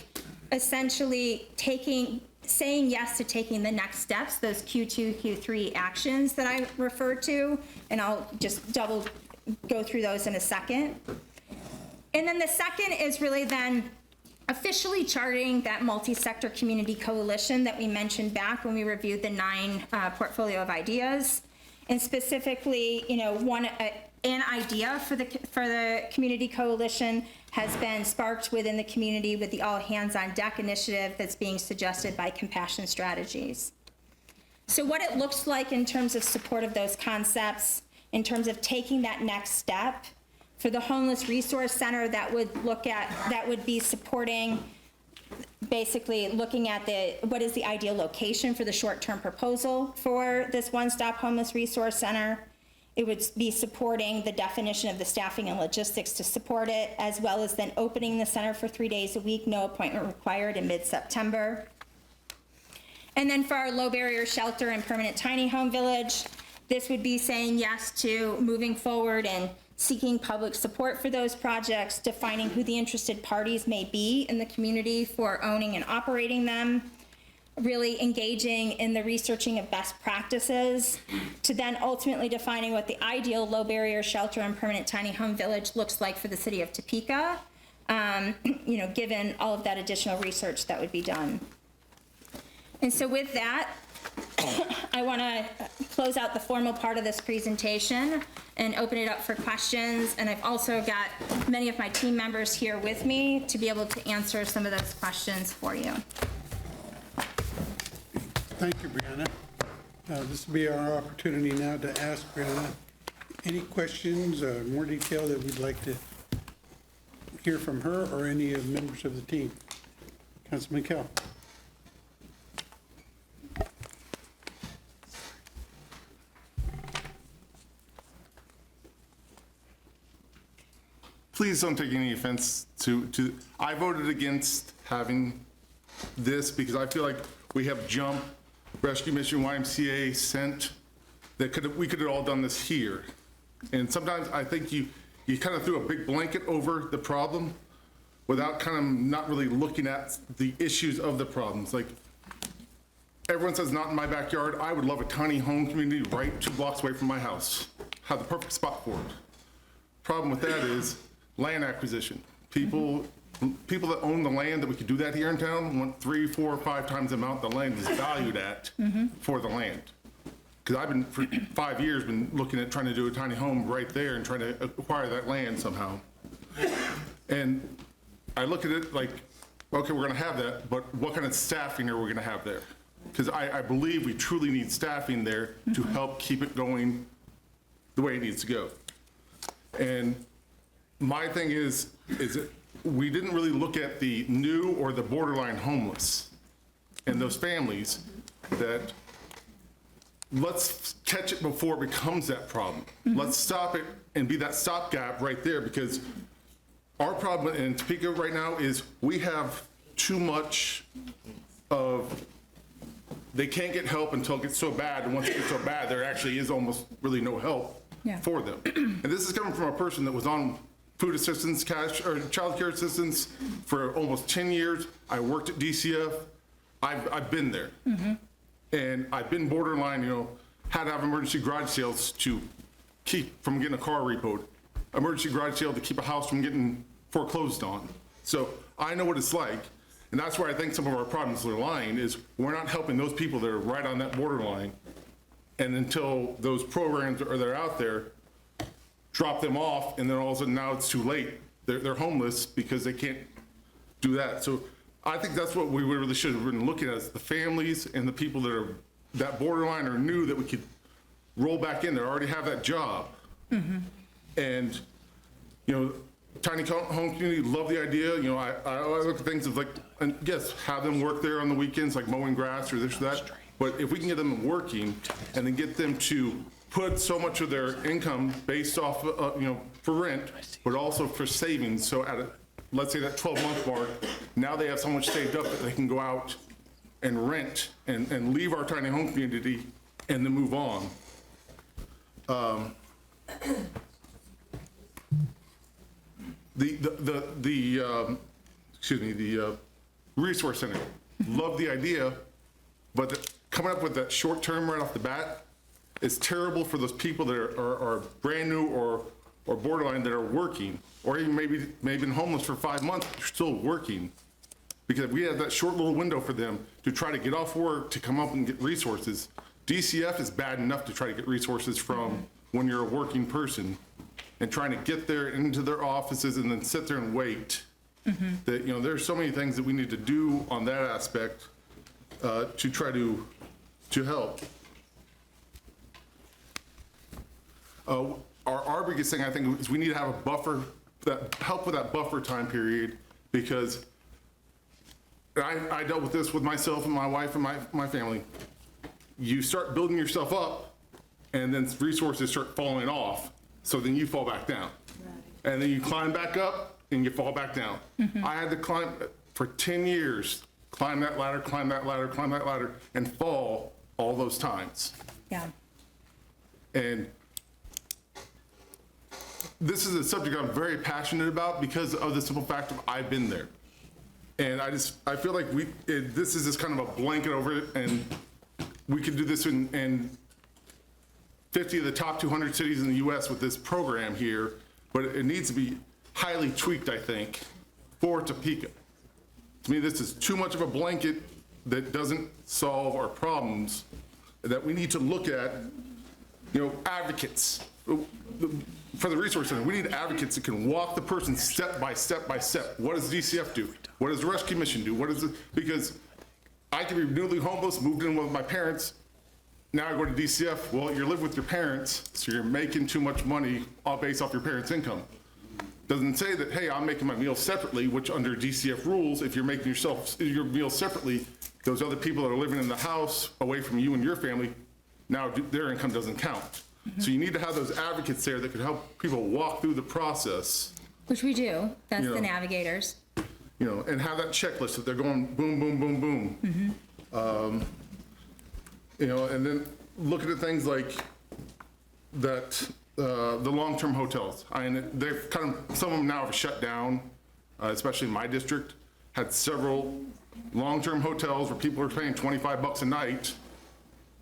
essentially saying yes to taking the next steps, those Q2, Q3 actions that I referred to, and I'll just go through those in a second. And then the second is really then officially charting that multi-sector community coalition that we mentioned back when we reviewed the 9 portfolio of ideas. And specifically, an idea for the community coalition has been sparked within the community with the All Hands on Deck initiative that's being suggested by Compassion Strategies. So what it looks like in terms of support of those concepts, in terms of taking that next step, for the Homeless Resource Center that would be supporting basically looking at what is the ideal location for the short-term proposal for this one-stop homeless resource center. It would be supporting the definition of the staffing and logistics to support it, as well as then opening the center for 3 days a week, no appointment required in mid-September. And then for our low barrier shelter and permanent tiny home village, this would be saying yes to moving forward and seeking public support for those projects, defining who the interested parties may be in the community for owning and operating them, really engaging in the researching of best practices, to then ultimately defining what the ideal low barrier shelter and permanent tiny home village looks like for the city of Topeka, given all of that additional research that would be done. And so with that, I want to close out the formal part of this presentation and open it up for questions. And I've also got many of my team members here with me to be able to answer some of those questions for you. Thank you, Brianna. This will be our opportunity now to ask Brianna any questions, more detail that we'd like to hear from her or any of the members of the team. Councilman Kell. Please don't take any offense to, I voted against having this because I feel like we have JUMP, Rescue Mission, YMCA, SENT, we could have all done this here. And sometimes I think you kind of threw a big blanket over the problem without kind of not really looking at the issues of the problems. Like, everyone says not in my backyard. I would love a tiny home community right 2 blocks away from my house. Have the perfect spot for it. Problem with that is land acquisition. People that own the land that we could do that here in town want 3, 4, or 5 times the amount the land is valued at for the land. Because I've been, for 5 years, been looking at trying to do a tiny home right there and trying to acquire that land somehow. And I look at it like, okay, we're gonna have that, but what kind of staffing are we gonna have there? Because I believe we truly need staffing there to help keep it going the way it needs to go. And my thing is that we didn't really look at the new or the borderline homeless and those families that, let's catch it before it becomes that problem. Let's stop it and be that stopgap right there, because our problem in Topeka right now is we have too much of, they can't get help until it gets so bad, and once it gets so bad, there actually is almost really no help for them. And this is coming from a person that was on food assistance, cash, or child care assistance for almost 10 years. I worked at DCF. I've been there. And I've been borderline, had to have emergency garage sales to keep from getting a car repoed, emergency garage sale to keep a house from getting foreclosed on. So I know what it's like. And that's where I think some of our problems are lying, is we're not helping those people that are right on that borderline. And until those programs that are out there, drop them off, and then all of a sudden now it's too late. They're homeless because they can't do that. So I think that's what we really should have been looking at, is the families and the people that are that borderline or new that we could roll back in there, already have that job. And, tiny home community, love the idea. I look at things of like, and yes, have them work there on the weekends, like mowing grass or this or that. But if we can get them working and then get them to put so much of their income based off, for rent, but also for savings. So at let's say that 12-month mark, now they have so much saved up that they can go out and rent and leave our tiny home community and then move on. The resource center, love the idea, but coming up with that short term right off the bat is terrible for those people that are brand new or borderline that are working, or even maybe been homeless for 5 months, they're still working. Because we have that short little window for them to try to get off work to come up and get resources. DCF is bad enough to try to get resources from when you're a working person, and trying to get there into their offices and then sit there and wait. That, there's so many things that we need to do on that aspect to try to help. Our biggest thing, I think, is we need to have a buffer, that help with that buffer time period, because I dealt with this with myself and my wife and my family. You start building yourself up, and then resources start falling off, so then you fall back down. And then you climb back up, and you fall back down. I had to climb, for 10 years, climb that ladder, climb that ladder, climb that ladder, and fall all those times. Yeah. And this is a subject I'm very passionate about because of the simple fact of I've been there. And I feel like this is just kind of a blanket over it, and we could do this in 50 of the top 200 cities in the US with this program here, but it needs to be highly tweaked, I think, for Topeka. To me, this is too much of a blanket that doesn't solve our problems, that we need to look at, advocates. For the resource center, we need advocates that can walk the person step by step by step. What does DCF do? What does the Rescue Commission do? Because I could be newly homeless, moved in with my parents. Now I go to DCF. Well, you're living with your parents, so you're making too much money all based off your parents' income. Doesn't say that, hey, I'm making my meals separately, which under DCF rules, if you're making your meals separately, those other people that are living in the house away from you and your family, now their income doesn't count. So you need to have those advocates there that could help people walk through the process. Which we do. That's the navigators. And have that checklist that they're going boom, boom, boom, boom. And then looking at things like that, the long-term hotels. They've some of them now have shut down, especially in my district. Had several long-term hotels where people are paying $25 a night.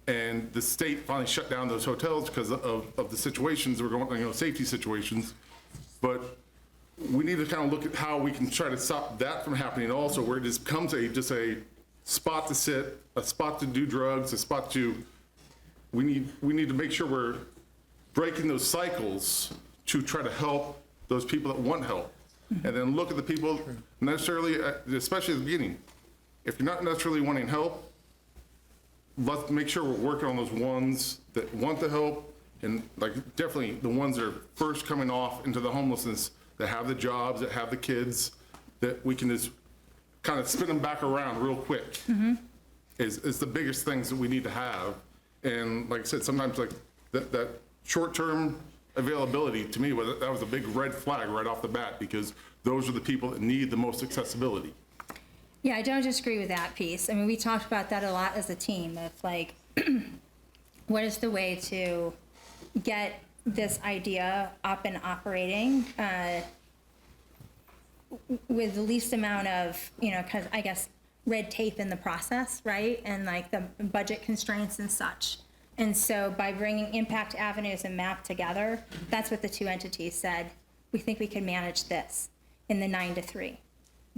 And the state finally shut down those hotels because of the situations that were going, safety situations. But we need to kind of look at how we can try to stop that from happening also, where it just becomes just a spot to sit, a spot to do drugs, a spot to, we need to make sure we're breaking those cycles to try to help those people that want help. And then look at the people necessarily, especially at the beginning. If you're not necessarily wanting help, let's make sure we're working on those ones that want the help, and definitely the ones that are first coming off into the homelessness, that have the jobs, that have the kids, that we can just kind of spin them back around real quick. Is the biggest things that we need to have. And like I said, sometimes that short-term availability, to me, that was a big red flag right off the bat, because those are the people that need the most accessibility. Yeah, I don't disagree with that piece. I mean, we talked about that a lot as a team of what is the way to get this idea up and operating with the least amount of, because I guess red tape in the process, right? And the budget constraints and such. And so by bringing Impact Avenues and MAP together, that's what the two entities said. We think we can manage this in the 9 to 3.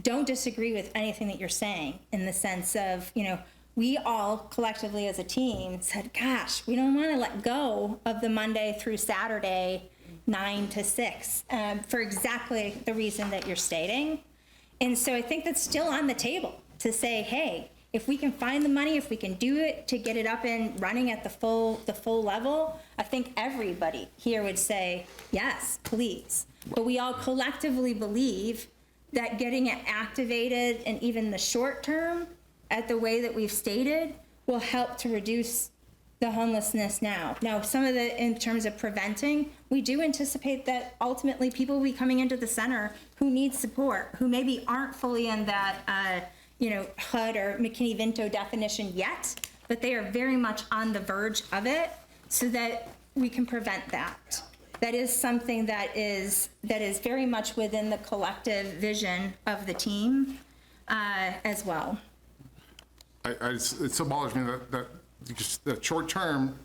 Don't disagree with anything that you're saying in the sense of, we all collectively as a team said, gosh, we don't want to let go of the Monday through Saturday 9 to 6 for exactly the reason that you're stating. And so I think that's still on the table to say, hey, if we can find the money, if we can do it to get it up and running at the full level, I think everybody here would say, yes, please. But we all collectively believe that getting it activated and even the short term at the way that we've stated will help to reduce the homelessness now. Now, in terms of preventing, we do anticipate that ultimately people will be coming into the center who need support, who maybe aren't fully in that, HUD or McKinney-Vento definition yet, but they are very much on the verge of it so that we can prevent that. That is something that is very much within the collective vision of the team as well. It so bothers me that short term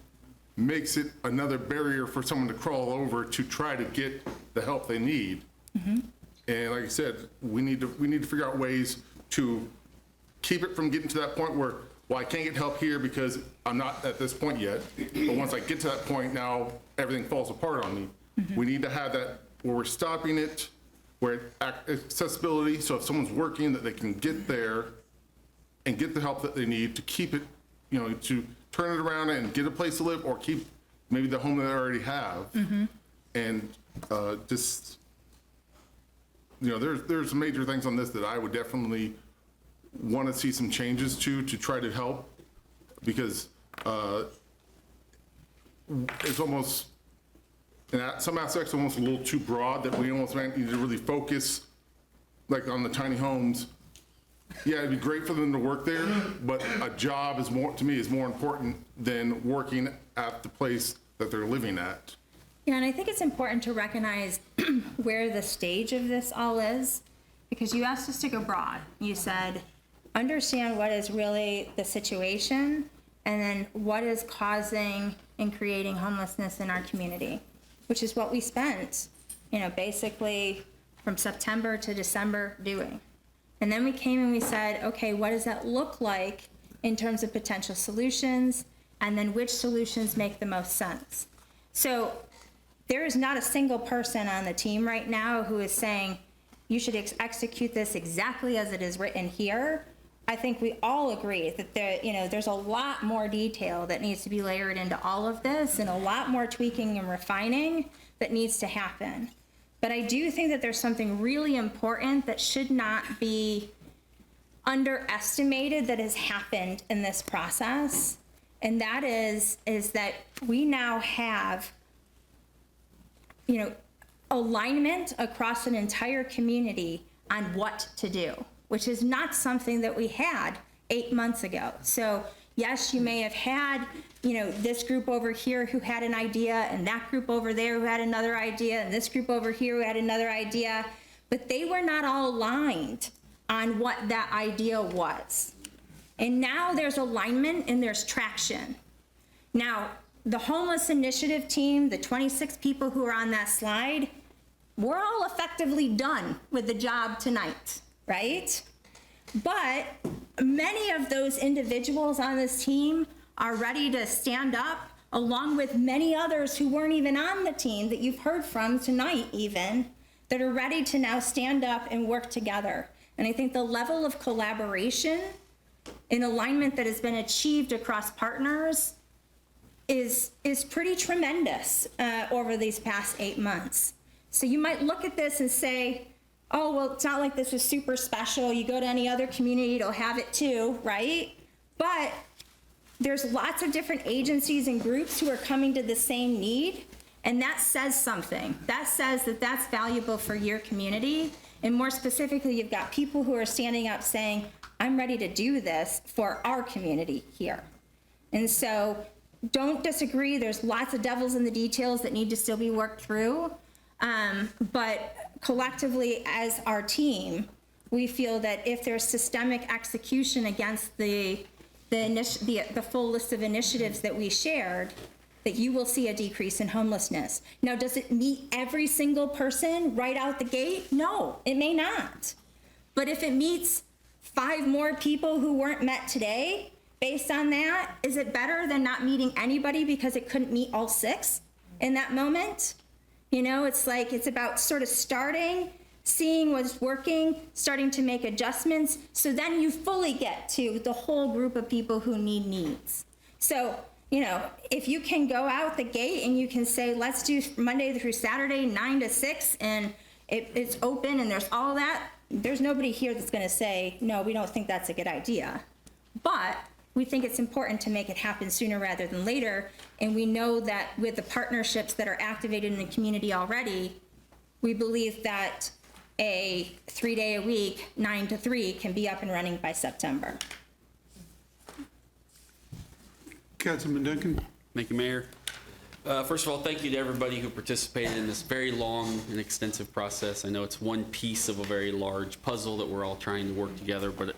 makes it another barrier for someone to crawl over to try to get the help they need. And like I said, we need to figure out ways to keep it from getting to that point where, well, I can't get help here because I'm not at this point yet. But once I get to that point, now everything falls apart on me. We need to have that where we're stopping it, where accessibility, so if someone's working, that they can get there and get the help that they need to keep it, to turn it around and get a place to live, or keep maybe the home that they already have. And there's major things on this that I would definitely want to see some changes to try to help, because it's almost, in some aspects, almost a little too broad, that we almost might need to really focus, like on the tiny homes. Yeah, it'd be great for them to work there, but a job is more, to me, is more important than working at the place that they're living at. Yeah, and I think it's important to recognize where the stage of this all is, because you asked us to go broad. You said, understand what is really the situation, and then what is causing and creating homelessness in our community, which is what we spent, basically from September to December doing. And then we came and we said, okay, what does that look like in terms of potential solutions, and then which solutions make the most sense? So there is not a single person on the team right now who is saying, you should execute this exactly as it is written here. I think we all agree that there's a lot more detail that needs to be layered into all of this, and a lot more tweaking and refining that needs to happen. But I do think that there's something really important that should not be underestimated that has happened in this process. And that is that we now have, alignment across an entire community on what to do, which is not something that we had 8 months ago. So yes, you may have had, this group over here who had an idea, and that group over there who had another idea, and this group over here who had another idea, but they were not all aligned on what that idea was. And now there's alignment and there's traction. Now, the homeless initiative team, the 26 people who are on that slide, we're all effectively done with the job tonight, right? But many of those individuals on this team are ready to stand up, along with many others who weren't even on the team that you've heard from tonight even, that are ready to now stand up and work together. And I think the level of collaboration and alignment that has been achieved across partners is pretty tremendous over these past 8 months. So you might look at this and say, oh, well, it's not like this is super special. You go to any other community, it'll have it too, right? But there's lots of different agencies and groups who are coming to the same need, and that says something. That says that that's valuable for your community. And more specifically, you've got people who are standing up saying, I'm ready to do this for our community here. And so don't disagree. There's lots of devils in the details that need to still be worked through. But collectively, as our team, we feel that if there's systemic execution against the full list of initiatives that we shared, that you will see a decrease in homelessness. Now, does it meet every single person right out the gate? No, it may not. But if it meets 5 more people who weren't met today, based on that, is it better than not meeting anybody because it couldn't meet all 6 in that moment? It's about sort of starting, seeing what's working, starting to make adjustments, so then you fully get to the whole group of people who need needs. So, if you can go out the gate and you can say, let's do Monday through Saturday, 9 to 6, and it's open and there's all that, there's nobody here that's gonna say, no, we don't think that's a good idea. But we think it's important to make it happen sooner rather than later. And we know that with the partnerships that are activated in the community already, we believe that a 3-day-a-week, 9 to 3 can be up and running by September. Councilman Duncan. Thank you, Mayor. First of all, thank you to everybody who participated in this very long and extensive process. I know it's one piece of a very large puzzle that we're all trying to work together, but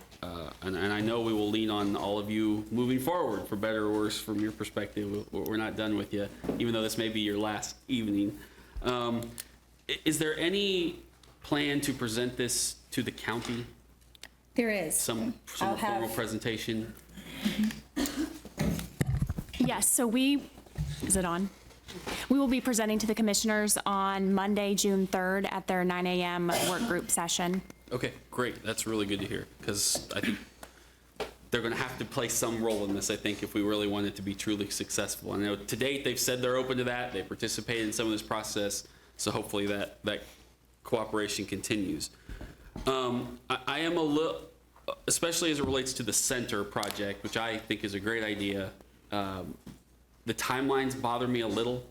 and I know we will lean on all of you moving forward, for better or worse from your perspective. We're not done with you, even though this may be your last evening. Is there any plan to present this to the county? There is. Some formal presentation? Yes, so is it on? We will be presenting to the commissioners on Monday, June 3rd at their 9 a.m. work group session. Okay, great. That's really good to hear, because I think they're going to have to play some role in this, I think, if we really want it to be truly successful. I know to date they've said they're open to that. They participated in some of this process, so hopefully that cooperation continues. I am a especially as it relates to the center project, which I think is a great idea, the timelines bother me a little,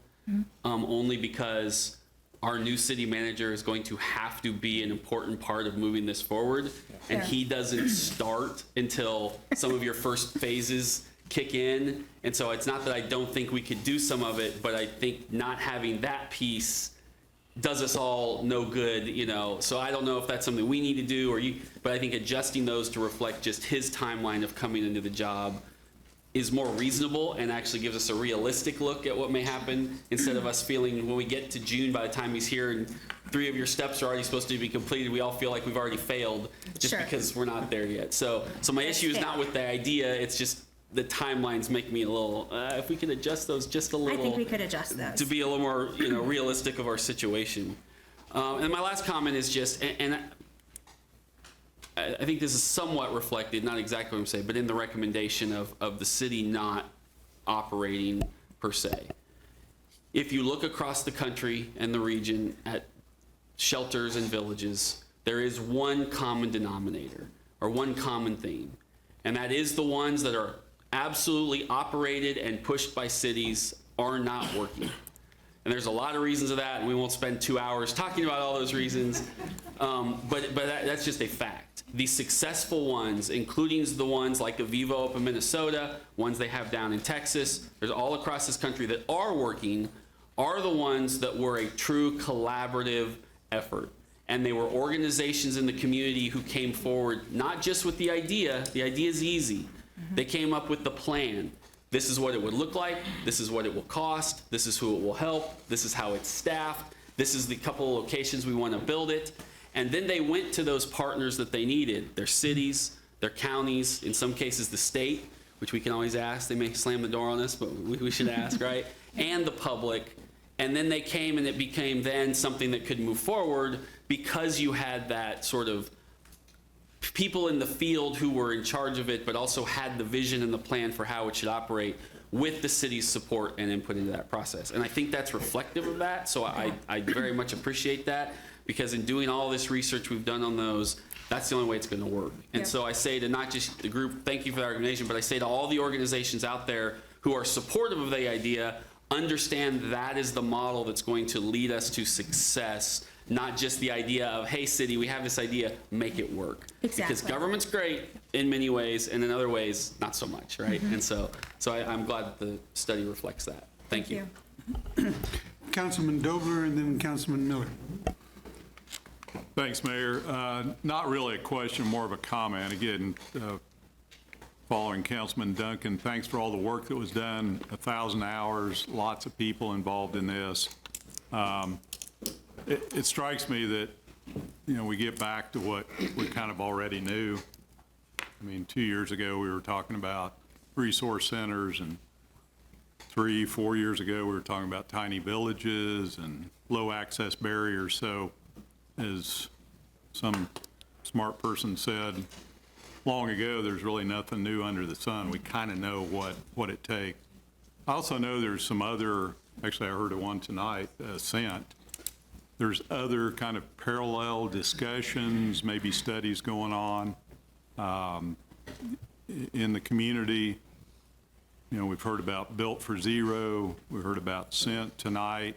only because our new city manager is going to have to be an important part of moving this forward, and he doesn't start until some of your first phases kick in. And so it's not that I don't think we could do some of it, but I think not having that piece does us all no good, you know. So I don't know if that's something we need to do, but I think adjusting those to reflect just his timeline of coming into the job is more reasonable and actually gives us a realistic look at what may happen, instead of us feeling when we get to June, by the time he's here and 3 of your steps are already supposed to be completed, we all feel like we've already failed just because we're not there yet. So my issue is not with the idea, it's just the timelines make me a little, if we could adjust those just a little. I think we could adjust those. To be a little more, realistic of our situation. And my last comment is just, and I think this is somewhat reflected, not exactly what I'm saying, but in the recommendation of the city not operating per se. If you look across the country and the region at shelters and villages, there is one common denominator or one common theme, and that is the ones that are absolutely operated and pushed by cities are not working. And there's a lot of reasons of that, and we won't spend 2 hours talking about all those reasons, but that's just a fact. The successful ones, including the ones like Avivo up in Minnesota, ones they have down in Texas, there's all across this country that are working, are the ones that were a true collaborative effort. And they were organizations in the community who came forward, not just with the idea is easy. They came up with the plan. This is what it would look like, this is what it will cost, this is who it will help, this is how it's staffed, this is the couple of locations we want to build it. And then they went to those partners that they needed, their cities, their counties, in some cases the state, which we can always ask. They may slam the door on us, but we should ask, right? And the public. And then they came, and it became then something that could move forward because you had that sort of people in the field who were in charge of it, but also had the vision and the plan for how it should operate with the city's support and input into that process. And I think that's reflective of that, so I very much appreciate that, because in doing all this research we've done on those, that's the only way it's going to work. And so I say to not just the group, thank you for the organization, but I say to all the organizations out there who are supportive of the idea, understand that is the model that's going to lead us to success, not just the idea of, hey, city, we have this idea, make it work. Exactly. Because government's great in many ways, and in other ways, not so much, right? And so I'm glad that the study reflects that. Thank you. Councilman Dobler and then Councilman Miller. Thanks, Mayor. Not really a question, more of a comment. Again, following Councilman Duncan, thanks for all the work that was done, 1,000 hours, lots of people involved in this. It strikes me that, we get back to what we kind of already knew. I mean, 2 years ago, we were talking about resource centers, and 3-4 years ago, we were talking about tiny villages and low access barriers. So as some smart person said long ago, there's really nothing new under the sun. We kind of know what it takes. I also know there's some other, actually I heard of one tonight, Ascent. There's other kind of parallel discussions, maybe studies going on in the community. We've heard about Built for Zero. We heard about Scent tonight.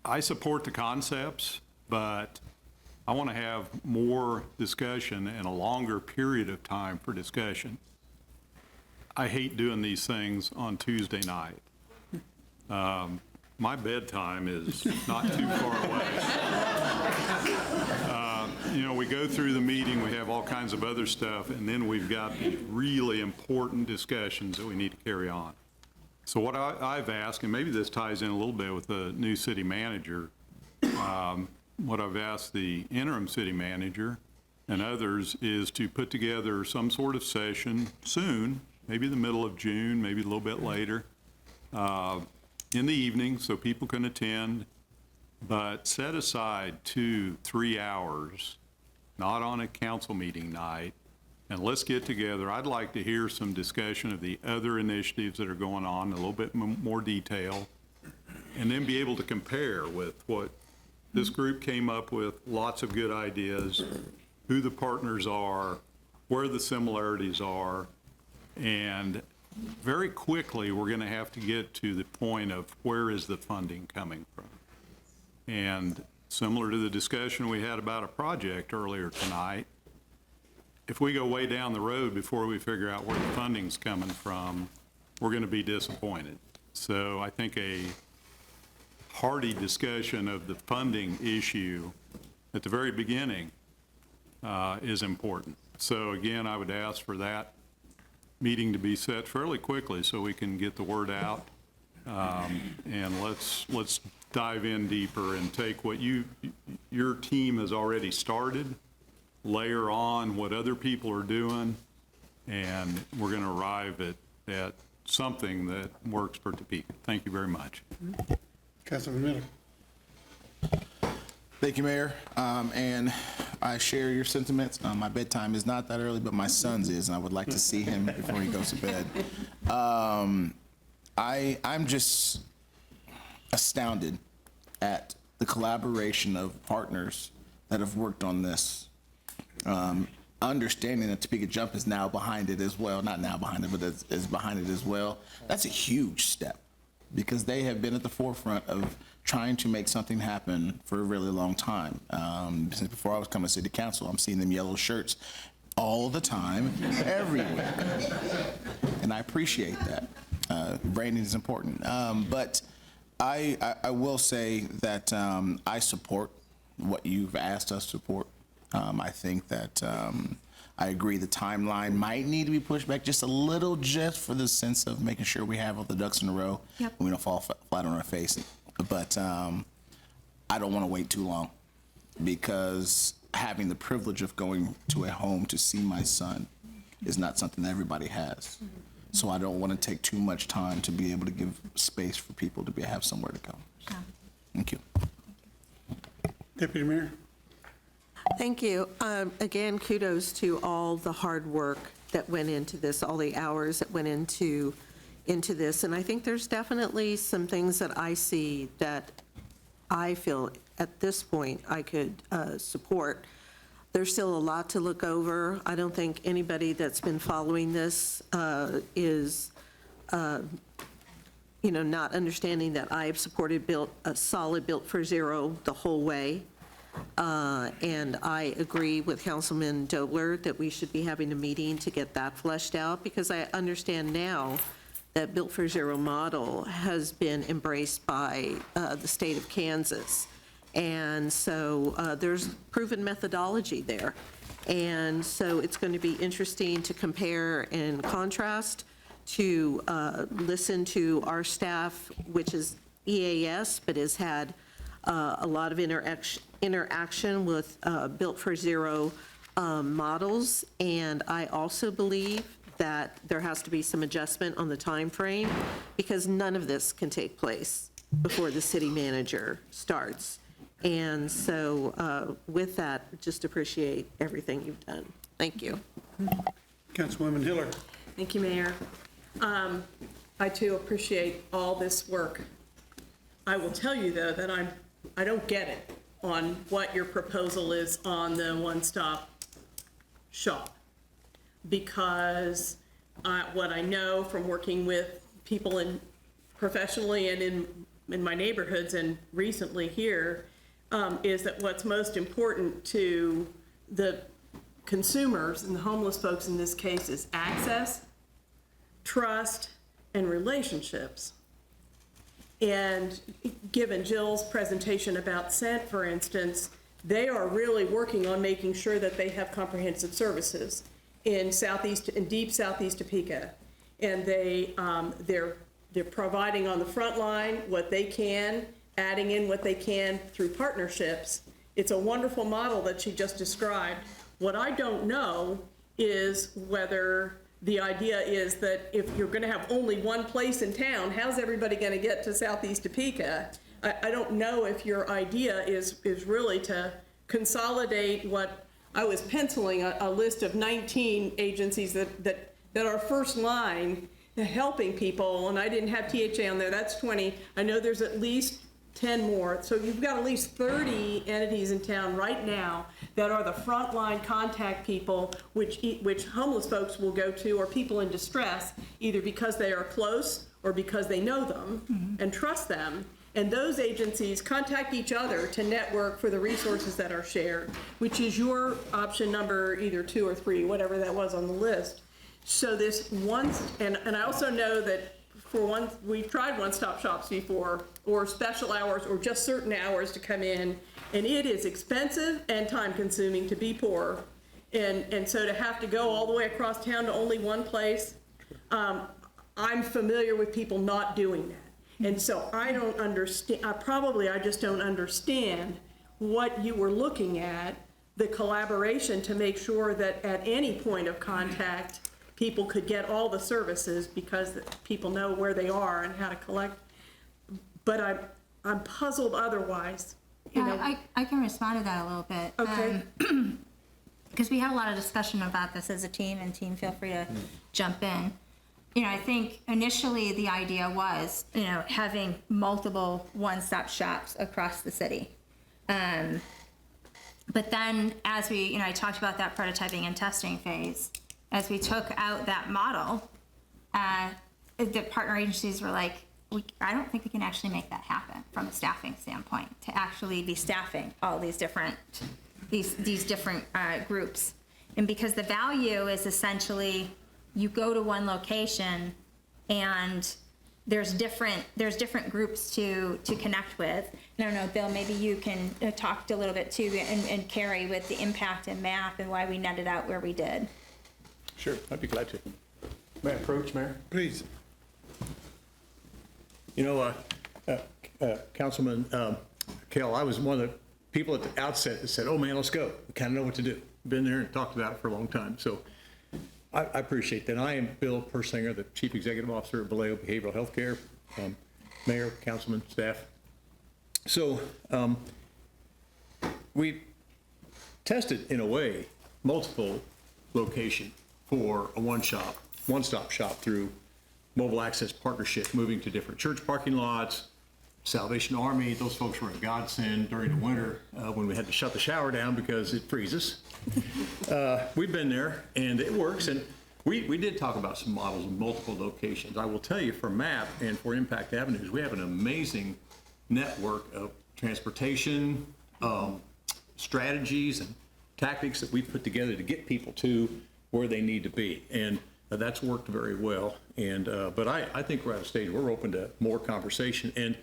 I support the concepts, but I want to have more discussion and a longer period of time for discussion. I hate doing these things on Tuesday night. My bedtime is not too far away. We go through the meeting, we have all kinds of other stuff, and then we've got these really important discussions that we need to carry on. So what I've asked, and maybe this ties in a little bit with the new city manager, what I've asked the interim city manager and others is to put together some sort of session soon, maybe the middle of June, maybe a little bit later, in the evening so people can attend, but set aside 2-3 hours, not on a council meeting night, and let's get together. I'd like to hear some discussion of the other initiatives that are going on, a little bit more detail, and then be able to compare with what This group came up with lots of good ideas, who the partners are, where the similarities are, and very quickly, we're going to have to get to the point of where is the funding coming from. And similar to the discussion we had about a project earlier tonight, if we go way down the road before we figure out where the funding's coming from, we're going to be disappointed. So I think a hearty discussion of the funding issue at the very beginning is important. So again, I would ask for that meeting to be set fairly quickly so we can get the word out. And let's dive in deeper and take what your team has already started, layer on what other people are doing, and we're going to arrive at something that works for Topeka. Thank you very much. Councilman Miller. Thank you, Mayor. And I share your sentiments. My bedtime is not that early, but my son's is, and I would like to see him before he goes to bed. I'm just astounded at the collaboration of partners that have worked on this. Understanding that Topeka Jump is now behind it as well, not now behind it, but is behind it as well. That's a huge step because they have been at the forefront of trying to make something happen for a really long time. Since before I was coming to city council, I'm seeing them yellow shirts all the time, everywhere. And I appreciate that. Branding is important. But I will say that I support what you've asked us to support. I think that I agree the timeline might need to be pushed back just a little, just for the sense of making sure we have all the ducks in a row and we don't fall flat on our face. But I don't want to wait too long because having the privilege of going to a home to see my son is not something that everybody has. So I don't want to take too much time to be able to give space for people to have somewhere to go. Yeah. Thank you. Deputy Mayor. Thank you. Again, kudos to all the hard work that went into this, all the hours that went into this. And I think there's definitely some things that I see that I feel at this point I could support. There's still a lot to look over. I don't think anybody that's been following this is not understanding that I have supported a solid Built for Zero the whole way. And I agree with Councilman Dobler that we should be having a meeting to get that fleshed out, because I understand now that Built for Zero model has been embraced by the state of Kansas. And so there's proven methodology there. And so it's going to be interesting to compare and contrast, to listen to our staff, which is EAS, but has had a lot of interaction with Built for Zero models. And I also believe that there has to be some adjustment on the time frame, because none of this can take place before the city manager starts. And so with that, just appreciate everything you've done. Thank you. Councilwoman Hiller. Thank you, Mayor. I too appreciate all this work. I will tell you, though, that I don't get it on what your proposal is on the one-stop shop, because what I know from working with people professionally and in my neighborhoods and recently here is that what's most important to the consumers and the homeless folks in this case is access, trust, and relationships. And given Jill's presentation about Scent, for instance, they are really working on making sure that they have comprehensive services in deep southeast Topeka. And they're providing on the front line what they can, adding in what they can through partnerships. It's a wonderful model that she just described. What I don't know is whether the idea is that if you're going to have only one place in town, how's everybody going to get to southeast Topeka? I don't know if your idea is really to consolidate what I was penciling a list of 19 agencies that are first line helping people, and I didn't have THA on there. That's 20. I know there's at least 10 more. So you've got at least 30 entities in town right now that are the frontline contact people, which homeless folks will go to, or people in distress, either because they are close or because they know them and trust them. And those agencies contact each other to network for the resources that are shared, which is your option number either 2 or 3, whatever that was on the list. So this one, and I also know that for one, we've tried one-stop shops before, or special hours, or just certain hours to come in, and it is expensive and time-consuming to be poor. And so to have to go all the way across town to only one place, I'm familiar with people not doing that. And so I don't understand, I just don't understand what you were looking at, the collaboration to make sure that at any point of contact, people could get all the services because people know where they are and how to collect. But I'm puzzled otherwise. You know. I can respond to that a little bit. Okay. Because we had a lot of discussion about this as a team, and team, feel free to jump in. You know, I think initially the idea was, you know, having multiple one-stop shops across the city. But then as we, you know, I talked about that prototyping and testing phase, as we took out that model, the partner agencies were like, I don't think we can actually make that happen from a staffing standpoint, to actually be staffing all these different, these different groups. And because the value is essentially, you go to one location and there's different groups to connect with. And I don't know, Bill, maybe you can talk a little bit too, and Carrie, with the impact and MAP and why we netted out where we did. Sure, I'd be glad to. May I approach, Mayor? Please. You know, Councilman Kell, I was one of the people at the outset that said, oh man, let's go. We kind of know what to do. Been there and talked about it for a long time. So I appreciate that. I am Bill Persinger, the Chief Executive Officer of Vallejo Behavioral Healthcare, Mayor, Councilman, staff. So we tested, in a way, multiple location for a one-stop shop through Mobile Access Partnership, moving to different church parking lots, Salvation Army. Those folks were a godsend during the winter when we had to shut the shower down because it freezes. We've been there and it works. And we did talk about some models in multiple locations. I will tell you, for MAP and for Impact Avenues, we have an amazing network of transportation strategies and tactics that we've put together to get people to where they need to be. And that's worked very well. And but I think we're at a stage where we're open to more conversation. And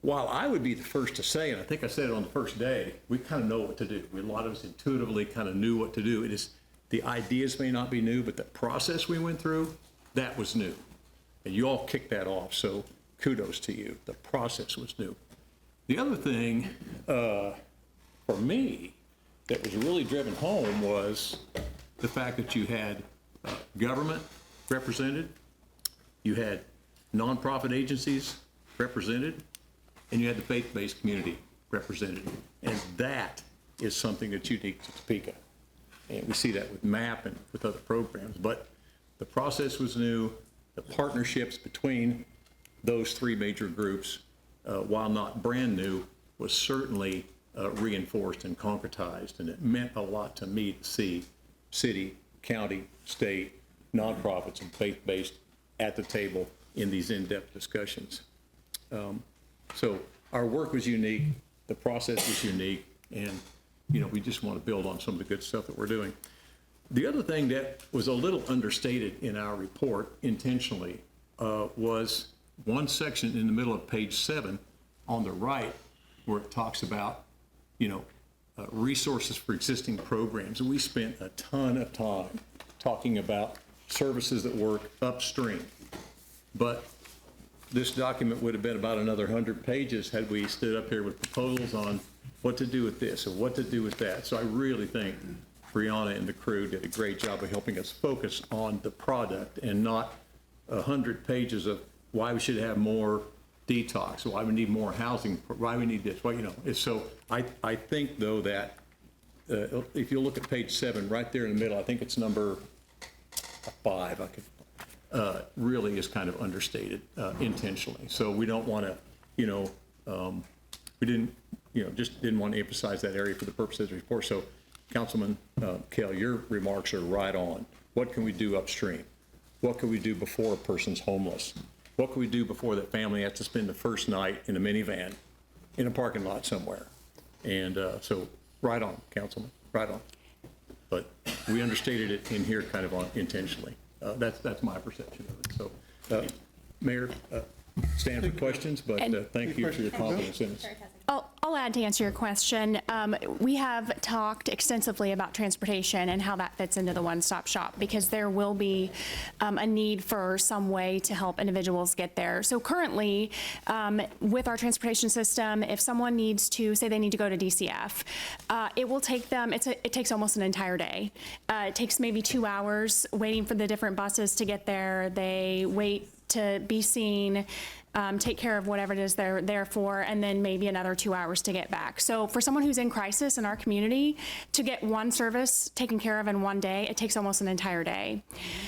while I would be the first to say, and I think I said it on the first day, we kind of know what to do. A lot of us intuitively kind of knew what to do. It is, the ideas may not be new, but the process we went through, that was new. And you all kicked that off, so kudos to you. The process was new. The other thing for me that was really driven home was the fact that you had government represented, you had nonprofit agencies represented, and you had the faith-based community represented. And that is something that's unique to Topeka. And we see that with MAP and with other programs. But the process was new. The partnerships between those three major groups, while not brand new, was certainly reinforced and concretized. And it meant a lot to me to see city, county, state, nonprofits, and faith-based at the table in these in-depth discussions. So our work was unique, the process was unique, and you know, we just want to build on some of the good stuff that we're doing. The other thing that was a little understated in our report intentionally was one section in the middle of page 7 on the right, where it talks about, you know, resources for existing programs. And we spent a ton of time talking about services that work upstream. But this document would have been about another 100 pages had we stood up here with proposals on what to do with this or what to do with that. So I really think Brianna and the crew did a great job of helping us focus on the product and not 100 pages of why we should have more detox, why we need more housing, why we need this, well, you know. So I think, though, that if you look at page 7, right there in the middle, I think it's number 5, really is kind of understated intentionally. So we don't want to, you know, we didn't, just didn't want to emphasize that area for the purposes of the report. So Councilman Kell, your remarks are right on. What can we do upstream? What can we do before a person's homeless? What can we do before that family has to spend the first night in a minivan in a parking lot somewhere? And so right on, Councilman, right on. But we understated it in here kind of intentionally. That's my perception of it. So, Mayor, stand for questions, but thank you for your confidence in us. I'll add to answer your question. We have talked extensively about transportation and how that fits into the one-stop shop, because there will be a need for some way to help individuals get there. So currently, with our transportation system, if someone needs to, say they need to go to DCF, it will take them, it takes almost an entire day. It takes maybe 2 hours waiting for the different buses to get there. They wait to be seen, take care of whatever it is they're there for, and then maybe another 2 hours to get back. So for someone who's in crisis in our community, to get one service taken care of in one day, it takes almost an entire day.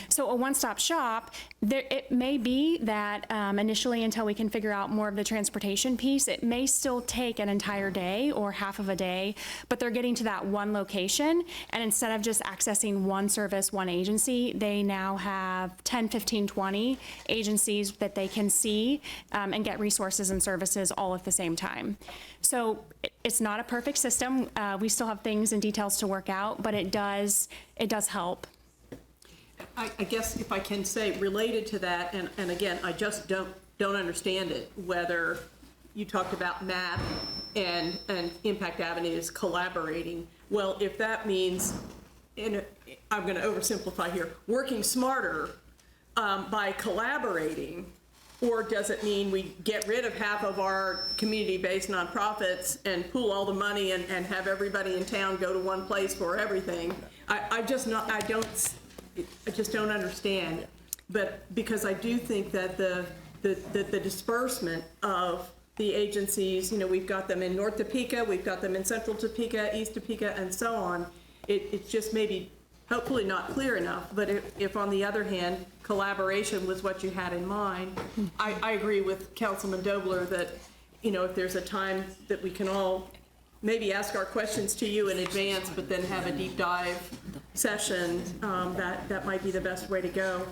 So a one-stop shop, it may be that initially, until we can figure out more of the transportation piece, it may still take an entire day or half of a day, but they're getting to that one location, and instead of just accessing one service, one agency, they now have 10, 15, 20 agencies that they can see and get resources and services all at the same time. So it's not a perfect system. We still have things and details to work out, but it does help. I guess if I can say, related to that, and again, I just don't understand it, whether you talked about MAP and Impact Avenues collaborating. Well, if that means, I'm going to oversimplify here, working smarter by collaborating, or does it mean we get rid of half of our community-based nonprofits and pool all the money and have everybody in town go to one place for everything? I just don't understand. But because I do think that the disbursement of the agencies, we've got them in North Topeka, we've got them in Central Topeka, East Topeka, and so on. It's just maybe hopefully not clear enough, but if on the other hand, collaboration was what you had in mind, I agree with Councilman Dobler that, if there's a time that we can all maybe ask our questions to you in advance, but then have a deep dive session, that might be the best way to go.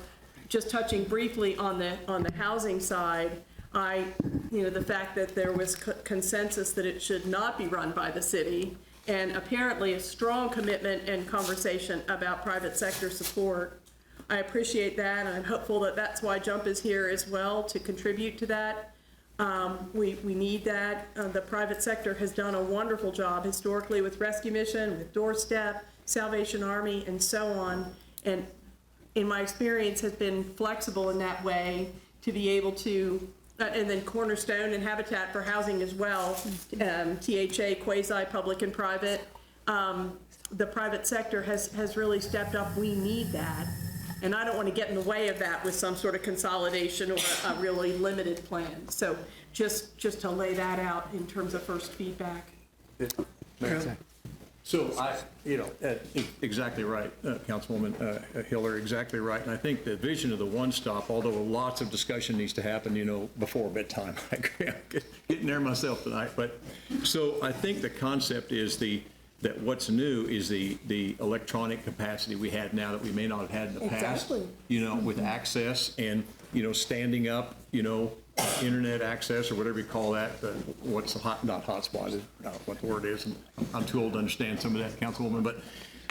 Just touching briefly on the housing side, the fact that there was consensus that it should not be run by the city, and apparently a strong commitment and conversation about private sector support. I appreciate that, and I'm hopeful that that's why Jump is here as well, to contribute to that. We need that. The private sector has done a wonderful job historically with Rescue Mission, with Doorstep, Salvation Army, and so on. And in my experience, has been flexible in that way to be able to, and then Cornerstone and Habitat for Housing as well, THA, quasi, public and private. The private sector has really stepped up. We need that. And I don't want to get in the way of that with some sort of consolidation or a really limited plan. So just to lay that out in terms of first feedback. So exactly right, Councilwoman Hiller, exactly right. And I think the vision of the one-stop, although lots of discussion needs to happen, before bedtime. I agree. I'm getting there myself tonight. But so I think the concept is that what's new is the electronic capacity we have now that we may not have had in the past. Exactly. With access and, standing up, internet access or whatever you call that, what's not hotspot, I don't know what the word is. I'm too old to understand some of that, Councilwoman. But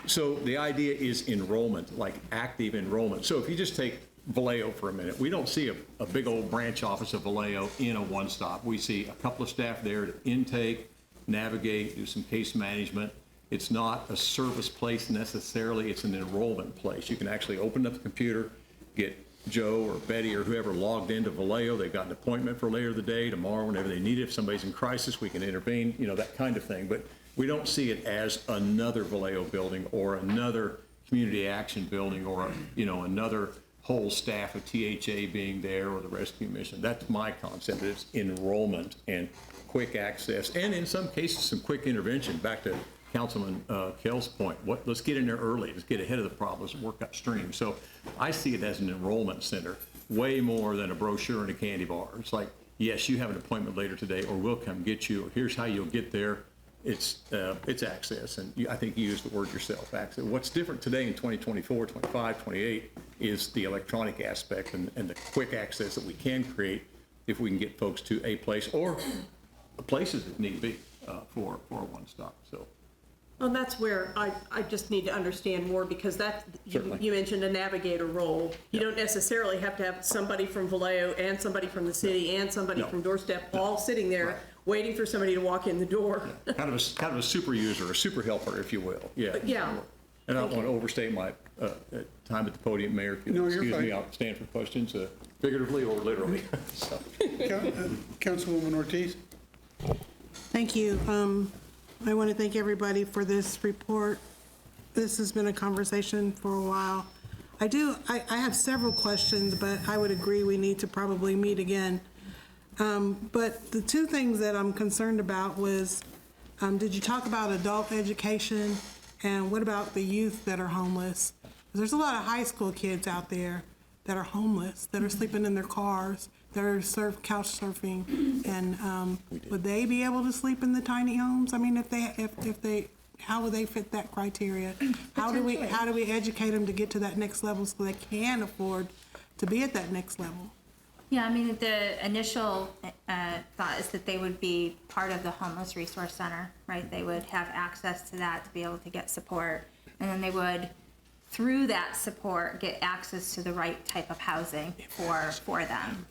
so the idea is enrollment, like active enrollment. So if you just take Vallejo for a minute, we don't see a big old branch office of Vallejo in a one-stop. We see a couple of staff there to intake, navigate, do some case management. It's not a service place necessarily, it's an enrollment place. You can actually open up the computer, get Joe or Betty or whoever logged into Vallejo. They've got an appointment for later the day, tomorrow, whenever they need it. If somebody's in crisis, we can intervene, that kind of thing. But we don't see it as another Vallejo building or another community action building or, another whole staff of THA being there or the Rescue Mission. That's my concept. It's enrollment and quick access, and in some cases, some quick intervention. Back to Councilman Kell's point, let's get in there early, let's get ahead of the problems and work upstream. So I see it as an enrollment center, way more than a brochure and a candy bar. It's like, yes, you have an appointment later today, or we'll come get you, or here's how you'll get there. It's access, and I think you used the word yourself, access. What's different today in 2024, 25, 28 is the electronic aspect and the quick access that we can create if we can get folks to a place or places that need to be for a one-stop, so. Well, that's where I just need to understand more, because you mentioned a navigator role. You don't necessarily have to have somebody from Vallejo and somebody from the city and somebody from Doorstep all sitting there waiting for somebody to walk in the door. Kind of a super user, a super helper, if you will. Yeah. Yeah. And I don't want to overstate my time at the podium, Mayor. If you'll excuse me, I'll stand for questions, figuratively or literally. So. Councilwoman Ortiz. Thank you. I want to thank everybody for this report. This has been a conversation for a while. I have several questions, but I would agree we need to probably meet again. But the two things that I'm concerned about was, did you talk about adult education, and what about the youth that are homeless? There's a lot of high school kids out there that are homeless, that are sleeping in their cars, that are couch surfing, and would they be able to sleep in the tiny homes? I mean, if they, how would they fit that criteria? How do we educate them to get to that next level so they can afford to be at that next level? Yeah, I mean, the initial thought is that they would be part of the Homeless Resource Center, right? They would have access to that to be able to get support, and then they would, through that support, get access to the right type of housing for them.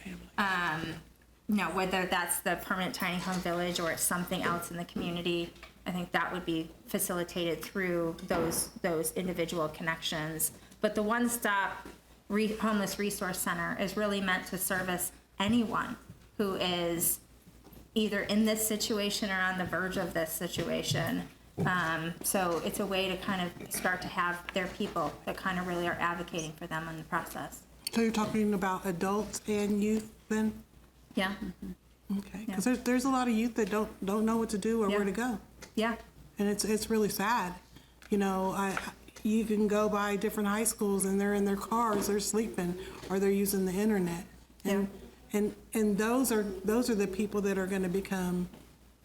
Whether that's the permanent tiny home village or it's something else in the community, I think that would be facilitated through those individual connections. But the one-stop Homeless Resource Center is really meant to service anyone who is either in this situation or on the verge of this situation. So it's a way to kind of start to have their people that kind of really are advocating for them in the process. So you're talking about adults and youth then? Yeah. Okay, because there's a lot of youth that don't know what to do or where to go. Yeah. And it's really sad. You can go by different high schools and they're in their cars, they're sleeping, or they're using the internet. And those are the people that are going to become.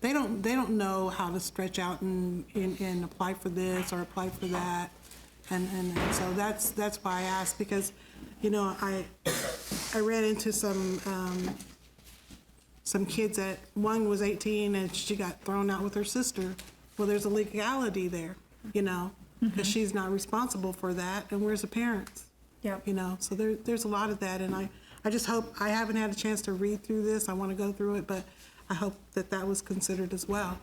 They don't know how to stretch out and apply for this or apply for that, and so that's why I asked, because I ran into some kids that one was 18 and she got thrown out with her sister. Well, there's a legality there, because she's not responsible for that, and where's the parents? Yep. So there's a lot of that, and I just hope, I haven't had a chance to read through this. I want to go through it, but I hope that was considered as well.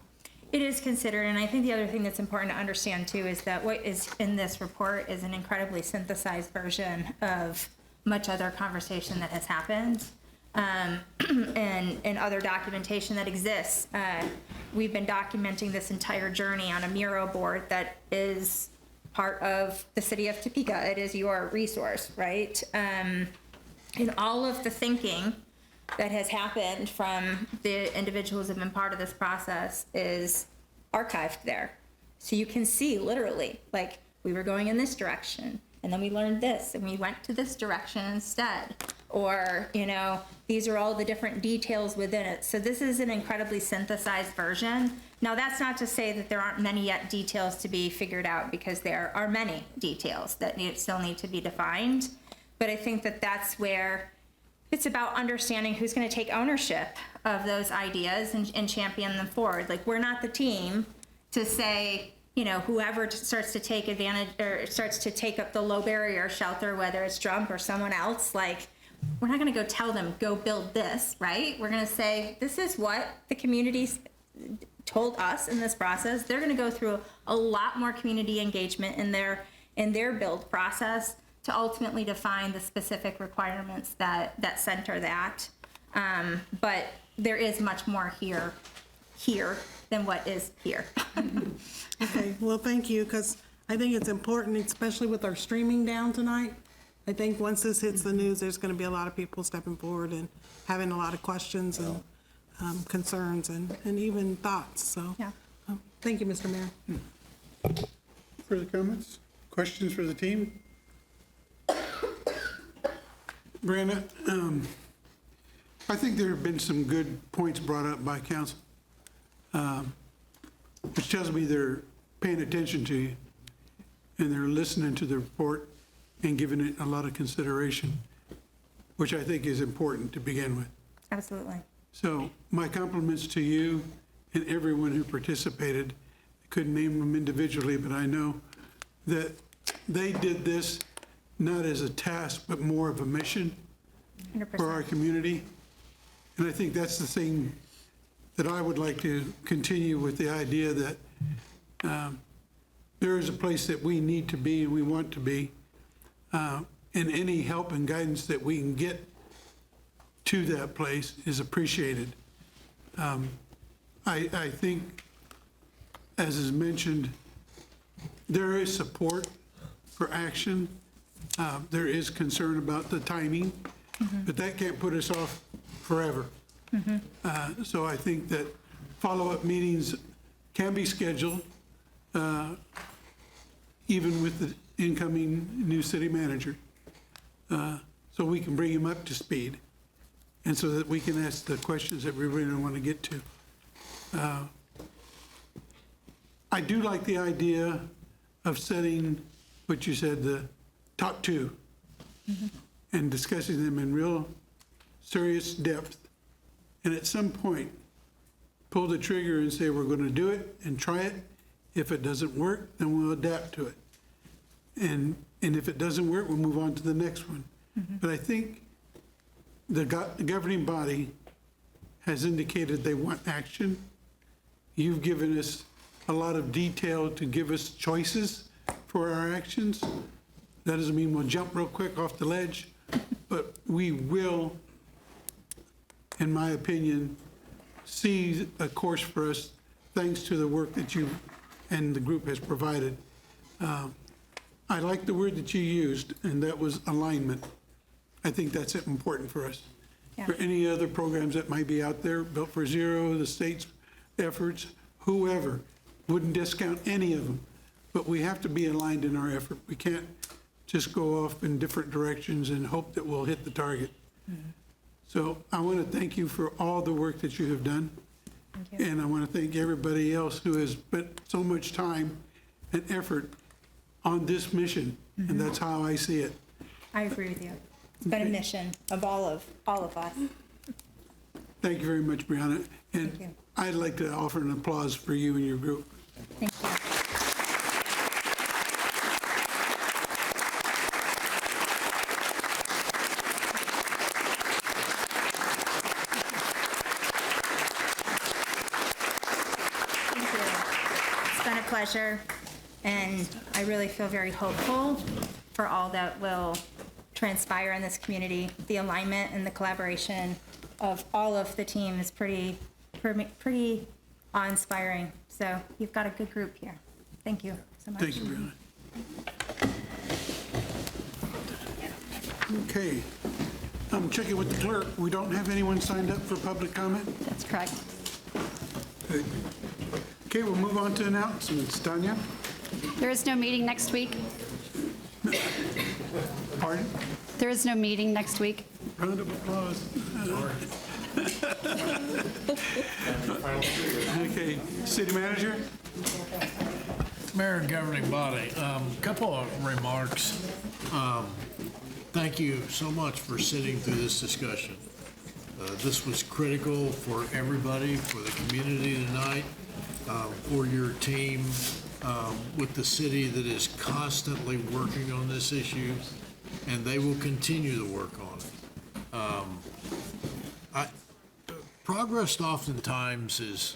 It is considered, and I think the other thing that's important to understand too is that what is in this report is an incredibly synthesized version of much other conversation that has happened, and other documentation that exists. We've been documenting this entire journey on a mural board that is part of the city of Topeka. It is your resource, right? And all of the thinking that has happened from the individuals who have been part of this process is archived there. So you can see literally, like, we were going in this direction, and then we learned this, and we went to this direction instead. Or, these are all the different details within it. So this is an incredibly synthesized version. Now, that's not to say that there aren't many yet details to be figured out, because there are many details that still need to be defined. But I think that that's where it's about understanding who's going to take ownership of those ideas and champion them forward. Like, we're not the team to say, whoever starts to take advantage or starts to take up the low barrier shelter, whether it's Trump or someone else, like, we're not going to go tell them, go build this, right? We're going to say, this is what the community's told us in this process. They're going to go through a lot more community engagement in their build process to ultimately define the specific requirements that center that. But there is much more here than what is here. Okay, well, thank you, because I think it's important, especially with our streaming down tonight. I think once this hits the news, there's going to be a lot of people stepping forward and having a lot of questions and concerns and even thoughts. So, thank you, Mr. Mayor. Further comments? Questions for the team? Brenda, I think there have been some good points brought up by council, which tells me they're paying attention to you and they're listening to the report and giving it a lot of consideration, which I think is important to begin with. Absolutely. So my compliments to you and everyone who participated. I couldn't name them individually, but I know that they did this not as a task, but more of a mission 100%. for our community. And I think that's the thing that I would like to continue with, the idea that there is a place that we need to be and we want to be. And any help and guidance that we can get to that place is appreciated. I think, as is mentioned, there is support for action. There is concern about the timing, but that can't put us off forever. So I think that follow-up meetings can be scheduled, even with the incoming new city manager, so we can bring him up to speed, and so that we can ask the questions that we really want to get to. I do like the idea of setting, what you said, the top two, and discussing them in real serious depth. And at some point, pull the trigger and say, we're going to do it and try it. If it doesn't work, then we'll adapt to it. And if it doesn't work, we'll move on to the next one. But I think the governing body has indicated they want action. You've given us a lot of detail to give us choices for our actions. That doesn't mean we'll jump real quick off the ledge, but we will, in my opinion, see a course for us thanks to the work that you and the group has provided. I like the word that you used, and that was alignment. I think that's important for us. Yeah. For any other programs that might be out there, Built for Zero, the state's efforts, whoever, wouldn't discount any of them. But we have to be aligned in our effort. We can't just go off in different directions and hope that we'll hit the target. So I want to thank you for all the work that you have done. Thank you. And I want to thank everybody else who has spent so much time and effort on this mission. And that's how I see it. I agree with you. It's been a mission of all of us. Thank you very much, Brianna. And Thank you. I'd like to offer an applause for you and your group. Thank you. Thank you. It's been a pleasure, and I really feel very hopeful for all that will transpire in this community. The alignment and the collaboration of all of the team is pretty awe-inspiring. So you've got a good group here. Thank you so much. Thank you, Brianna. Okay. I'm checking with the clerk. We don't have anyone signed up for public comment? That's correct. Good. Okay, we'll move on to announcements. Tanya? There is no meeting next week. Pardon? There is no meeting next week. Round of applause. Okay, city manager? Mayor and governing body, couple of remarks. Thank you so much for sitting through this discussion. This was critical for everybody, for the community tonight, for your team with the city that is constantly working on this issue, and they will continue to work on it. Progress oftentimes is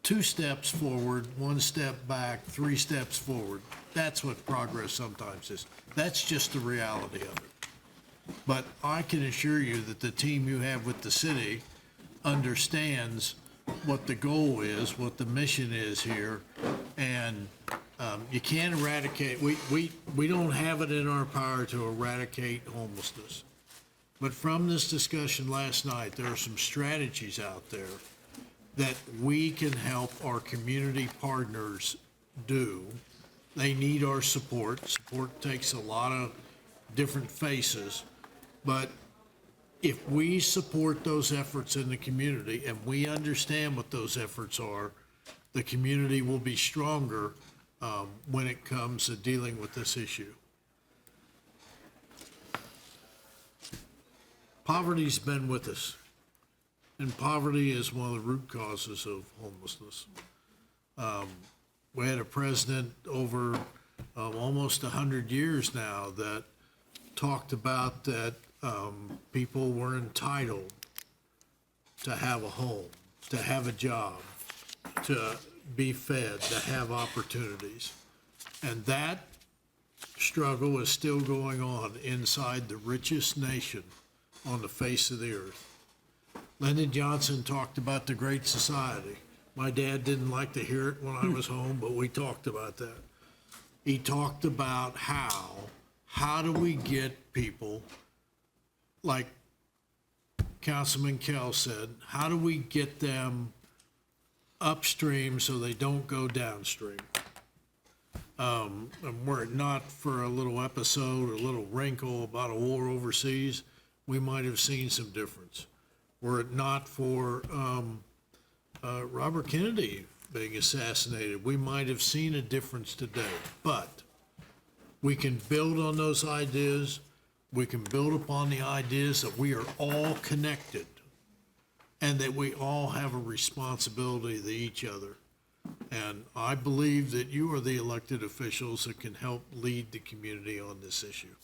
2 steps forward, 1 step back, 3 steps forward. That's what progress sometimes is. That's just the reality of it. But I can assure you that the team you have with the city understands what the goal is, what the mission is here, and you can't eradicate, we don't have it in our power to eradicate homelessness. But from this discussion last night, there are some strategies out there that we can help our community partners do. They need our support. Support takes a lot of different faces, but if we support those efforts in the community and we understand what those efforts are, the community will be stronger when it comes to dealing with this issue. Poverty's been with us, and poverty is one of the root causes of homelessness. We had a president over almost 100 years now that talked about that people were entitled to have a home, to have a job, to be fed, to have opportunities. And that struggle is still going on inside the richest nation on the face of the earth. Lyndon Johnson talked about the Great Society. My dad didn't like to hear it when I was home, but we talked about that. He talked about how do we get people, like Councilman Kell said, how do we get them upstream so they don't go downstream? And were it not for a little episode, a little wrinkle about a war overseas, we might have seen some difference. Were it not for Robert Kennedy being assassinated, we might have seen a difference today. But we can build on those ideas. We can build upon the ideas that we are all connected and that we all have a responsibility to each other. And I believe that you are the elected officials that can help lead the community on this issue.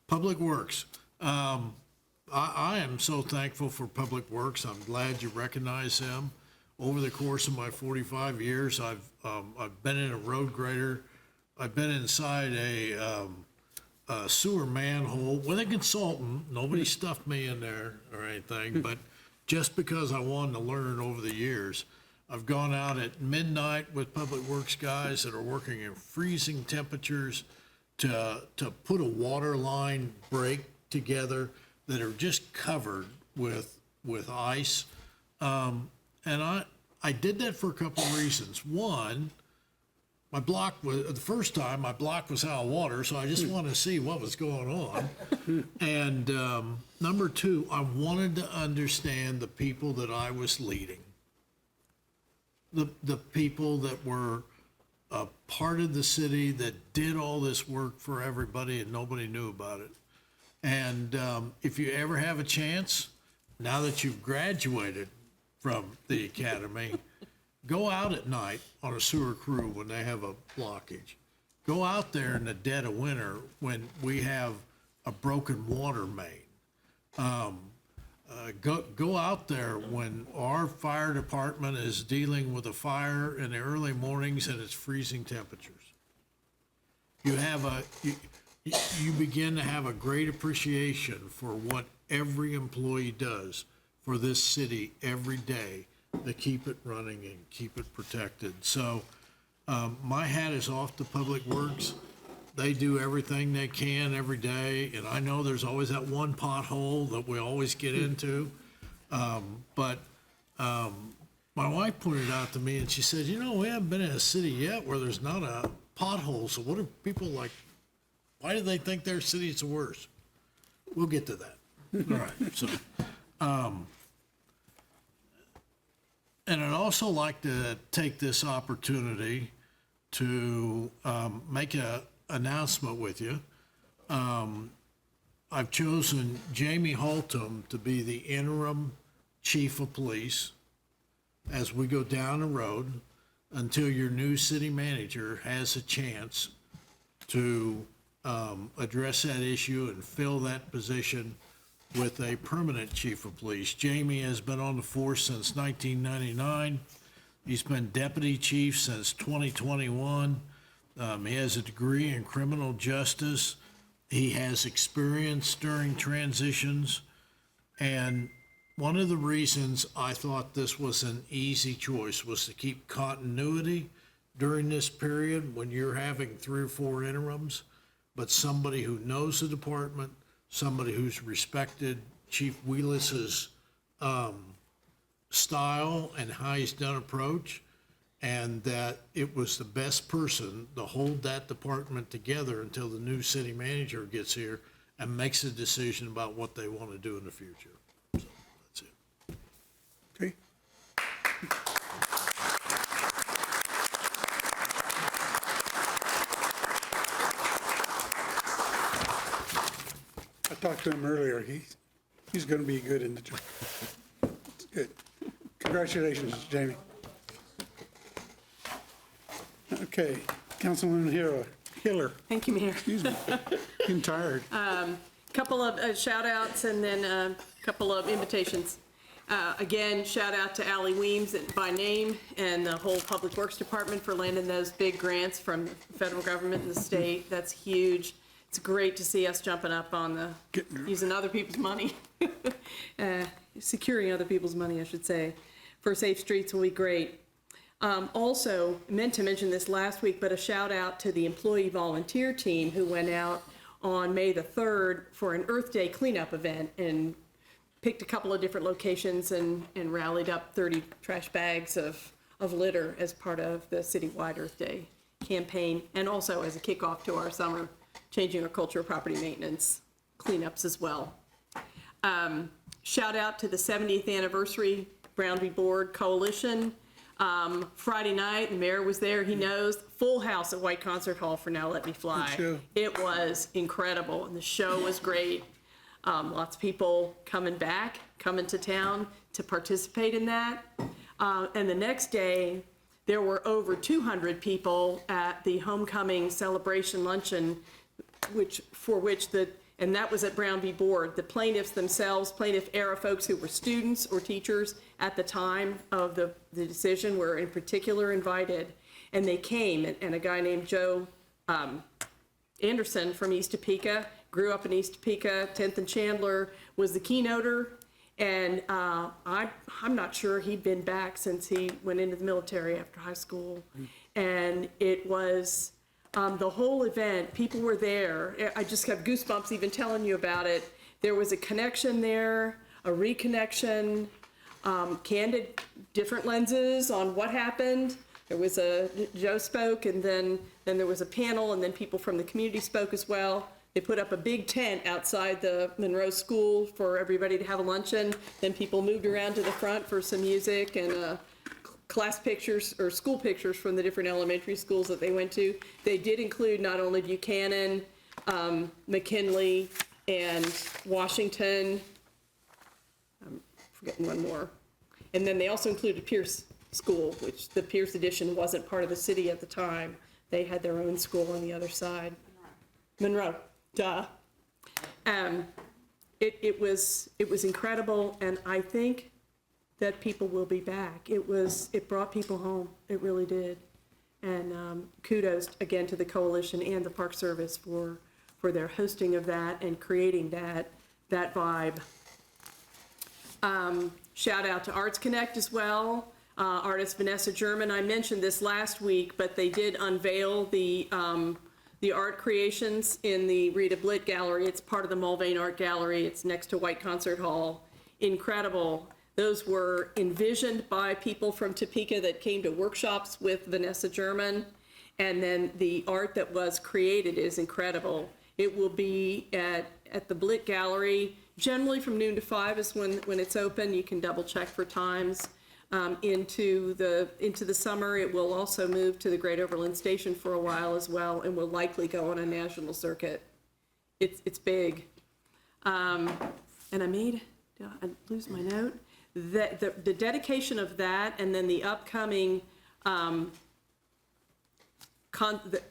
Public Works. I am so thankful for Public Works. I'm glad you recognize them. Over the course of my 45 years, I've been in a road grader. I've been inside a sewer manhole with a consultant. Nobody stuffed me in there or anything, but just because I wanted to learn over the years. I've gone out at midnight with Public Works guys that are working in freezing temperatures to put a water line break together that are just covered with ice. And I did that for a couple of reasons. One, my block was, the first time my block was out of water, so I just wanted to see what was going on. And number two, I wanted to understand the people that I was leading. The people that were a part of the city that did all this work for everybody and nobody knew about it. And if you ever have a chance, now that you've graduated from the academy, go out at night on a sewer crew when they have a blockage. Go out there in the dead of winter when we have a broken water main. Go out there when our fire department is dealing with a fire in the early mornings and it's freezing temperatures. You begin to have a great appreciation for what every employee does for this city every day to keep it running and keep it protected. So my hat is off to Public Works. They do everything they can every day, and I know there's always that one pothole that we always get into. But my wife pointed out to me, and she said, you know, we haven't been in a city yet where there's not a pothole, so what are people like, why do they think their city's the worst? We'll get to that. All right, so. And I'd also like to take this opportunity to make an announcement with you. I've chosen Jamie Huntoon to be the interim chief of police as we go down the road until your new city manager has a chance to address that issue and fill that position with a permanent chief of police. Jamie has been on the force since 1999. He's been deputy chief since 2021. He has a degree in criminal justice. He has experience during transitions. And one of the reasons I thought this was an easy choice was to keep continuity during this period when you're having 3 or 4 interims, but somebody who knows the department, somebody who's respected Chief Wheelis's style and how he's done approach, and that it was the best person to hold that department together until the new city manager gets here and makes a decision about what they want to do in the future. So that's it. Okay. I talked to him earlier. He's going to be good in the job. It's good. Congratulations, Jamie. Okay, Councilwoman Hiller. Thank you, Mayor. Excuse me. Getting tired. Couple of shout outs and then a couple of invitations. Again, shout out to Allie Weems by name and the whole Public Works Department for landing those big grants from the federal government and the state. That's huge. It's great to see us jumping up on the using other people's money, securing other people's money, I should say, for safe streets will be great. Also, meant to mention this last week, but a shout out to the employee volunteer team who went out on May the 3rd for an Earth Day cleanup event and picked a couple of different locations and rallied up 30 trash bags of litter as part of the citywide Earth Day campaign, and also as a kickoff to our summer Changing Our Culture of Property Maintenance cleanups as well. Shout out to the 70th anniversary Blvd Board Coalition. Friday night, the mayor was there, he knows, full house at White Concert Hall for Now Let Me Fly. Good show. It was incredible, and the show was great. Lots of people coming to town to participate in that. And the next day, there were over 200 people at the homecoming celebration luncheon, and that was at Blvd Board. The plaintiffs themselves, plaintiff era folks who were students or teachers at the time of the decision were in particular invited. And they came, and a guy named Joe Anderson from East Topeka, grew up in East Topeka, 10th and Chandler, was the keynoter. And I'm not sure he'd been back since he went into the military after high school. And it was the whole event, people were there. I just have goosebumps even telling you about it. There was a connection there, a reconnection, candid different lenses on what happened. There was Joe spoke, and then there was a panel, and then people from the community spoke as well. They put up a big tent outside the Monroe School for everybody to have a luncheon. Then people moved around to the front for some music and class pictures or school pictures from the different elementary schools that they went to. They did include not only Buchanan, McKinley, and Washington. I'm forgetting one more. And then they also included Pierce School, which the Pierce edition wasn't part of the city at the time. They had their own school on the other side. Monroe. Duh. It was incredible, and I think that people will be back. It brought people home. It really did. And kudos again to the coalition and the Park Service for their hosting of that and creating that vibe. Shout out to Arts Connect as well. Artist Vanessa German. I mentioned this last week, but they did unveil the art creations in the Rita Blitt Gallery. It's part of the Mulvane Art Gallery. It's next to White Concert Hall. Incredible. Those were envisioned by people from Topeka that came to workshops with Vanessa German. And then the art that was created is incredible. It will be at the Blitt Gallery, generally from noon to 5 is when it's open. You can double check for times. Into the summer, it will also move to the Great Overland Station for a while as well, and will likely go on a national circuit. It's big. And did I lose my note? The dedication of that, and then the upcoming the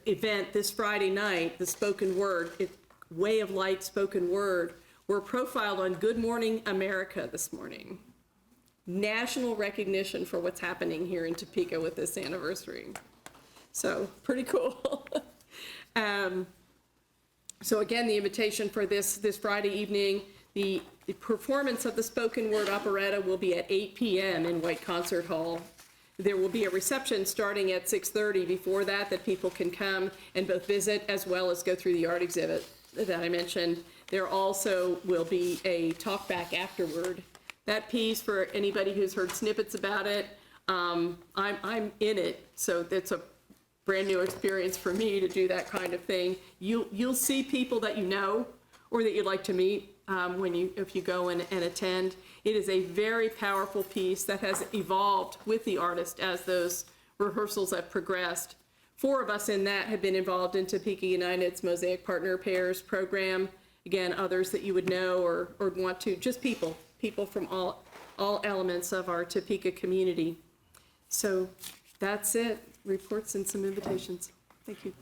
event this Friday night, the spoken word, Way of Light spoken word, were profiled on Good Morning America this morning. National recognition for what's happening here in Topeka with this anniversary. So pretty cool. So again, the invitation for this Friday evening, the performance of the spoken word operetta will be at 8 p.m. in White Concert Hall. There will be a reception starting at 6:30 before that people can come and both visit as well as go through the art exhibit that I mentioned. There also will be a talk back afterward. That piece, for anybody who's heard snippets about it, I'm in it, so it's a brand new experience for me to do that kind of thing. You'll see people that you know or that you'd like to meet if you go and attend. It is a very powerful piece that has evolved with the artist as those rehearsals have progressed. 4 of us in that have been involved in Topeka United's Mosaic Partner Pairs program. Again, others that you would know or want to, just people from all elements of our Topeka community. So that's it, reports and some invitations. Thank you.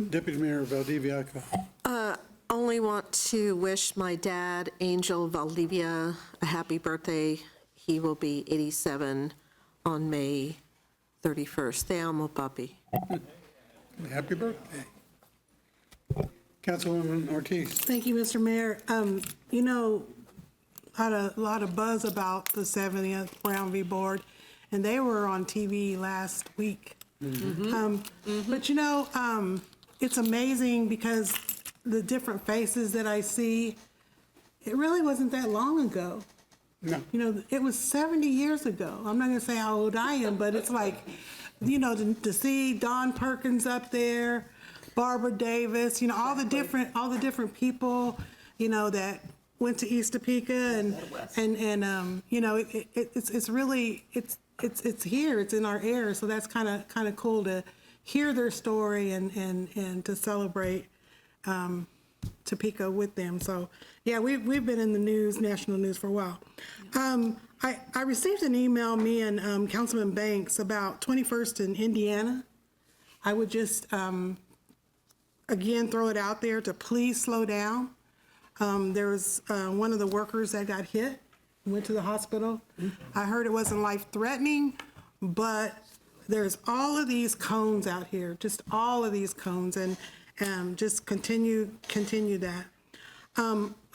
Deputy Mayor Valdivia. Only want to wish my dad, Angel Valdivia, a happy birthday. He will be 87 on May 31st. Te amo, papi. Happy birthday. Councilwoman Ortiz. Thank you, Mr. Mayor. You know, a lot of buzz about the 70th Brown v. Board, and they were on TV last week. But you know, it's amazing because the different faces that I see, it really wasn't that long ago. No. You know, it was 70 years ago. I'm not gonna say how old I am, but it's like, you know, to see Don Perkins up there, Barbara Davis, you know, all the different people, you know, that went to East Topeka and you know, it's really, it's here, it's in our air. So that's kind of cool to hear their story and to celebrate Topeka with them. So yeah, we've been in the news, national news for a while. I received an email, me and Councilman Banks, about 21st in Indiana. I would just again throw it out there to please slow down. There was one of the workers that got hit, went to the hospital. I heard it wasn't life-threatening, but there's all of these cones out here, just all of these cones, and just continue that.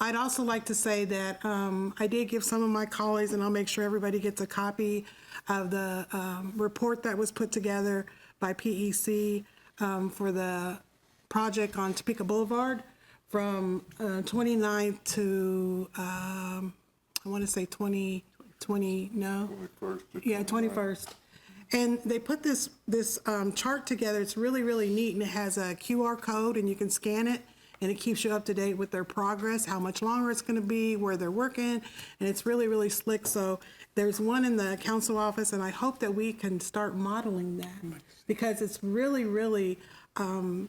I'd also like to say that I did give some of my colleagues, and I'll make sure everybody gets a copy of the report that was put together by PEC for the project on Topeka Boulevard from 29th to, I want to say 21st. Yeah, 21st. And they put this chart together. It's really, really neat, and it has a QR code, and you can scan it, and it keeps you up to date with their progress, how much longer it's going to be, where they're working, and it's really, really slick. So there's one in the council office, and I hope that we can start modeling that because it's really, really,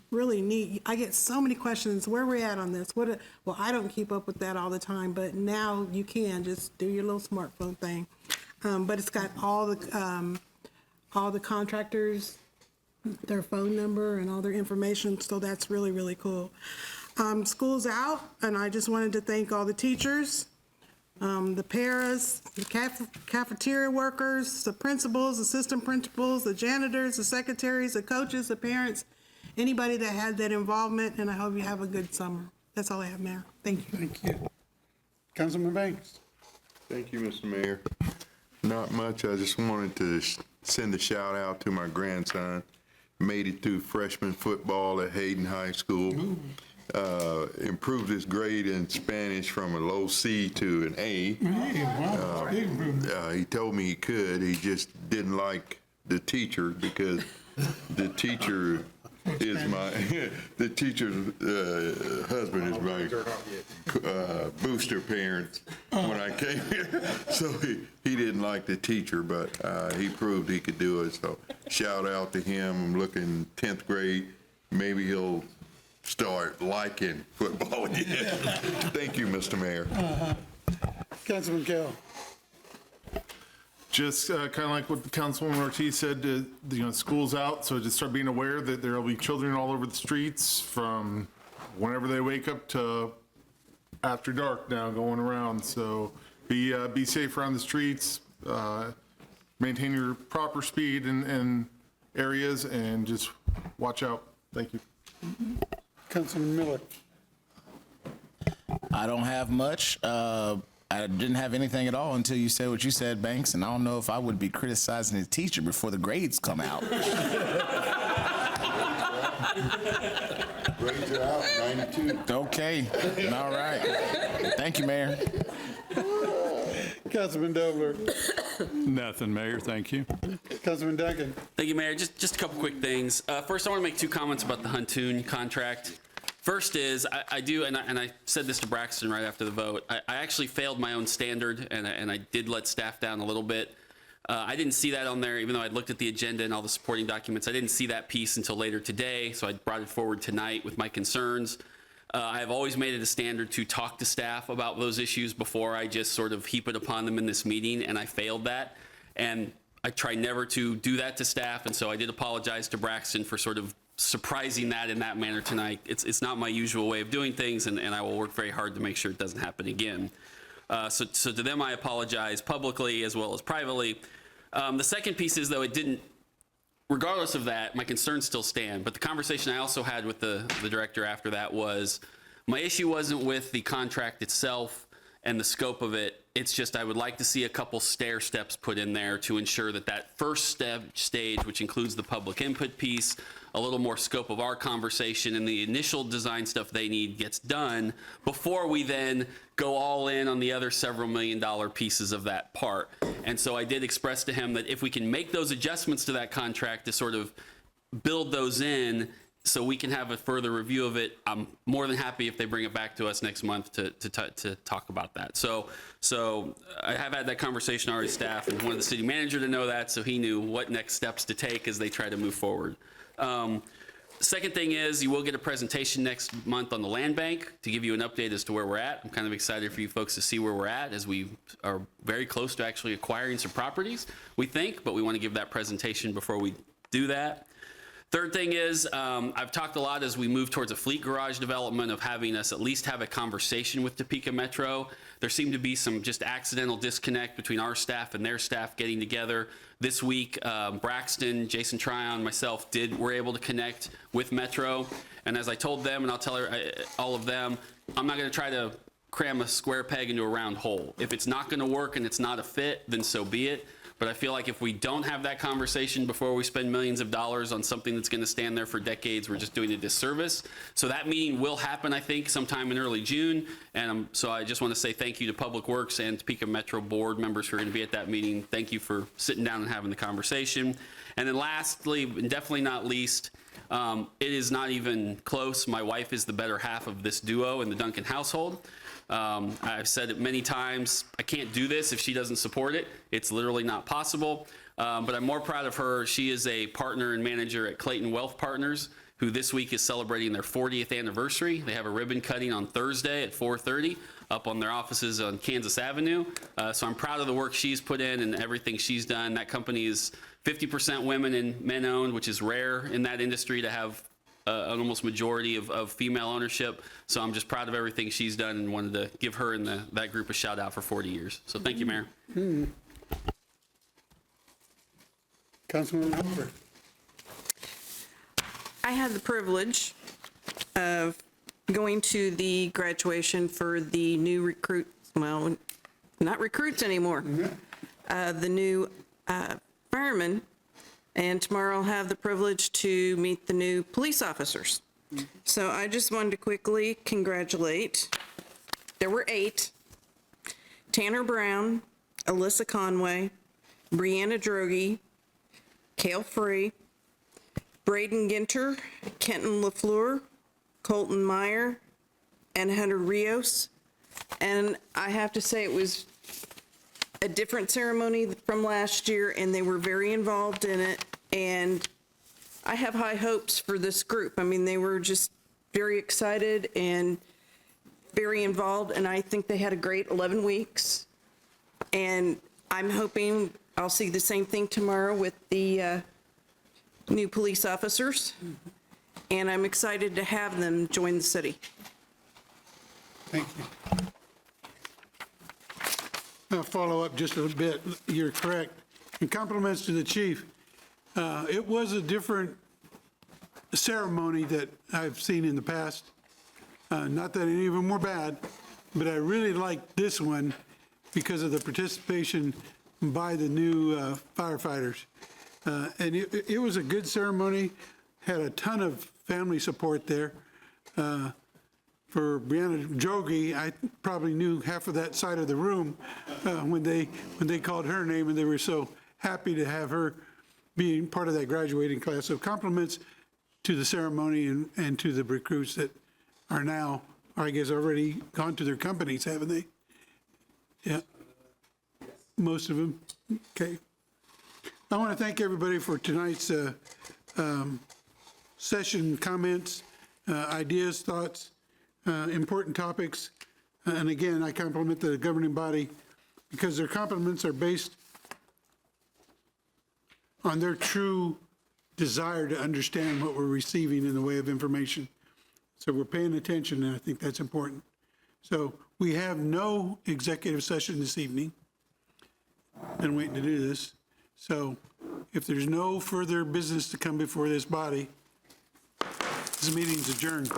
really neat. I get so many questions. Where are we at on this? Well, I don't keep up with that all the time, but now you can just do your little smartphone thing. But it's got all the contractors, their phone number, and all their information, so that's really, really cool. School's out, and I just wanted to thank all the teachers, the paras, the cafeteria workers, the principals, assistant principals, the janitors, the secretaries, the coaches, the parents, anybody that had that involvement, and I hope you have a good summer. That's all I have, Mayor. Thank you. Thank you. Councilman Banks. Thank you, Mr. Mayor. Not much. I just wanted to send a shout out to my grandson. Made it through freshman football at Hayden High School. Improved his grade in Spanish from a low C to an A. Hey, wow, big improvement. He told me he could. He just didn't like the teacher because the teacher is the teacher's husband is my booster parent when I came here. So he didn't like the teacher, but he proved he could do it. So shout out to him. I'm looking 10th grade. Maybe he'll start liking football again. Thank you, Mr. Mayor. Councilman Kell. Just kind of like what Councilwoman Ortiz said, you know, school's out, so just start being aware that there will be children all over the streets from whenever they wake up to after dark now going around. So be safe around the streets, maintain your proper speed in areas, and just watch out. Thank you. Councilman Miller. I don't have much. I didn't have anything at all until you said what you said, Banks, and I don't know if I would be criticizing the teacher before the grades come out. Grades are out, 92. Okay, all right. Thank you, Mayor. Councilman Dobler. Nothing, Mayor, thank you. Councilman Duncan. Thank you, Mayor. Just a couple quick things. First, I want to make 2 comments about the Huntoon contract. First is, I do, and I said this to Braxton right after the vote, I actually failed my own standard, and I did let staff down a little bit. I didn't see that on there, even though I'd looked at the agenda and all the supporting documents. I didn't see that piece until later today, so I brought it forward tonight with my concerns. I have always made it a standard to talk to staff about those issues before I just sort of heap it upon them in this meeting, and I failed that. And I try never to do that to staff, and so I did apologize to Braxton for sort of surprising that in that manner tonight. It's not my usual way of doing things, and I will work very hard to make sure it doesn't happen again. So to them, I apologize publicly as well as privately. The second piece is, though, it didn't, regardless of that, my concerns still stand. But the conversation I also had with the director after that was, my issue wasn't with the contract itself and the scope of it. It's just I would like to see a couple stair steps put in there to ensure that that first stage, which includes the public input piece, a little more scope of our conversation, and the initial design stuff they need gets done before we then go all in on the other several $1 million pieces of that part. And so I did express to him that if we can make those adjustments to that contract to sort of build those in so we can have a further review of it, I'm more than happy if they bring it back to us next month to talk about that. So I have had that conversation already with staff, and wanted the city manager to know that so he knew what next steps to take as they try to move forward. Second thing is, you will get a presentation next month on the land bank to give you an update as to where we're at. I'm kind of excited for you folks to see where we're at, as we are very close to actually acquiring some properties, we think, but we want to give that presentation before we do that. Third thing is, I've talked a lot as we move towards a fleet garage development of having us at least have a conversation with Topeka Metro. There seemed to be some just accidental disconnect between our staff and their staff getting together. This week, Braxton, Jason Tryon, myself were able to connect with Metro. And as I told them, and I'll tell all of them, I'm not going to try to cram a square peg into a round hole. If it's not going to work and it's not a fit, then so be it. But I feel like if we don't have that conversation before we spend millions of dollars on something that's going to stand there for decades, we're just doing a disservice. So that meeting will happen, I think, sometime in early June. And so I just want to say thank you to Public Works and Topeka Metro board members who are going to be at that meeting. Thank you for sitting down and having the conversation. And then lastly, and definitely not least, it is not even close. My wife is the better half of this duo in the Duncan household. I've said it many times, I can't do this if she doesn't support it. It's literally not possible. But I'm more proud of her. She is a partner and manager at Clayton Wealth Partners, who this week is celebrating their 40th anniversary. They have a ribbon cutting on Thursday at 4:30 up on their offices on Kansas Avenue. So I'm proud of the work she's put in and everything she's done. That company is 50% women and men owned, which is rare in that industry to have an almost majority of female ownership. So I'm just proud of everything she's done and wanted to give her and that group a shout out for 40 years. So thank you, Mayor. Councilwoman Hopper. I had the privilege of going to the graduation for the new recruits, well, not recruits anymore, the new firemen. And tomorrow I'll have the privilege to meet the new police officers. So I just wanted to quickly congratulate, there were 8, Tanner Brown, Alyssa Conway, Brianna Droege, Cale Free, Braden Ginter, Kenton LaFleur, Colton Meyer, and Hunter Rios. And I have to say it was a different ceremony from last year, and they were very involved in it, and I have high hopes for this group. I mean, they were just very excited and very involved, and I think they had a great 11 weeks, and I'm hoping I'll see the same thing tomorrow with the new police officers, and I'm excited to have them join the city. Thank you. I'll follow up just a little bit. You're correct. And compliments to the chief. It was a different ceremony that I've seen in the past. Not that any of them were bad, but I really liked this one because of the participation by the new firefighters. And it was a good ceremony, had a ton of family support there. For Brianna Droege, I probably knew half of that side of the room when they called her name, and they were so happy to have her being part of that graduating class. So compliments to the ceremony and to the recruits that are now, I guess, already gone to their companies, haven't they? Yeah. Most of them? Okay. I want to thank everybody for tonight's session, comments, ideas, thoughts, important topics. And again, I compliment the governing body because their compliments are based on their true desire to understand what we're receiving in the way of information. So we're paying attention, and I think that's important. So we have no executive session this evening. Been waiting to do this. So if there's no further business to come before this body, this meeting's adjourned.